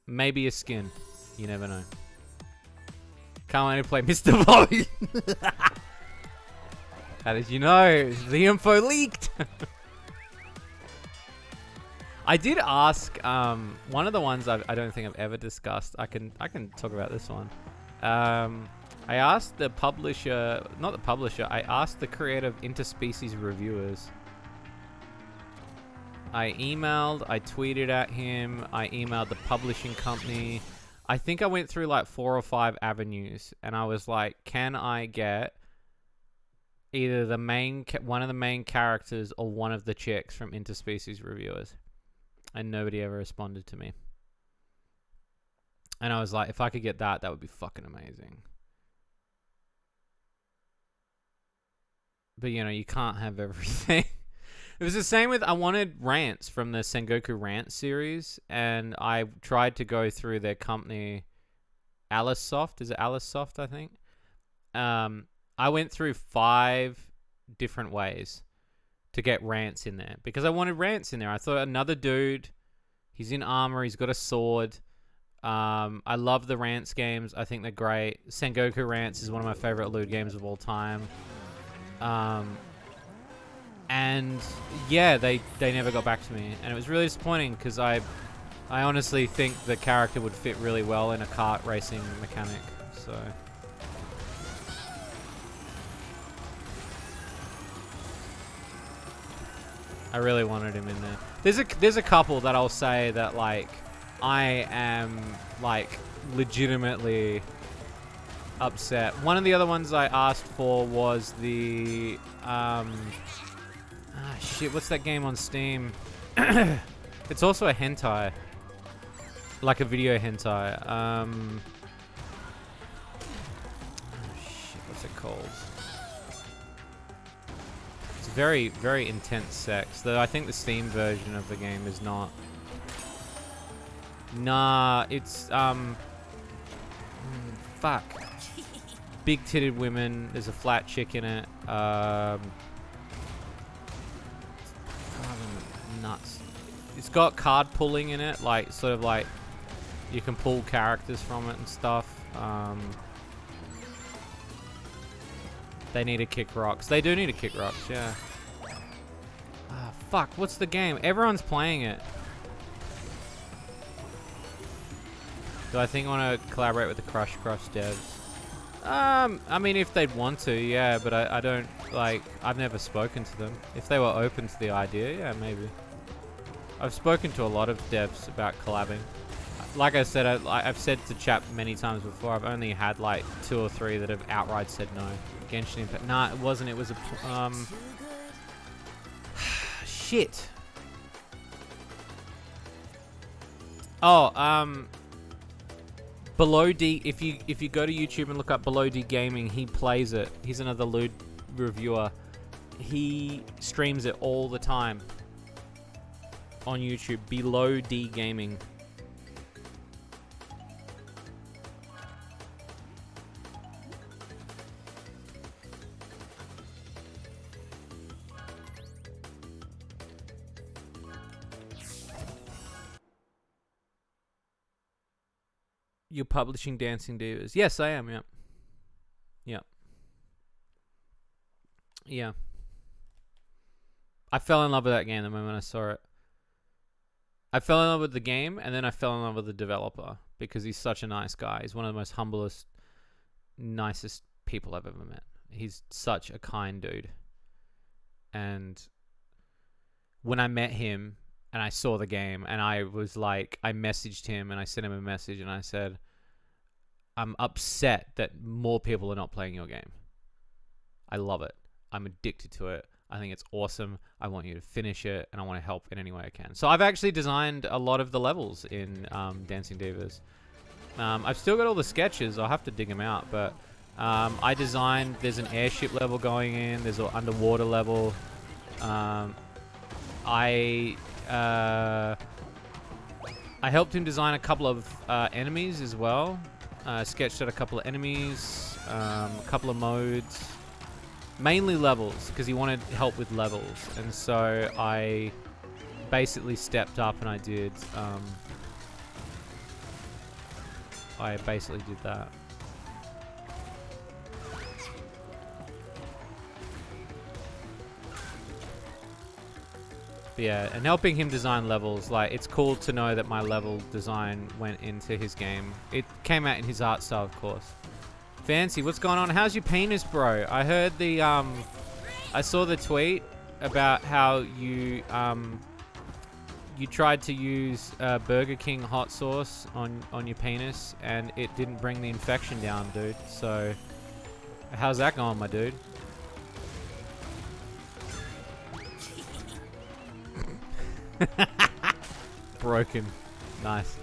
Maybe a skin. You never know. Can't wait to play Mr. Bobby. How did you know? The info leaked. I did ask one of the ones I don't think I've ever discussed. I can talk about this one. I asked the publisher, not the publisher. I asked the creator of interspecies reviewers. I emailed, I tweeted at him, I emailed the publishing company. I think I went through like 4 or 5 avenues, and I was like, can I get either the one of the main characters or one of the chicks from interspecies reviewers? And nobody ever responded to me. And I was like, if I could get that, that would be fucking amazing. But, you know, you can't have everything. It was the same with, I wanted rants from the Sengoku Rant series, and I tried to go through their company, Alice Soft. Is it Alice Soft, I think? I went through 5 different ways to get rants in there, because I wanted rants in there. I thought another dude, he's in armor, he's got a sword. I love the rants games. I think they're great. Sengoku Rants is one of my favorite lewd games of all time. And yeah, they never got back to me, and it was really disappointing because I honestly think the character would fit really well in a kart racing mechanic. So I really wanted him in there. There's a couple that I'll say that like I am like legitimately upset. One of the other ones I asked for was the shit, what's that game on Steam? It's also a hentai. Like a video hentai. Oh shit, what's it called? It's very, very intense sex. Though I think the Steam version of the game is not. Nah, it's fuck. Big titted women. There's a flat chick in it. Nuts. It's got card pulling in it, like sort of like you can pull characters from it and stuff. They need to kick rocks. They do need to kick rocks, yeah. Ah, fuck. What's the game? Everyone's playing it. Do I think I want to collaborate with the Crush devs? I mean, if they'd want to, yeah, but I don't, like, I've never spoken to them. If they were open to the idea, yeah, maybe. I've spoken to a lot of devs about collabing. Like I said, I've said to chat many times before, I've only had like 2 or 3 that have outright said no. Genshin Impact. Nah, it wasn't. It was a, shit. Oh, Below D, if you go to YouTube and look up Below D Gaming, he plays it. He's another lewd reviewer. He streams it all the time on YouTube. Below D Gaming. You're publishing Dancing Divas. Yes, I am, yep. Yep. Yeah. I fell in love with that game the moment I saw it. I fell in love with the game, and then I fell in love with the developer, because he's such a nice guy. He's one of the most humblest, nicest people I've ever met. He's such a kind dude. And when I met him, and I saw the game, and I was like, I messaged him, and I sent him a message, and I said, I'm upset that more people are not playing your game. I love it. I'm addicted to it. I think it's awesome. I want you to finish it, and I want to help in any way I can. So I've actually designed a lot of the levels in Dancing Divas. I've still got all the sketches. I'll have to dig them out, but I designed, there's an airship level going in, there's an underwater level. I helped him design a couple of enemies as well. Sketched out a couple of enemies, a couple of modes, mainly levels, because he wanted help with levels. And so I basically stepped up and I did that. Yeah, and helping him design levels, like, it's cool to know that my level design went into his game. It came out in his art style, of course. Fancy, what's going on? How's your penis, bro? I heard the, I saw the tweet about how you tried to use Burger King hot sauce on your penis, and it didn't bring the infection down, dude. So, how's that going, my dude? Broken. Nice.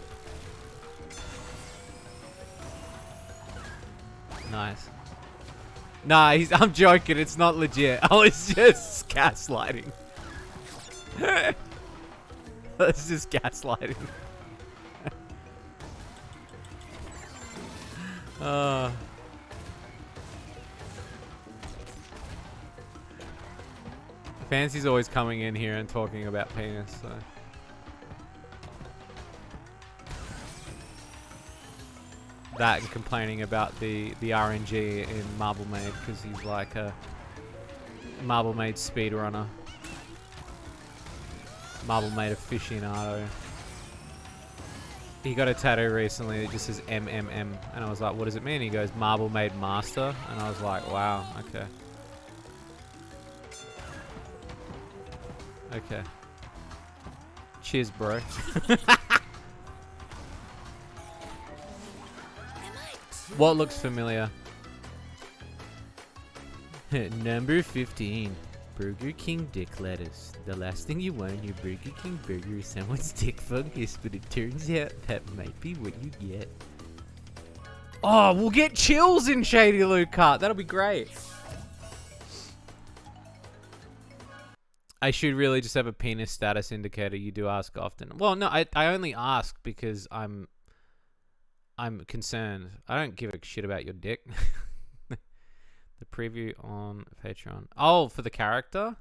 Nice. Nah, I'm joking. It's not legit. I was just gaslighting. That's just gaslighting. Fancy's always coming in here and talking about penis, so. That and complaining about the RNG in Marble Maid, because he's like a Marble Maid speedrunner. Marble Made aficionado. He got a tattoo recently that just says MMM, and I was like, what does it mean? He goes, Marble Made Master, and I was like, wow, okay. Okay. Cheers, bro. What looks familiar? Number 15. Burger King dick lettuce. The last thing you want in your Burger King burger is someone's dick fungus, but it turns out that might be what you get. Oh, we'll get chills in Shady Loot Cart. That'll be great. I should really just have a penis status indicator. You do ask often. Well, no, I only ask because I'm concerned. I don't give a shit about your dick. The preview on Patreon. Oh, for the character?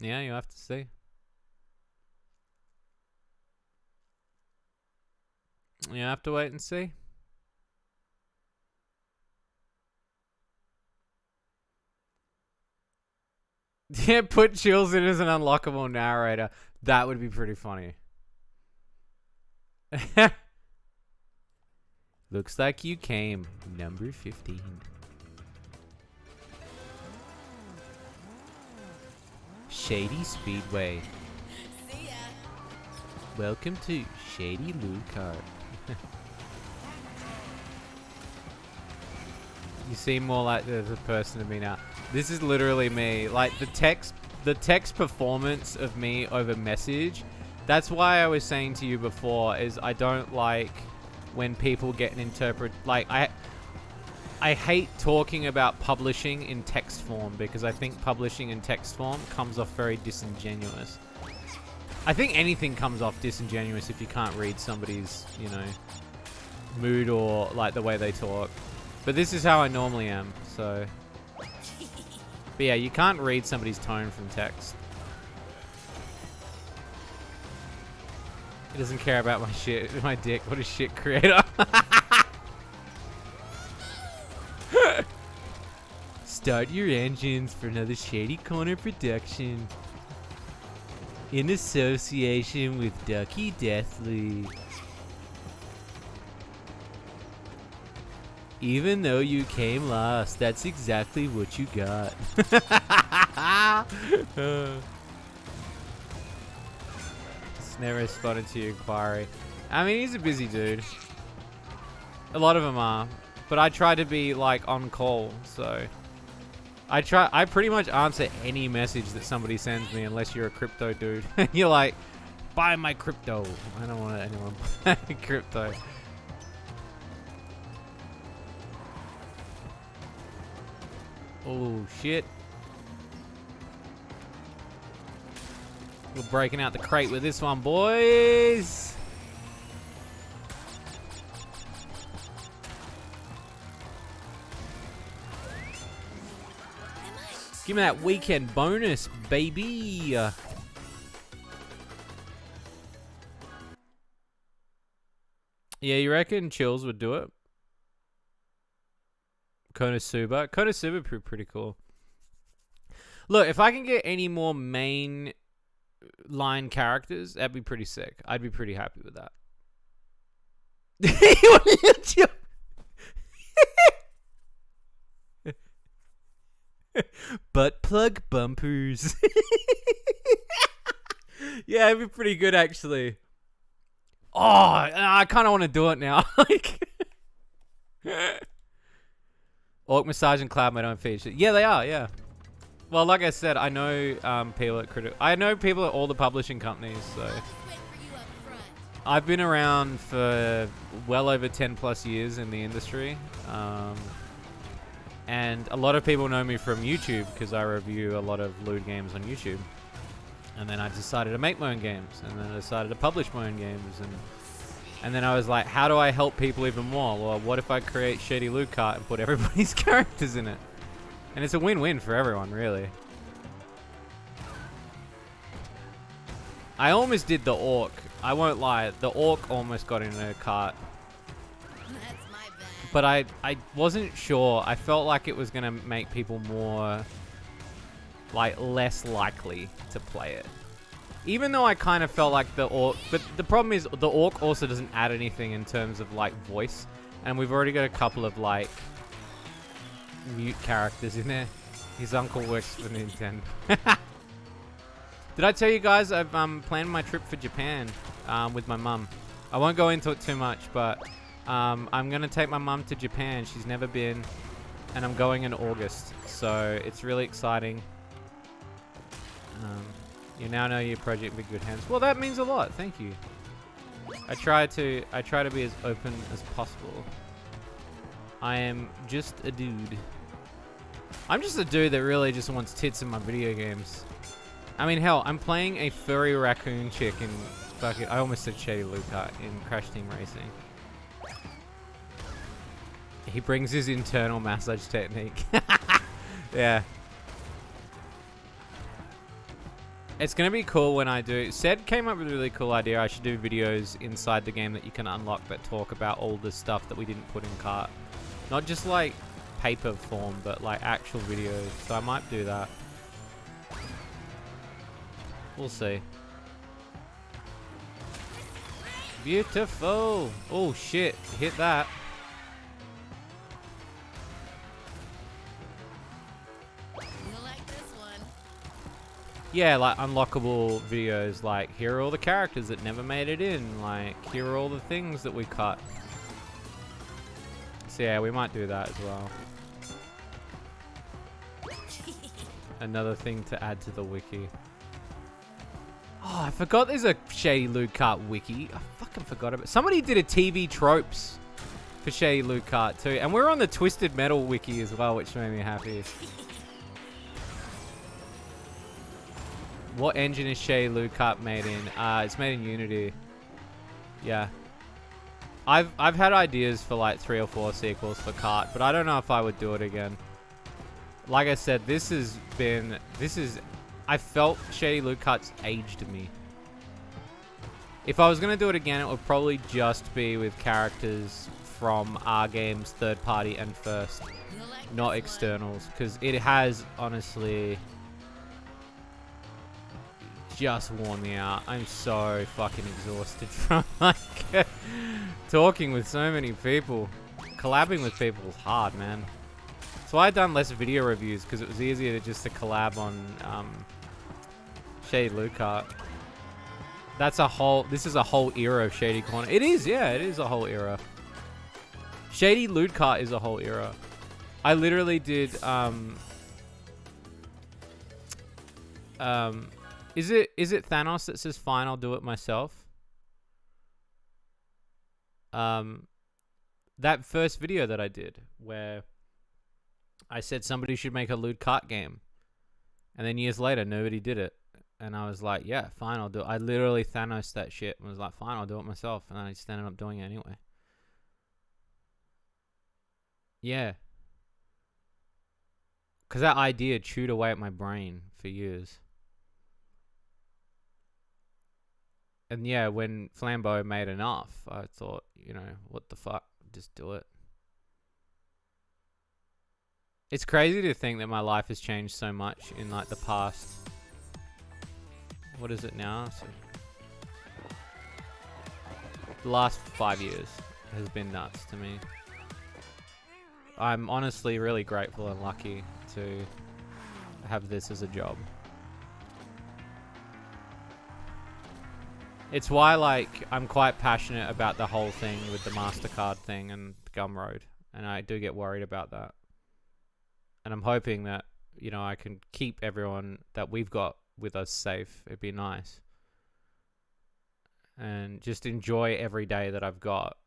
Yeah, you have to see. You have to wait and see. Yeah, put chills in as an unlockable narrator. That would be pretty funny. Looks like you came. Number 15. Shady Speedway.
See ya.
Welcome to Shady Loot Cart. You seem more like the person to me now. This is literally me. Like the text performance of me over message. That's why I was saying to you before is I don't like when people get an interpret. Like I hate talking about publishing in text form because I think publishing in text form comes off very disingenuous. I think anything comes off disingenuous if you can't read somebody's, you know, mood or like the way they talk. But this is how I normally am, so. But yeah, you can't read somebody's tone from text. He doesn't care about my shit, my dick. What a shit creator. Start your engines for another Shady Corner production. In association with Ducky Deathly. Even though you came last, that's exactly what you got. Just never responded to your inquiry. I mean, he's a busy dude. A lot of them are. But I try to be, like, on call, so... I pretty much answer any message that somebody sends me unless you're a crypto dude. You're like, buy my crypto. I don't want anyone buy crypto. Oh, shit. We're breaking out the crate with this one, boys. Give me that weekend bonus, baby. Yeah, you reckon Chills would do it? Konosuba. Konosuba pretty cool. Look, if I can get any more main line characters, that'd be pretty sick. I'd be pretty happy with that. Butt plug bumpers. Yeah, it'd be pretty good actually. Oh, I kind of want to do it now. Like, Orc Massage and Cloud don't feature. Yeah, they are. Yeah. Well, like I said, I know people at I know people at all the publishing companies. So I've been around for well over 10 plus years in the industry. And a lot of people know me from YouTube because I review a lot of lewd games on YouTube. And then I decided to make my own games. And then I decided to publish my own games. And then I was like, how do I help people even more? Well, what if I create Shady Loot Cart and put everybody's characters in it? And it's a win-win for everyone, really. I almost did the Orc. I won't lie. The Orc almost got in a cart.
That's my bad.
but I wasn't sure. I felt like it was gonna make people more, like, less likely to play it. Even though I kind of felt like the orc, but the problem is the orc also doesn't add anything in terms of like voice, and we've already got a couple of like mute characters in there. His uncle works for Nintendo. Did I tell you guys I've planned my trip for Japan with my mum? I won't go into it too much, but I'm gonna take my mum to Japan. She's never been, and I'm going in August, so it's really exciting. You now know your project with good hands. Well, that means a lot. Thank you. I try to be as open as possible. I am just a dude. I'm just a dude that really just wants tits in my video games. I mean, hell, I'm playing a furry raccoon chick in fucking... I almost said Shady Luca in Crash Team Racing. He brings his internal massage technique. Yeah. It's going to be cool when I do... Sed came up with a really cool idea. I should do videos inside the game that you can unlock that talk about all the stuff that we didn't put in cart. Not just like paper form, but like actual videos. So I might do that. We'll see. Beautiful. Oh shit, hit that.
You'll like this one.
Yeah, like unlockable videos, like here are all the characters that never made it in, like here are all the things that we cut. So yeah, we might do that as well. Another thing to add to the wiki. Oh, I forgot there's a Shady Loot Cart wiki. I fucking forgot about it. Somebody did a TV tropes for Shady Loot Cart too. And we're on the Twisted Metal wiki as well, which made me happy. What engine is Shady Loot Cart made in? It's made in Unity. Yeah. I've had ideas for like 3 or 4 sequels for Cart, but I don't know if I would do it again. Like I said, I felt Shady Loot Cart's aged me. If I was going to do it again, it would probably just be with characters from our game's third party and first, not externals, because it has honestly just worn me out. I'm so fucking exhausted from like talking with so many people. Collabing with people is hard, man. So I've done less video reviews because it was easier to collab on Shady Loot Cart. This is a whole era of Shady Corner. It is, yeah, it is a whole era. Shady Loot Cart is a whole era. I literally did, is it Thanos that says fine, I'll do it myself? That first video that I did where I said somebody should make a loot cart game. And then years later, nobody did it. And I was like, yeah, fine, I'll do it. I literally Thanos that shit and was like, fine, I'll do it myself. And then I just ended up doing it anyway. Yeah. Because that idea chewed away at my brain for years. And yeah, when Flambeau made enough, I thought, you know, what the fuck? Just do it. It's crazy to think that my life has changed so much in like the past. What is it now? So, the last 5 years has been nuts to me. I'm honestly really grateful and lucky to have this as a job. It's why, like, I'm quite passionate about the whole thing with the MasterCard thing and Gumroad. And I do get worried about that. And I'm hoping that, you know, I can keep everyone that we've got with us safe. It'd be nice. And just enjoy every day that I've got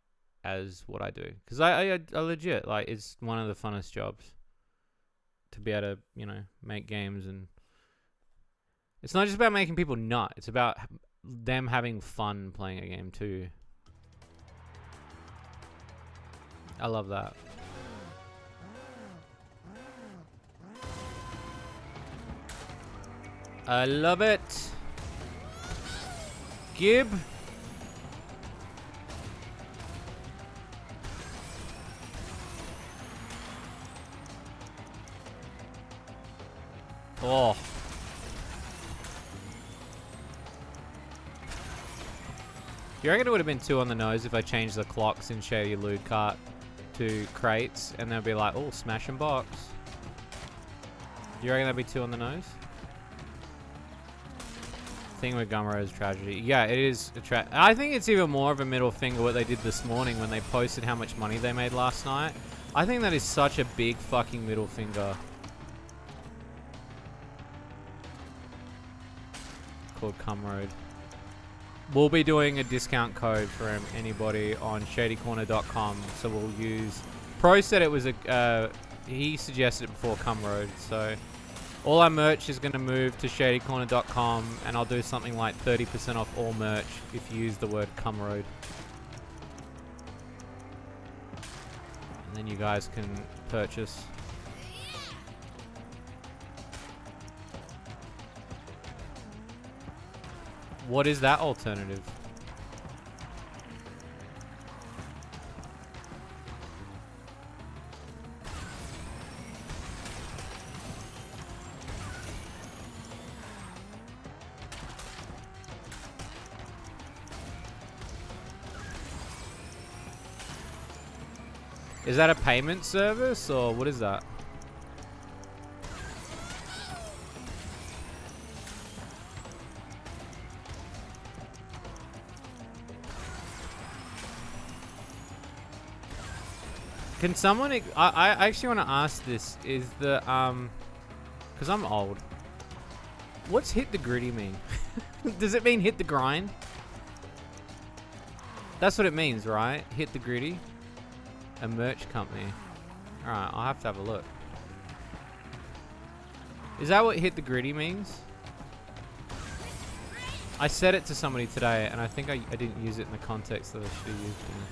as what I do. Because I legit, like, it's one of the funnest jobs. To be able to, you know, make games. And it's not just about making people nut. It's about them having fun playing a game too. I love that. I love it. Gib. Oh. You reckon it would have been 2 on the nose if I changed the clocks in Shady Loot Cart to crates and they'll be like, oh, smash and box. You reckon that'd be 2 on the nose? Thing with Gumroad's tragedy. Yeah, it is a I think it's even more of a middle finger what they did this morning when they posted how much money they made last night. I think that is such a big fucking middle finger. Called Gumroad. We'll be doing a discount code for anybody on shadycorner.com, so we'll use... Pro said it was a... he suggested it before Gumroad, so... All our merch is going to move to shadycorner.com, and I'll do something like 30% off all merch if you use the word Gumroad. And then you guys can purchase. What is that alternative? Is that a payment service or what is that? Can someone... I actually want to ask this. Is the... Because I'm old. What's hit the gritty mean? Does it mean hit the grind? That's what it means, right? Hit the gritty? A merch company. Alright, I'll have to have a look. Is that what hit the gritty means? I said it to somebody today, and I think I didn't use it in the context that I should have used it in.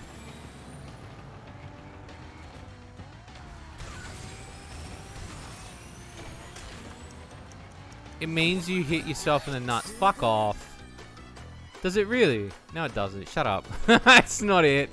It means you hit yourself in the nuts. Fuck off. Does it really? No, it doesn't. Shut up. That's not it.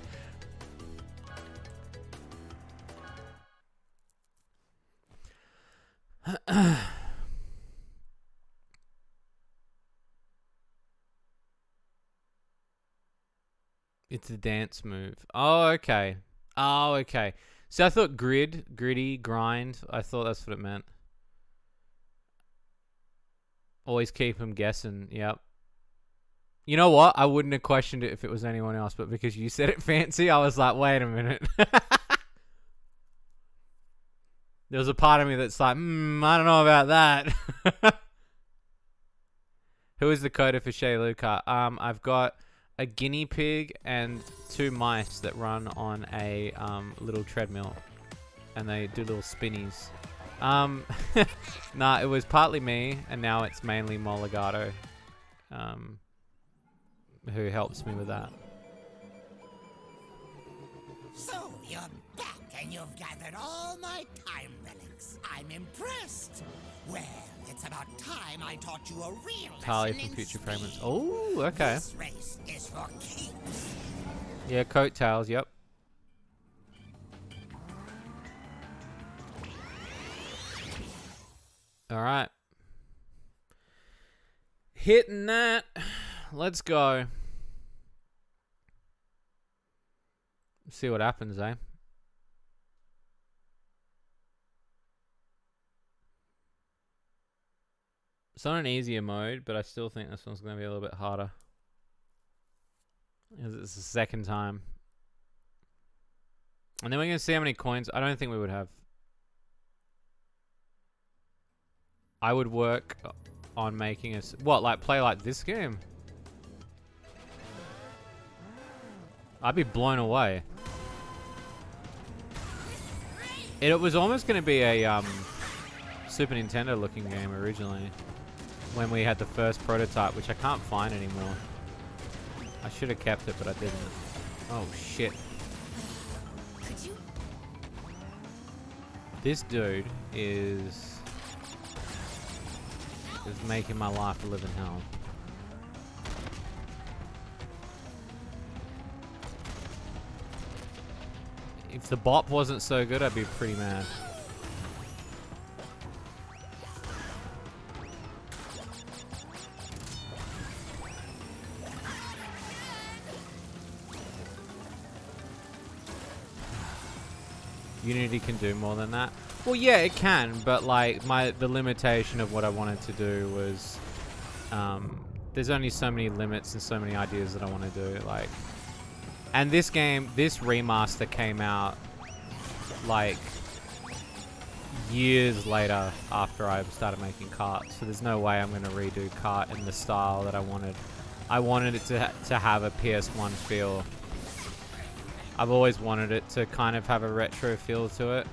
It's a dance move. Oh, okay. Oh, okay. So I thought gritty, grind. I thought that's what it meant. Always keep them guessing. Yep. You know what? I wouldn't have questioned it if it was anyone else, but because you said it fancy, I was like, wait a minute. There was a part of me that's like, I don't know about that. Who is the coder for Shea Luca? I've got a guinea pig and 2 mice that run on a little treadmill, and they do little spinnies. Nah, it was partly me, and now it's mainly Moligato, who helps me with that.
So you're back, and you've gathered all my time relics. I'm impressed. Well, it's about time I taught you a real
Tali
lesson
from
in
Future
speed.
Fragments. Oh, okay.
This race is for keeps.
Yeah, coattails, yep. Alright. Hitting that. Let's go. See what happens, eh? It's on an easier mode, but I still think this one's going to be a little bit harder. Because it's the second time. And then we're going to see how many coins. I don't think we would have. I would work on making us... What, like play like this game? I'd be blown away. It was almost going to be a Super Nintendo looking game originally. When we had the first prototype, which I can't find anymore. I should have kept it, but I didn't. Oh, shit. This dude is making my life a living hell. If the bop wasn't so good, I'd be pretty mad. Unity can do more than that. Well, yeah, it can, but like the limitation of what I wanted to do was, there's only so many limits and so many ideas that I want to do. Like, and this remaster came out like years later after I started making Kart, so there's no way I'm going to redo Kart in the style that I wanted. I wanted it to have a PS1 feel. I've always wanted it to kind of have a retro feel to it.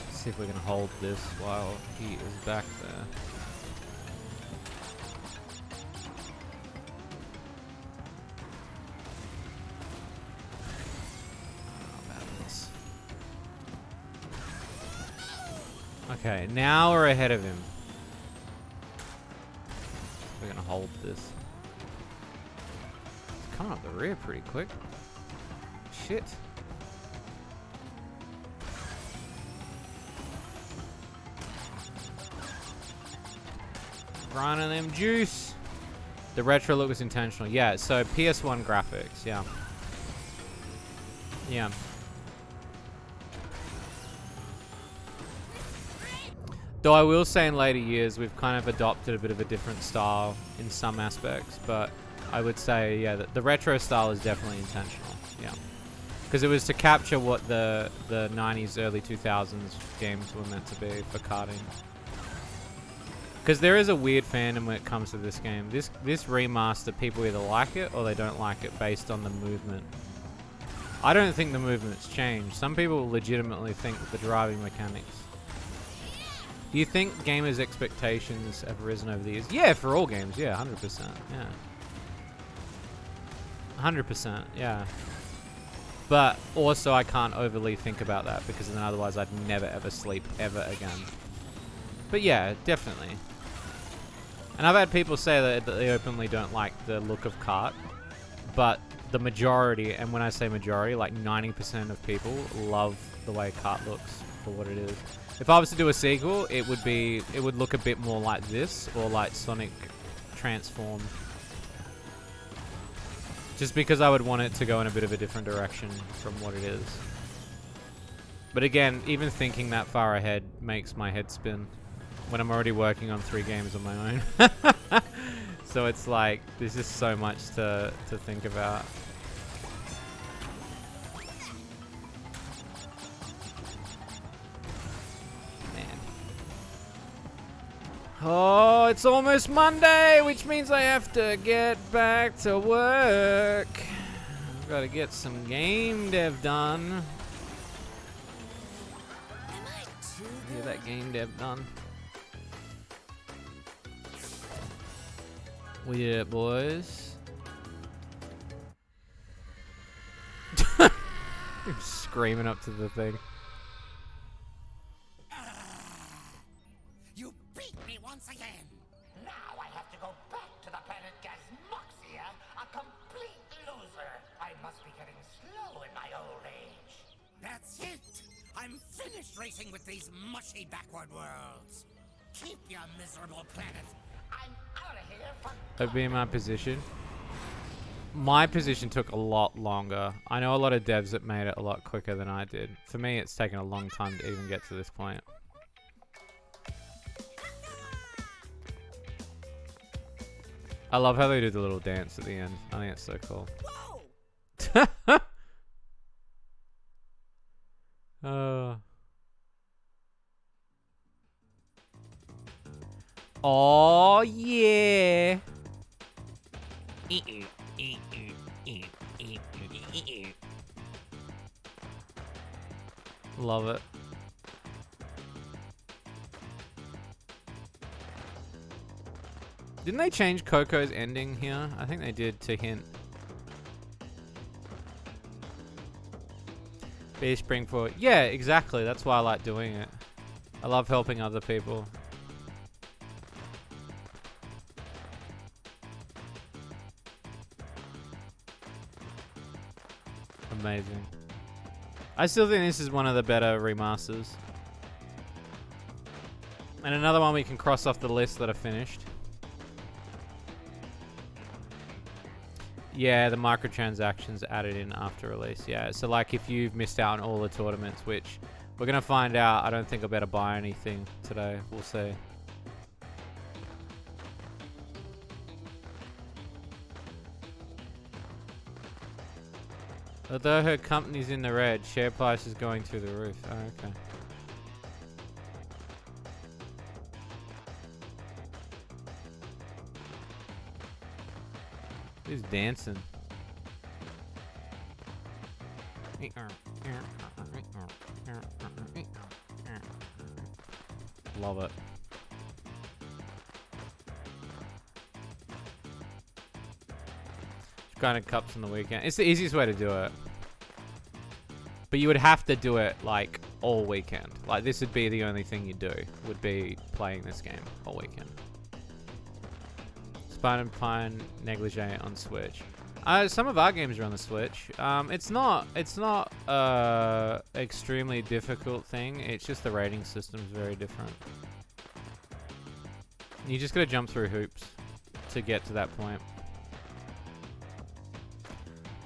Let's see if we can hold this while he is back there. Okay, now we're ahead of him. We're gonna hold this. It's coming up the rear pretty quick. Shit. Grinding them juice. The retro look was intentional. Yeah, so PS1 graphics, yeah. Yeah. Though I will say in later years, we've kind of adopted a bit of a different style in some aspects, but I would say, yeah, the retro style is definitely intentional, yeah. Because it was to capture what the 90s, early 2000s games were meant to be for karting. Because there is a weird fandom when it comes to this game. This remaster, people either like it or they don't like it based on the movement. I don't think the movement's changed. Some people legitimately think that the driving mechanics. Do you think gamers' expectations have risen over the years? Yeah, for all games, yeah, 100%, yeah. 100%, yeah. But also I can't overly think about that because then otherwise I'd never ever sleep ever again. But yeah, definitely. And I've had people say that they openly don't like the look of Kart, but the majority, and when I say majority, like 90% of people love the way Kart looks for what it is. If I was to do a sequel, it would look a bit more like this, or like Sonic transformed. Just because I would want it to go in a bit of a different direction from what it is. But again, even thinking that far ahead makes my head spin when I'm already working on 3 games on my own. So it's like, there's just so much to think about. Oh, it's almost Monday, which means I have to get back to work. I've got to get some game dev done. Get that game dev done. We did it, boys. I'm screaming up to the thing.
Once again. Now I have to go back to the planet Gazmoxia, a complete loser. I must be getting slow in my old age. That's it. I'm finished racing with these mushy backward worlds. Keep your miserable planet. I'm out of here for good.
I'd be in my position. My position took a lot longer. I know a lot of devs that made it a lot quicker than I did. For me, it's taken a long time to even get to this point. I love how they do the little dance at the end. I think it's so cool. Oh yeah. Love it. Didn't they change Coco's ending here? I think they did to hint. Be spring forward. Yeah, exactly. That's why I like doing it. I love helping other people. Amazing. I still think this is one of the better remasters. And another one we can cross off the list that I finished. Yeah, the microtransactions added in after release. Yeah, so like if you've missed out on all the tournaments, which we're gonna find out. I don't think I better buy anything today. We'll see. Although her company's in the red, share price is going through the roof. Oh, okay. Who's dancing? Love it. Kind of cups on the weekend. It's the easiest way to do it. But you would have to do it like all weekend. Like this would be the only thing you do. Would be playing this game all weekend. Spider Pine Negligee on Switch. Some of our games are on the Switch. It's not extremely difficult thing. It's just the rating system's very different. You just gotta jump through hoops to get to that point.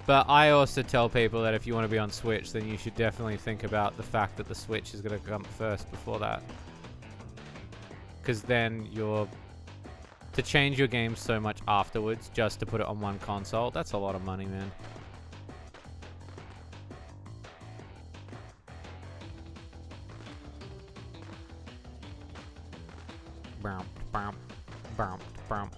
But I also tell people that if you want to be on Switch, then you should definitely think about the fact that the Switch is going to come first before that. Because then you're... To change your game so much afterwards, just to put it on one console, that's a lot of money, man. Brum, brum, brum, brum.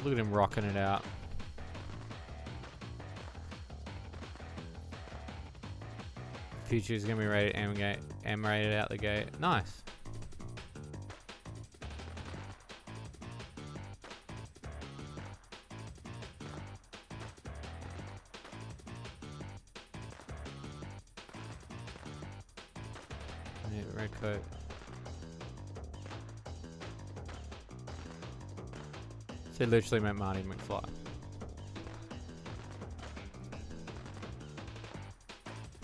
Look at him rocking it out. Future is gonna be rated M rated out the gate. Nice. I need a red coat. So it literally meant Marty McFly.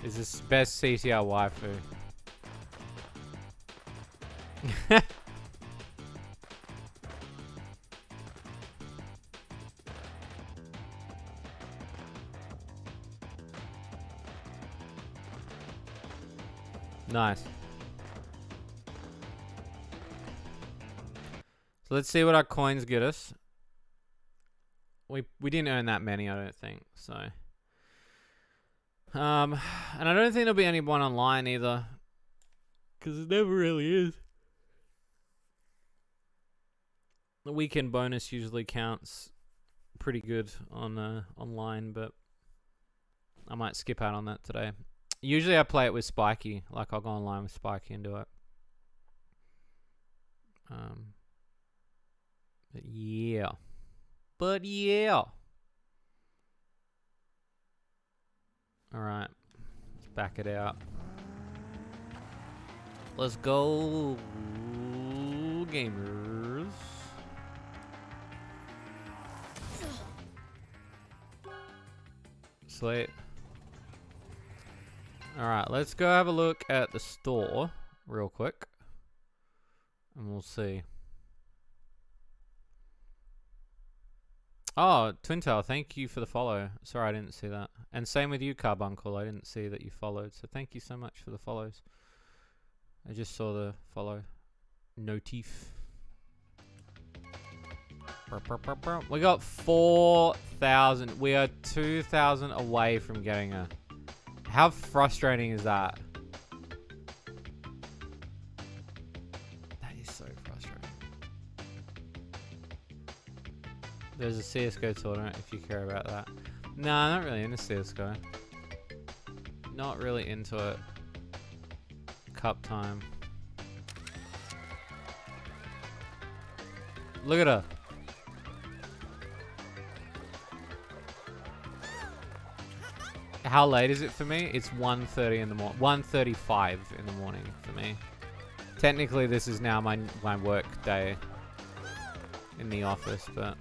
Is this best CTR waifu? Nice. So let's see what our coins get us. We didn't earn that many, I don't think. So, and I don't think there'll be anyone online either, because it never really is. The weekend bonus usually counts pretty good on online, but I might skip out on that today. Usually I play it with Spiky, like I'll go online with Spiky and do it. But yeah. But yeah. Alright. Let's back it out. Let's go, gamers. Sweet. Alright, let's go have a look at the store real quick. And we'll see. Oh, Twintail, thank you for the follow. Sorry, I didn't see that. And same with you, Carbuncle. I didn't see that you followed. So thank you so much for the follows. I just saw the follow. Notif. We got 4,000. We are 2,000 away from getting a... How frustrating is that? That is so frustrating. There's a CSGO tournament if you care about that. Nah, not really into CSGO. Not really into it. Cup time. Look at her. How late is it for me? It's 1:30 in the morning. 1:35 in the morning for me. Technically, this is now my work day in the office, but...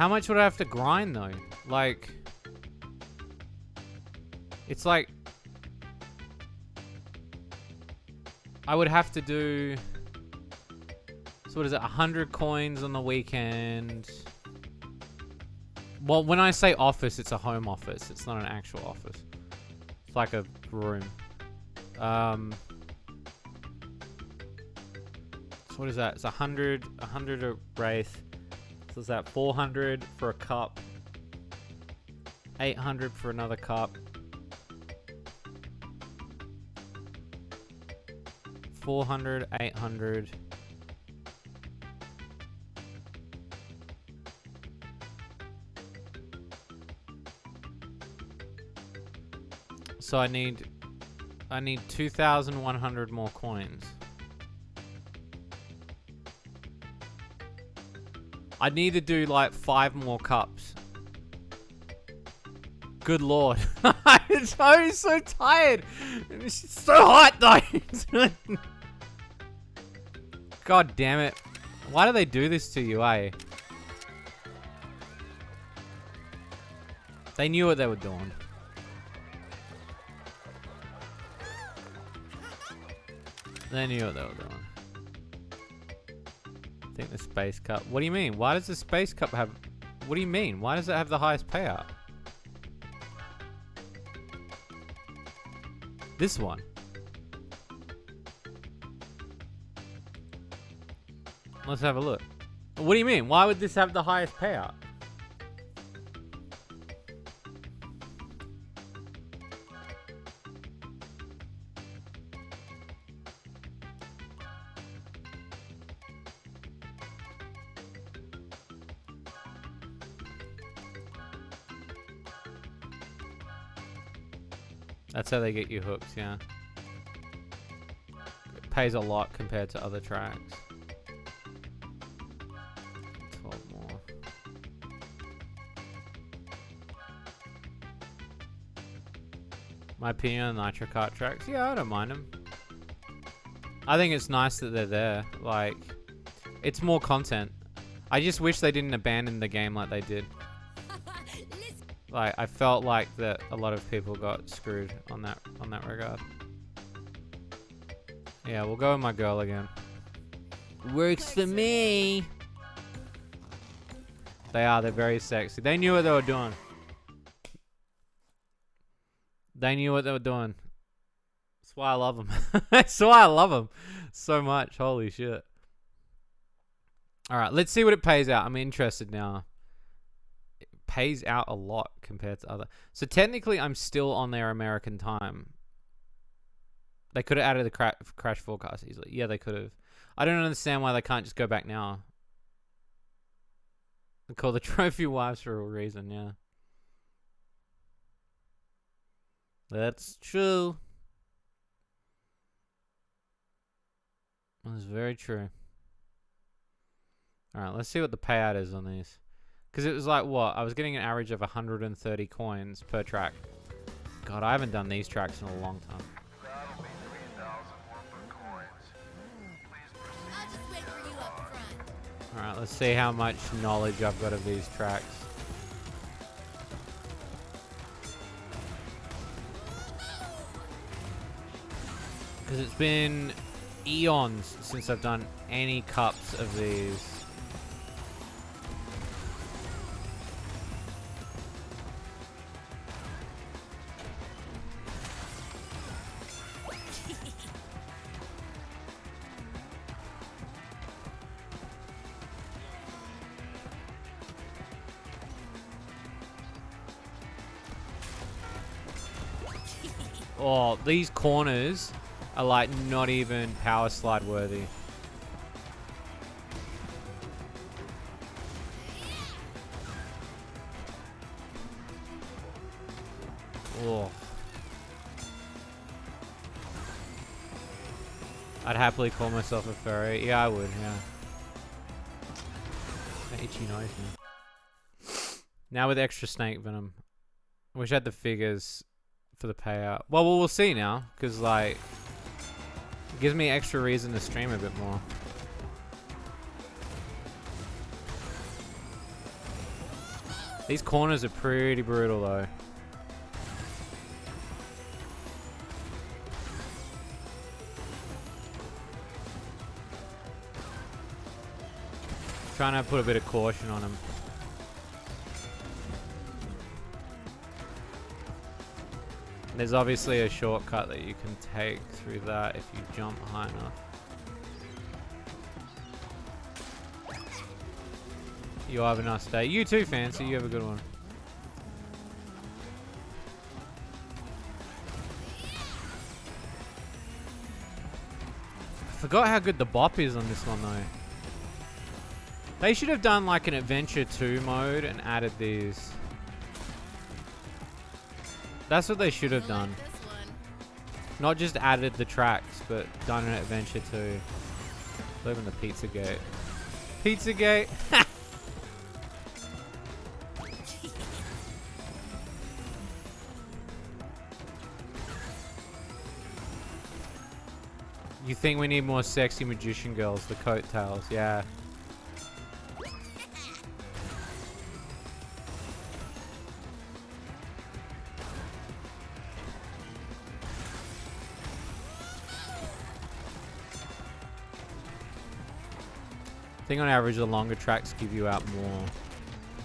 How much would I have to grind though? Like, it's like I would have to do. So what is it? 100 coins on the weekend. Well, when I say office, it's a home office. It's not an actual office. It's like a room. So what is that? It's 100 a Wraith. So is that 400 for a cup? 800 for another cup. 400, 800. So I need 2,100 more coins. I need to do like 5 more cups. Good lord. I'm so tired. It's so hot though. God damn it. Why do they do this to you, eh? They knew what they were doing. They knew what they were doing. I think the Space Cup. What do you mean? Why does the Space Cup have... What do you mean? Why does it have the highest payout? This one. Let's have a look. What do you mean? Why would this have the highest payout? That's how they get you hooked, yeah. It pays a lot compared to other tracks. 12 more. My opinion on Nitro Kart tracks? Yeah, I don't mind them. I think it's nice that they're there. Like, it's more content. I just wish they didn't abandon the game like they did. Like, I felt like that a lot of people got screwed on that regard. Yeah, we'll go with my girl again. Works for me. They're very sexy. They knew what they were doing. They knew what they were doing. That's why I love them. That's why I love them so much. Holy shit. Alright, let's see what it pays out. I'm interested now. Pays out a lot compared to other. So technically, I'm still on their American time. They could have added the crash forecast easily. Yeah, they could have. I don't understand why they can't just go back now. They call the trophy wives for a reason, yeah. That's true. That's very true. Alright, let's see what the payout is on these. Because it was like, what? I was getting an average of 130 coins per track. God, I haven't done these tracks in a long time.
That'll be 3,000 worth of coins. Please proceed.
I'll just wait for you up front.
Alright, let's see how much knowledge I've got of these tracks. Because it's been eons since I've done any cups of these. Oh, these corners are like not even power slide worthy. Oh. I'd happily call myself a furry. Yeah, I would, yeah. That itchy nose, man. Now with extra snake venom. I wish I had the figures for the payout. Well, we'll see now, because like it gives me extra reason to stream a bit more. These corners are pretty brutal though. Trying to put a bit of caution on him. There's obviously a shortcut that you can take through that if you jump high enough. You have a nice day. You too, Fancy. You have a good one. I forgot how good the bop is on this one, though. They should have done like an Adventure 2 mode and added these. That's what they should have done. Not just added the tracks, but done an Adventure 2. Live in the Pizzagate. Pizzagate! You think we need more sexy magician girls, the coattails, yeah. I think on average the longer tracks give you out more.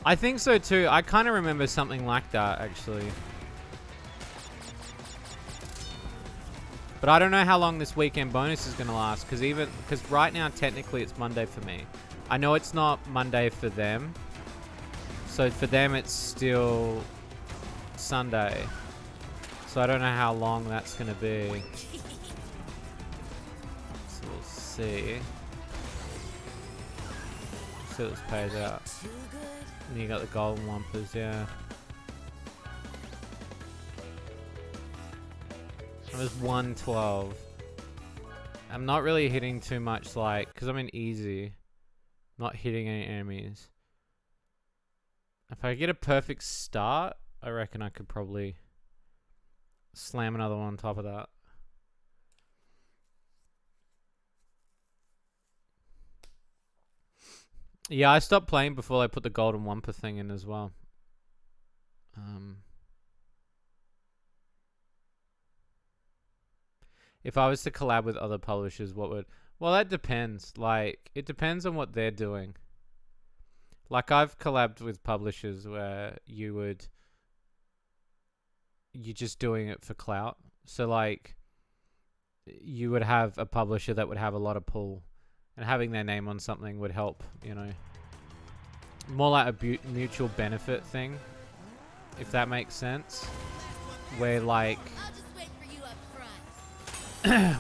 I think so too. I kind of remember something like that actually. But I don't know how long this weekend bonus is going to last because right now technically it's Monday for me. I know it's not Monday for them. So for them it's still Sunday. So I don't know how long that's going to be. So we'll see. See what this pays out. And you got the golden lumpers, yeah. It was 112. I'm not really hitting too much, like, because I'm in easy. Not hitting any enemies. If I get a perfect start, I reckon I could probably slam another one on top of that. Yeah, I stopped playing before I put the golden wumper thing in as well. If I was to collab with other publishers, what would... Well, that depends. Like, it depends on what they're doing. Like, I've collabed with publishers where you're just doing it for clout. So, like, you would have a publisher that would have a lot of pull. And having their name on something would help, you know. More like a mutual benefit thing. If that makes sense. Where, like...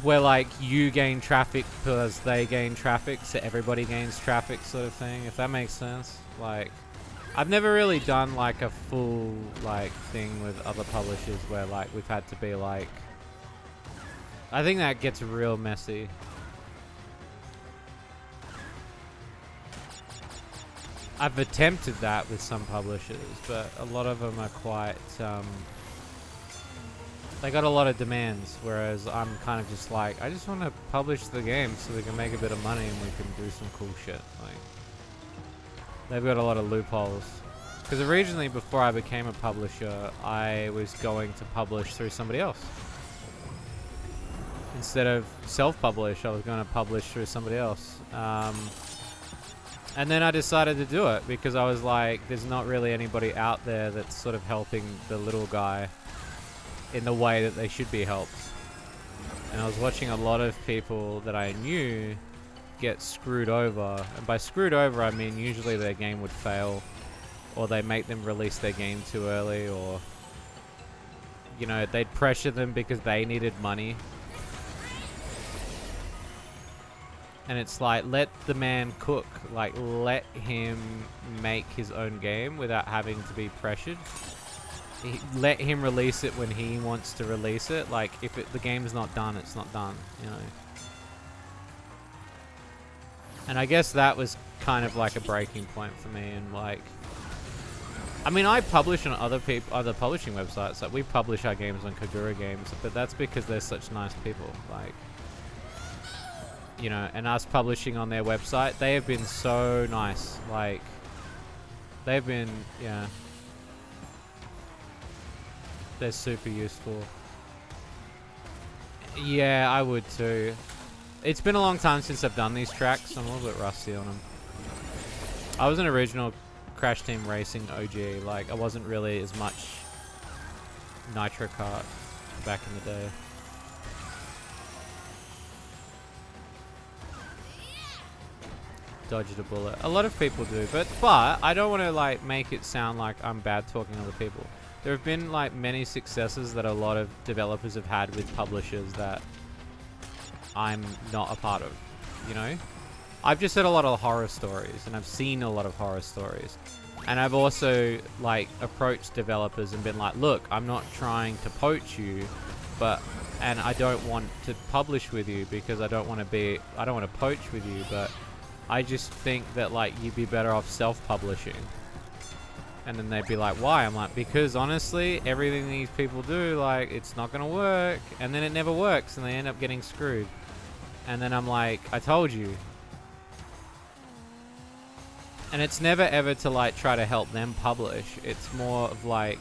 where like you gain traffic because they gain traffic, so everybody gains traffic, sort of thing, if that makes sense. Like, I've never really done like a full like thing with other publishers where like we've had to be like, I think that gets real messy. I've attempted that with some publishers, but a lot of them are quite they got a lot of demands, whereas I'm kind of just like, I just want to publish the game so we can make a bit of money and we can do some cool shit. Like, they've got a lot of loopholes. Because originally, before I became a publisher, I was going to publish through somebody else. Instead of self-publish, I was going to publish through somebody else. And then I decided to do it because I was like, there's not really anybody out there that's sort of helping the little guy in the way that they should be helped. And I was watching a lot of people that I knew get screwed over. And by screwed over, I mean usually their game would fail, or they make them release their game too early, or, you know, they'd pressure them because they needed money. And it's like, let the man cook. Like, let him make his own game without having to be pressured. Let him release it when he wants to release it. Like, if the game's not done, it's not done, you know. And I guess that was kind of like a breaking point for me. And like, I mean, I publish on other publishing websites. Like, we publish our games on Kagura Games, but that's because they're such nice people. Like, you know, and us publishing on their website, they have been so nice. Like, they've been, yeah. They're super useful. Yeah, I would too. It's been a long time since I've done these tracks, so I'm a little bit rusty on them. I was an original Crash Team Racing OG. Like, I wasn't really as much Nitro Kart back in the day. Dodged a bullet. A lot of people do, but I don't want to like make it sound like I'm bad talking to other people. There have been like many successes that a lot of developers have had with publishers that I'm not a part of, you know? I've just heard a lot of horror stories and I've seen a lot of horror stories. And I've also like approached developers and been like, look, I'm not trying to poach you, and I don't want to publish with you because I don't want to poach with you, but I just think that like you'd be better off self-publishing. And then they'd be like, why? I'm like, because honestly, everything these people do, like, it's not gonna work. And then it never works and they end up getting screwed. And then I'm like, I told you. And it's never ever to like try to help them publish. It's more of like,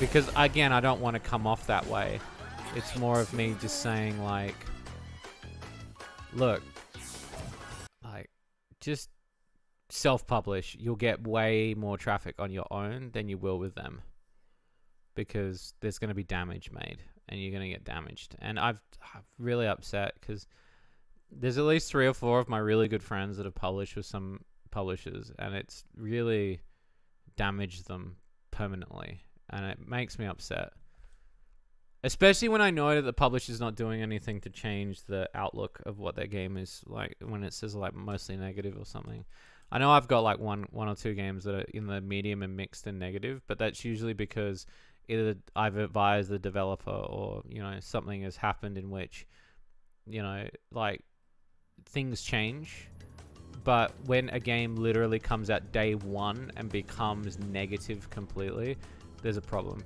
because again, I don't want to come off that way. It's more of me just saying like, look, like, just self-publish. You'll get way more traffic on your own than you will with them, because there's going to be damage made and you're going to get damaged. And I'm really upset because there's at least 3 or 4 of my really good friends that have published with some publishers, and it's really damaged them permanently, and it makes me upset. Especially when I know that the publisher's not doing anything to change the outlook of what their game is, like when it says like mostly negative or something. I know I've got like one or two games that are in the medium and mixed and negative, but that's usually because either I've advised the developer or, you know, something has happened in which, you know, like things change. But when a game literally comes out day one and becomes negative completely, there's a problem.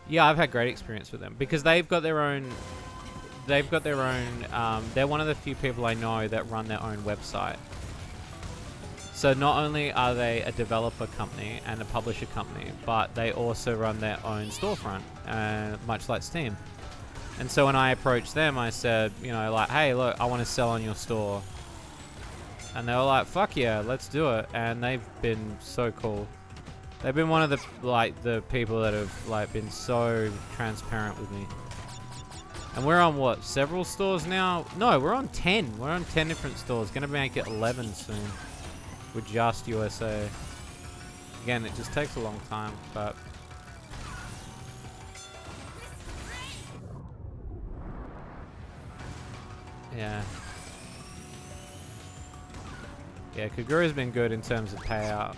Yeah, I've had great experience with them because they've got their own. They're one of the few people I know that run their own website. So not only are they a developer company and a publisher company, but they also run their own storefront, much like Steam. And so when I approached them, I said, you know, like, hey, look, I want to sell on your store. And they were like, fuck yeah, let's do it. And they've been so cool. They've been one of the people that have like been so transparent with me. And we're on what, several stores now? No, we're on 10. We're on 10 different stores. Gonna make it 11 soon. With just USA. Again, it just takes a long time, but yeah. Yeah, Kaguru's been good in terms of payout.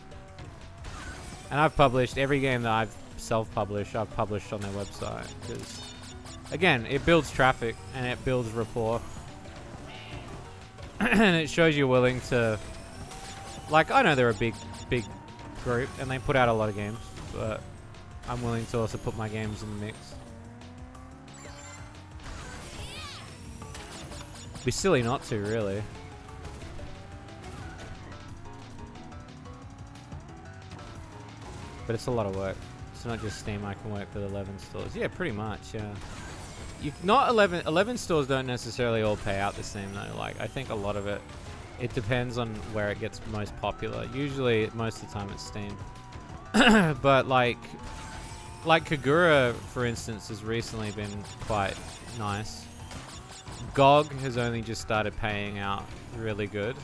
And I've published every game that I've self-published, I've published on their website. Because, again, it builds traffic and it builds rapport. And it shows you're willing to... Like, I know they're a big group and they put out a lot of games. But I'm willing to also put my games in the mix. It'd be silly not to, really. But it's a lot of work. It's not just Steam. I can work with 11 stores. Yeah, pretty much, yeah. Not 11 stores don't necessarily all pay out the same, though. Like, I think a lot of it depends on where it gets most popular. Usually, most of the time, it's Steam. But, like Kagura, for instance, has recently been quite nice. GOG has only just started paying out really good.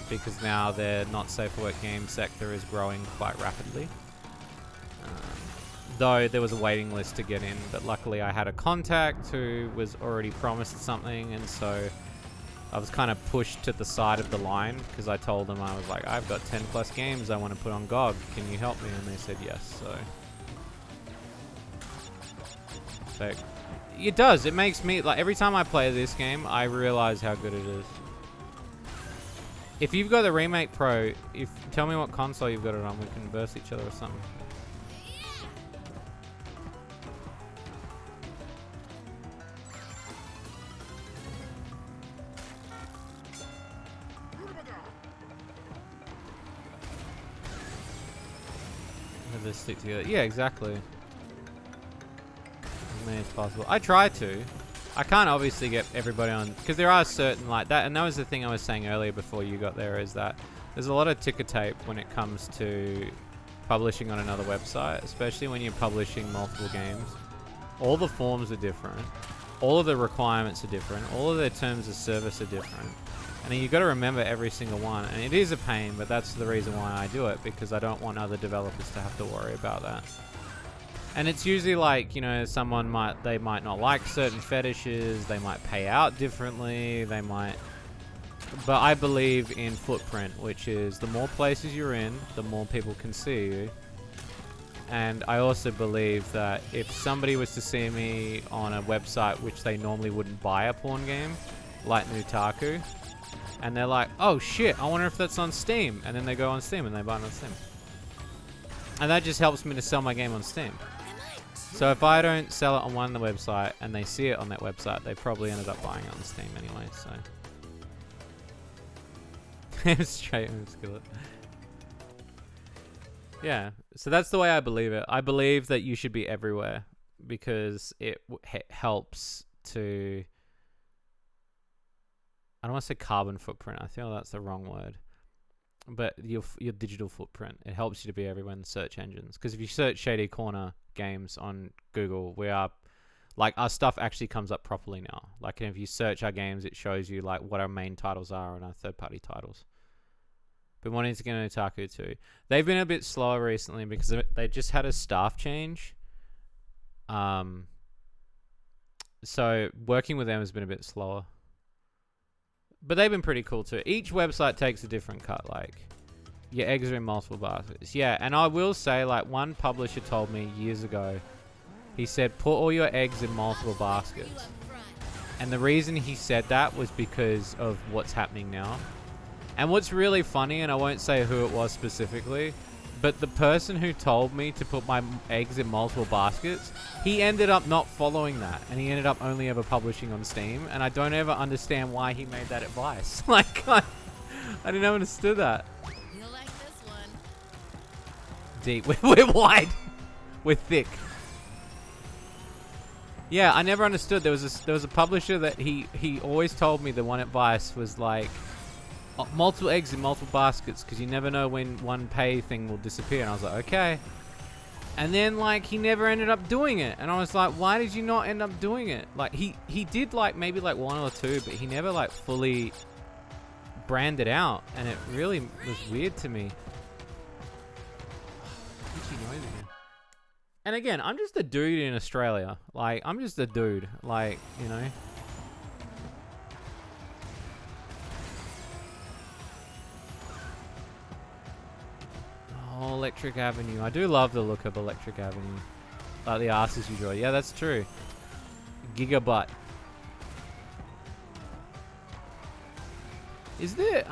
Because now their not safe for work game sector is growing quite rapidly. Though there was a waiting list to get in, but luckily I had a contact who was already promised something, and so I was kind of pushed to the side of the line because I told them, I was like, I've got 10 plus games I want to put on GOG, can you help me? And they said yes. So it does, it makes me, like, every time I play this game I realize how good it is. If you've got the Remake Pro, tell me what console you've got it on, we can verse each other or something. They stick together. Yeah, exactly. As many as possible. I try to. I can't obviously get everybody on, because there are certain like that, and that was the thing I was saying earlier before you got there, is that there's a lot of ticker tape when it comes to publishing on another website, especially when you're publishing multiple games. All the forms are different. All of the requirements are different. All of their terms of service are different. And you've got to remember every single one. And it is a pain, but that's the reason why I do it, because I don't want other developers to have to worry about that. And it's usually like, you know, they might not like certain fetishes, they might pay out differently, they might... But I believe in footprint, which is the more places you're in, the more people can see you. And I also believe that if somebody was to see me on a website which they normally wouldn't buy a porn game, like Nutaku, and they're like, oh shit, I wonder if that's on Steam. And then they go on Steam and they buy it on Steam. And that just helps me to sell my game on Steam. So if I don't sell it on one website and they see it on that website, they probably ended up buying it on Steam anyway, so. Straight on skillet. Yeah, so that's the way I believe it. I believe that you should be everywhere because it helps to... I don't want to say carbon footprint. I feel that's the wrong word. But your digital footprint. It helps you to be everywhere in search engines. Because if you search Shady Corner games on Google, we are... Like, our stuff actually comes up properly now. Like, if you search our games, it shows you, like, what our main titles are and our third-party titles. Been wanting to get into Otaku too. They've been a bit slower recently because they just had a staff change. So working with them has been a bit slower. But they've been pretty cool too. Each website takes a different cut. Like, your eggs are in multiple baskets. Yeah, and I will say, like, one publisher told me years ago, he said, put all your eggs in multiple baskets. And the reason he said that was because of what's happening now. And what's really funny, and I won't say who it was specifically, but the person who told me to put my eggs in multiple baskets, he ended up not following that. And he ended up only ever publishing on Steam. And I don't ever understand why he made that advice. Like, I didn't ever understand that.
You'll like this one.
Deep. We're wide. We're thick. Yeah, I never understood. There was a publisher that he always told me the one advice was like, multiple eggs in multiple baskets because you never know when one pay thing will disappear. And I was like, okay. And then, like, he never ended up doing it. And I was like, why did you not end up doing it? Like, he did, like, maybe, like, one or two, but he never, like, fully branded out. And it really was weird to me. And again, I'm just a dude in Australia. Like, I'm just a dude. Like, you know. Oh, Electric Avenue. I do love the look of Electric Avenue. Like the asses you draw. Yeah, that's true. Gigabutt. Is there,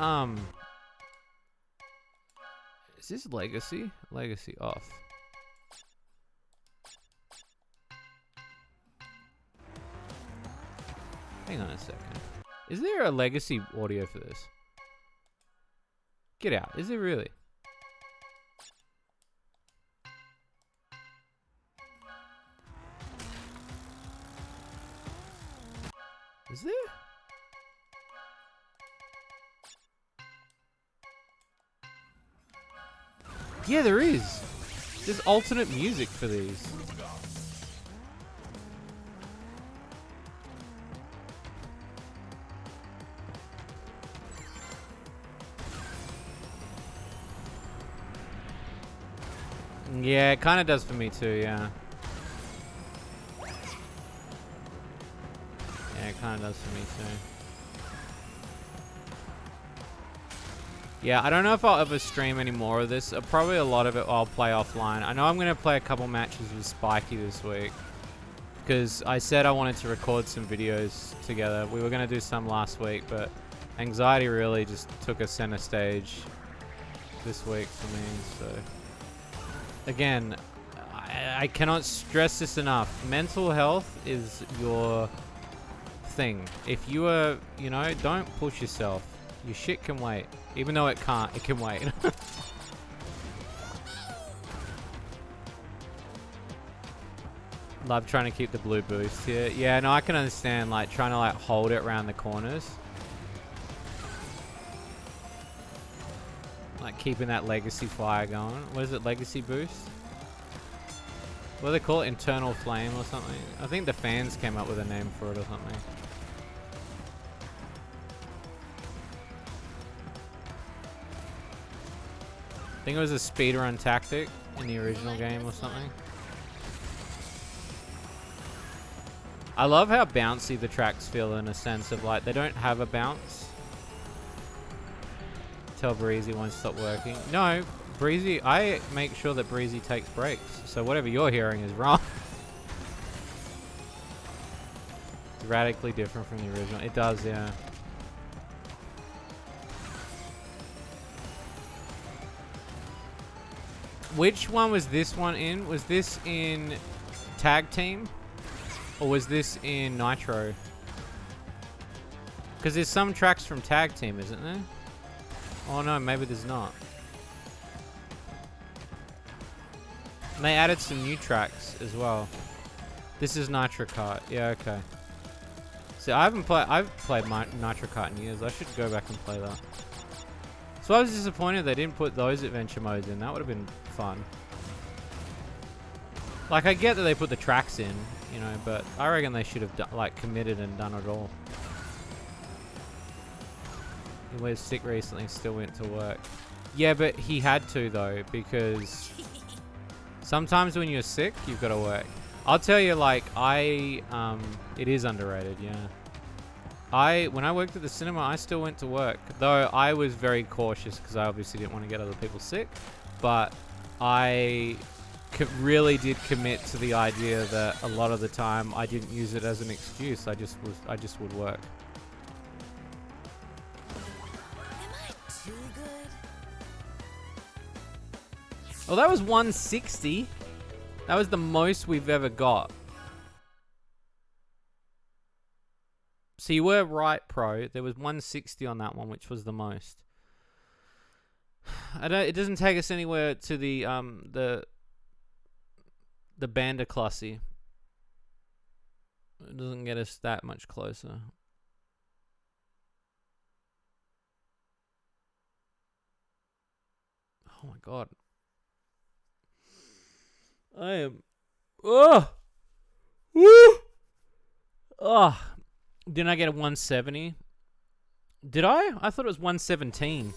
is this Legacy? Legacy off. Hang on a second. Is there a Legacy audio for this? Get out. Is it really? Is there? Yeah, there is. There's alternate music for these. Yeah, it kind of does for me too, yeah. Yeah, it kind of does for me too. Yeah, I don't know if I'll ever stream any more of this. Probably a lot of it I'll play offline. I know I'm going to play a couple matches with Spiky this week. Because I said I wanted to record some videos together. We were going to do some last week, but anxiety really just took a center stage this week for me, so... Again, I cannot stress this enough. Mental health is your thing. If you are, you know, don't push yourself. Your shit can wait. Even though it can't, it can wait. Love trying to keep the blue boost here. Yeah, no, I can understand, like, trying to, like, hold it around the corners. Like, keeping that legacy fire going. What is it, legacy boost? What do they call it? Internal flame or something? I think the fans came up with a name for it or something. I think it was a speedrun tactic in the original game or something. I love how bouncy the tracks feel in a sense of like they don't have a bounce. Tell Breezy won't stop working. No, Breezy, I make sure that Breezy takes breaks. So whatever you're hearing is wrong. It's radically different from the original. It does, yeah. Which one was this one in? Was this in Tag Team? Or was this in Nitro? Because there's some tracks from Tag Team, isn't there? Oh no, maybe there's not. And they added some new tracks as well. This is Nitro Kart. Yeah, okay. See, I've played Nitro Kart in years. I should go back and play that. So I was disappointed they didn't put those adventure modes in. That would have been fun. Like, I get that they put the tracks in, you know, but I reckon they should have like committed and done it all. He was sick recently, still went to work. Yeah, but he had to though, because sometimes when you're sick, you've got to work. I'll tell you, like, it is underrated, yeah. When I worked at the cinema, I still went to work. Though I was very cautious because I obviously didn't want to get other people sick. But I really did commit to the idea that a lot of the time I didn't use it as an excuse. I just would work.
Am I too good?
Well, that was 160. That was the most we've ever got. So you were right, Pro. There was 160 on that one, which was the most. It doesn't take us anywhere to the Banda Classy. It doesn't get us that much closer. Oh my god. I am. Oh! Woo! Oh! Didn't I get a 170? Did I? I thought it was 117.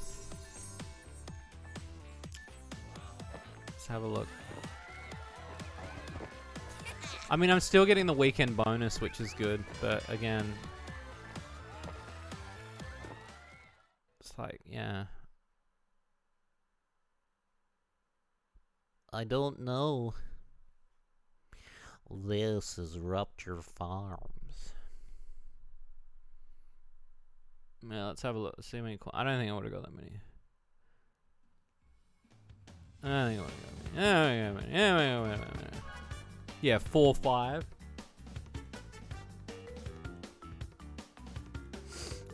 Let's have a look. I mean, I'm still getting the weekend bonus, which is good, but again, it's like, yeah. I don't know. This is Rupture Farms. Yeah, let's have a look. See how many. I don't think I would have got that many. I don't think I would have got that many. Yeah, 4, 5.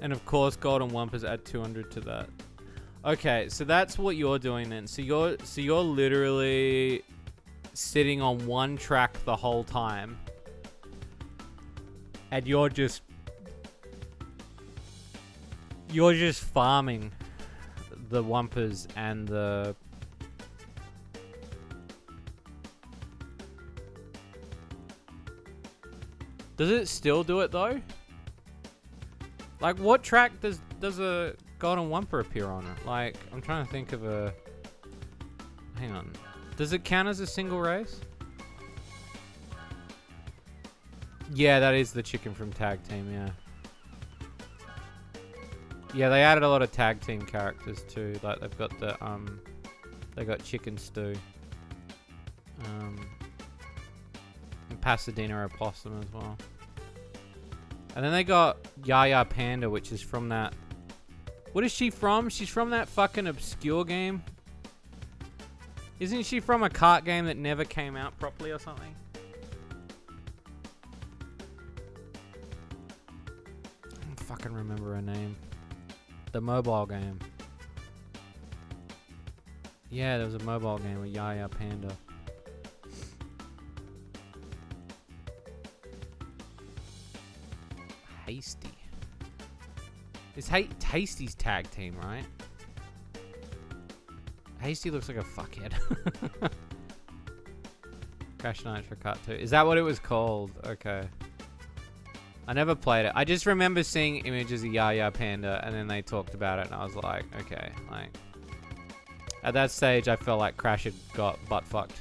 And of course, Golden Wumpers add 200 to that. Okay, so that's what you're doing then. So you're literally sitting on one track the whole time, and you're just farming the Wumpers and the. Does it still do it though? Like, what track does a Golden Wumper appear on it? Like, I'm trying to think of a. Hang on. Does it count as a single race? Yeah, that is the chicken from Tag Team, yeah. Yeah, they added a lot of Tag Team characters too. Like, they've got the, they got Chicken Stew. And Pasadena Opossum as well. And then they got Yaya Panda, which is from that. What is she from? She's from that fucking obscure game. Isn't she from a kart game that never came out properly or something? I don't fucking remember her name. The mobile game. Yeah, there was a mobile game with Yaya Panda. Tasty. It's Tasty's tag team, right? Hasty looks like a fuckhead. Crash Nitro Cut 2. Is that what it was called? Okay. I never played it. I just remember seeing images of Yaya Panda and then they talked about it and I was like, okay. Like, at that stage, I felt like Crash had got butt fucked.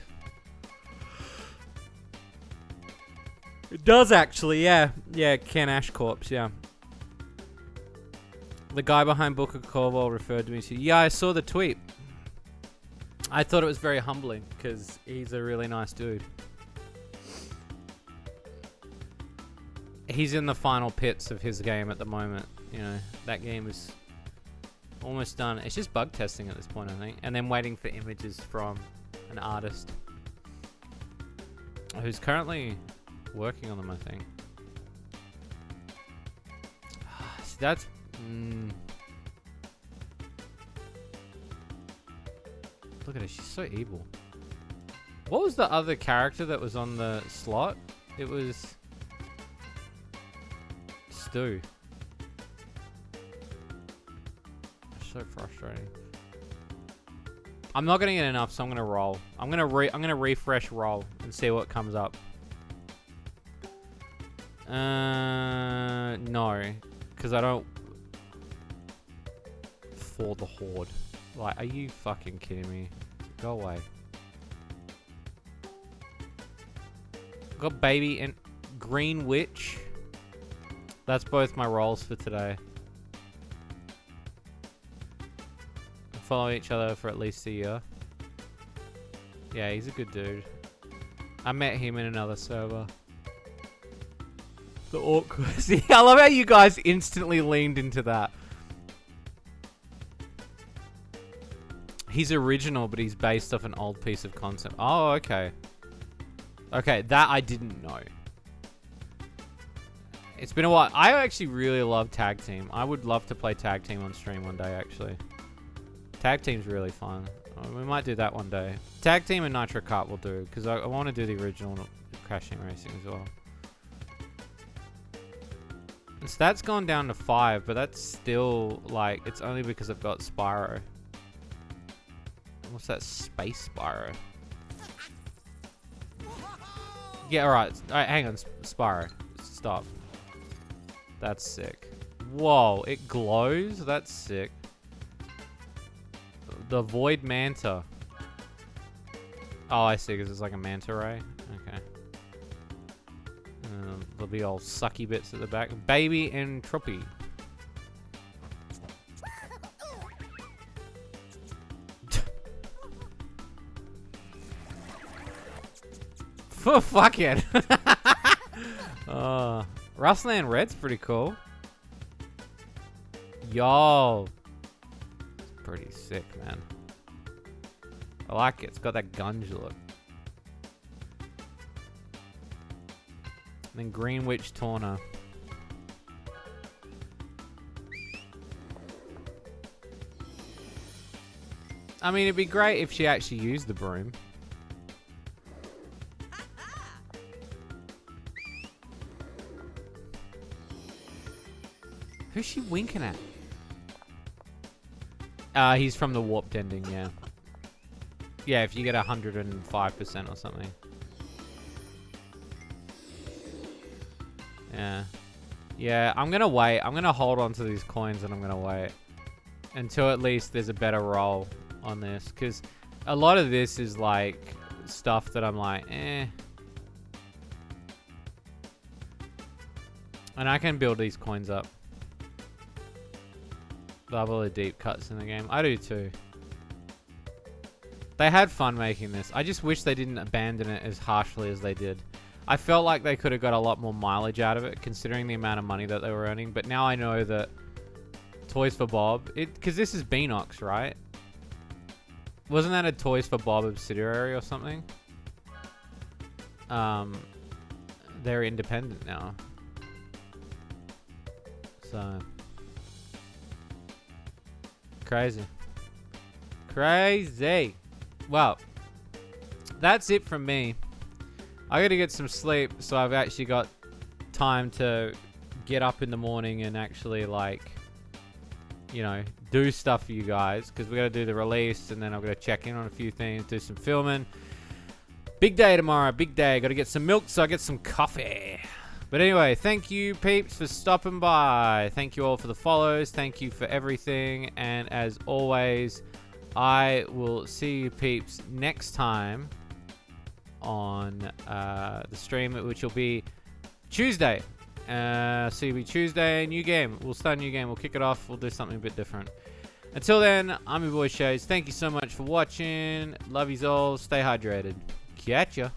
It does actually, yeah. Yeah, Ken Ash Corpse, yeah. The guy behind Booker Caldwell referred to me to, yeah, I saw the tweet. I thought it was very humbling because he's a really nice dude. He's in the final pits of his game at the moment. You know, that game is almost done. It's just bug testing at this point, I think. And then waiting for images from an artist who's currently working on them, I think. See, that's... Look at her, she's so evil. What was the other character that was on the slot? It was... Stu. So frustrating. I'm not gonna get enough, so I'm gonna roll. I'm gonna refresh roll and see what comes up. No, because I don't. For the horde. Like, are you fucking kidding me? Go away. Got baby and green witch. That's both my roles for today. Follow each other for at least a year. Yeah, he's a good dude. I met him in another server. The awkward. See, I love how you guys instantly leaned into that. He's original, but he's based off an old piece of concept. Oh, okay. Okay, that I didn't know. It's been a while. I actually really love Tag Team. I would love to play Tag Team on stream one day, actually. Tag Team's really fun. We might do that one day. Tag Team and Nitro Kart will do, because I want to do the original Crashing Racing as well. And stats gone down to 5, but that's still, like, it's only because I've got Spyro. What's that? Space Spyro. Yeah, alright. Alright, hang on. Spyro. Stop. That's sick. Whoa, it glows? That's sick. The Void Manta. Oh, I see, because it's like a manta ray. Okay. There'll be all sucky bits at the back. Baby Entropy. Fuck it. Rustland Red's pretty cool. Yo. It's pretty sick, man. I like it. It's got that gunge look. And then Green Witch Torna. I mean, it'd be great if she actually used the broom. Who's she winking at? He's from the warped ending, yeah. Yeah, if you get 105% or something. Yeah. Yeah, I'm gonna wait. I'm gonna hold on to these coins and I'm gonna wait. Until at least there's a better roll on this. Because a lot of this is like stuff that I'm like, eh. And I can build these coins up. Love all the deep cuts in the game. I do too. They had fun making this. I just wish they didn't abandon it as harshly as they did. I felt like they could have got a lot more mileage out of it, considering the amount of money that they were earning. But now I know that Toys for Bob, because this is Beanox, right? Wasn't that a Toys for Bob subsidiary or something? They're independent now. So... Crazy. Crazy. Well, that's it from me. I gotta get some sleep, so I've actually got time to get up in the morning and actually like, you know, do stuff for you guys, because we got to do the release, and then I've got to check in on a few things, do some filming. Big day tomorrow, big day. Got to get some milk so I get some coffee. But anyway, thank you peeps for stopping by. Thank you all for the follows. Thank you for everything. And as always, I will see you peeps next time on the stream, which will be Tuesday. So it'll be Tuesday, new game. We'll start a new game. We'll kick it off. We'll do something a bit different. Until then, I'm your boy Shady. Thank you so much for watching. Love yous all. Stay hydrated. Catch ya.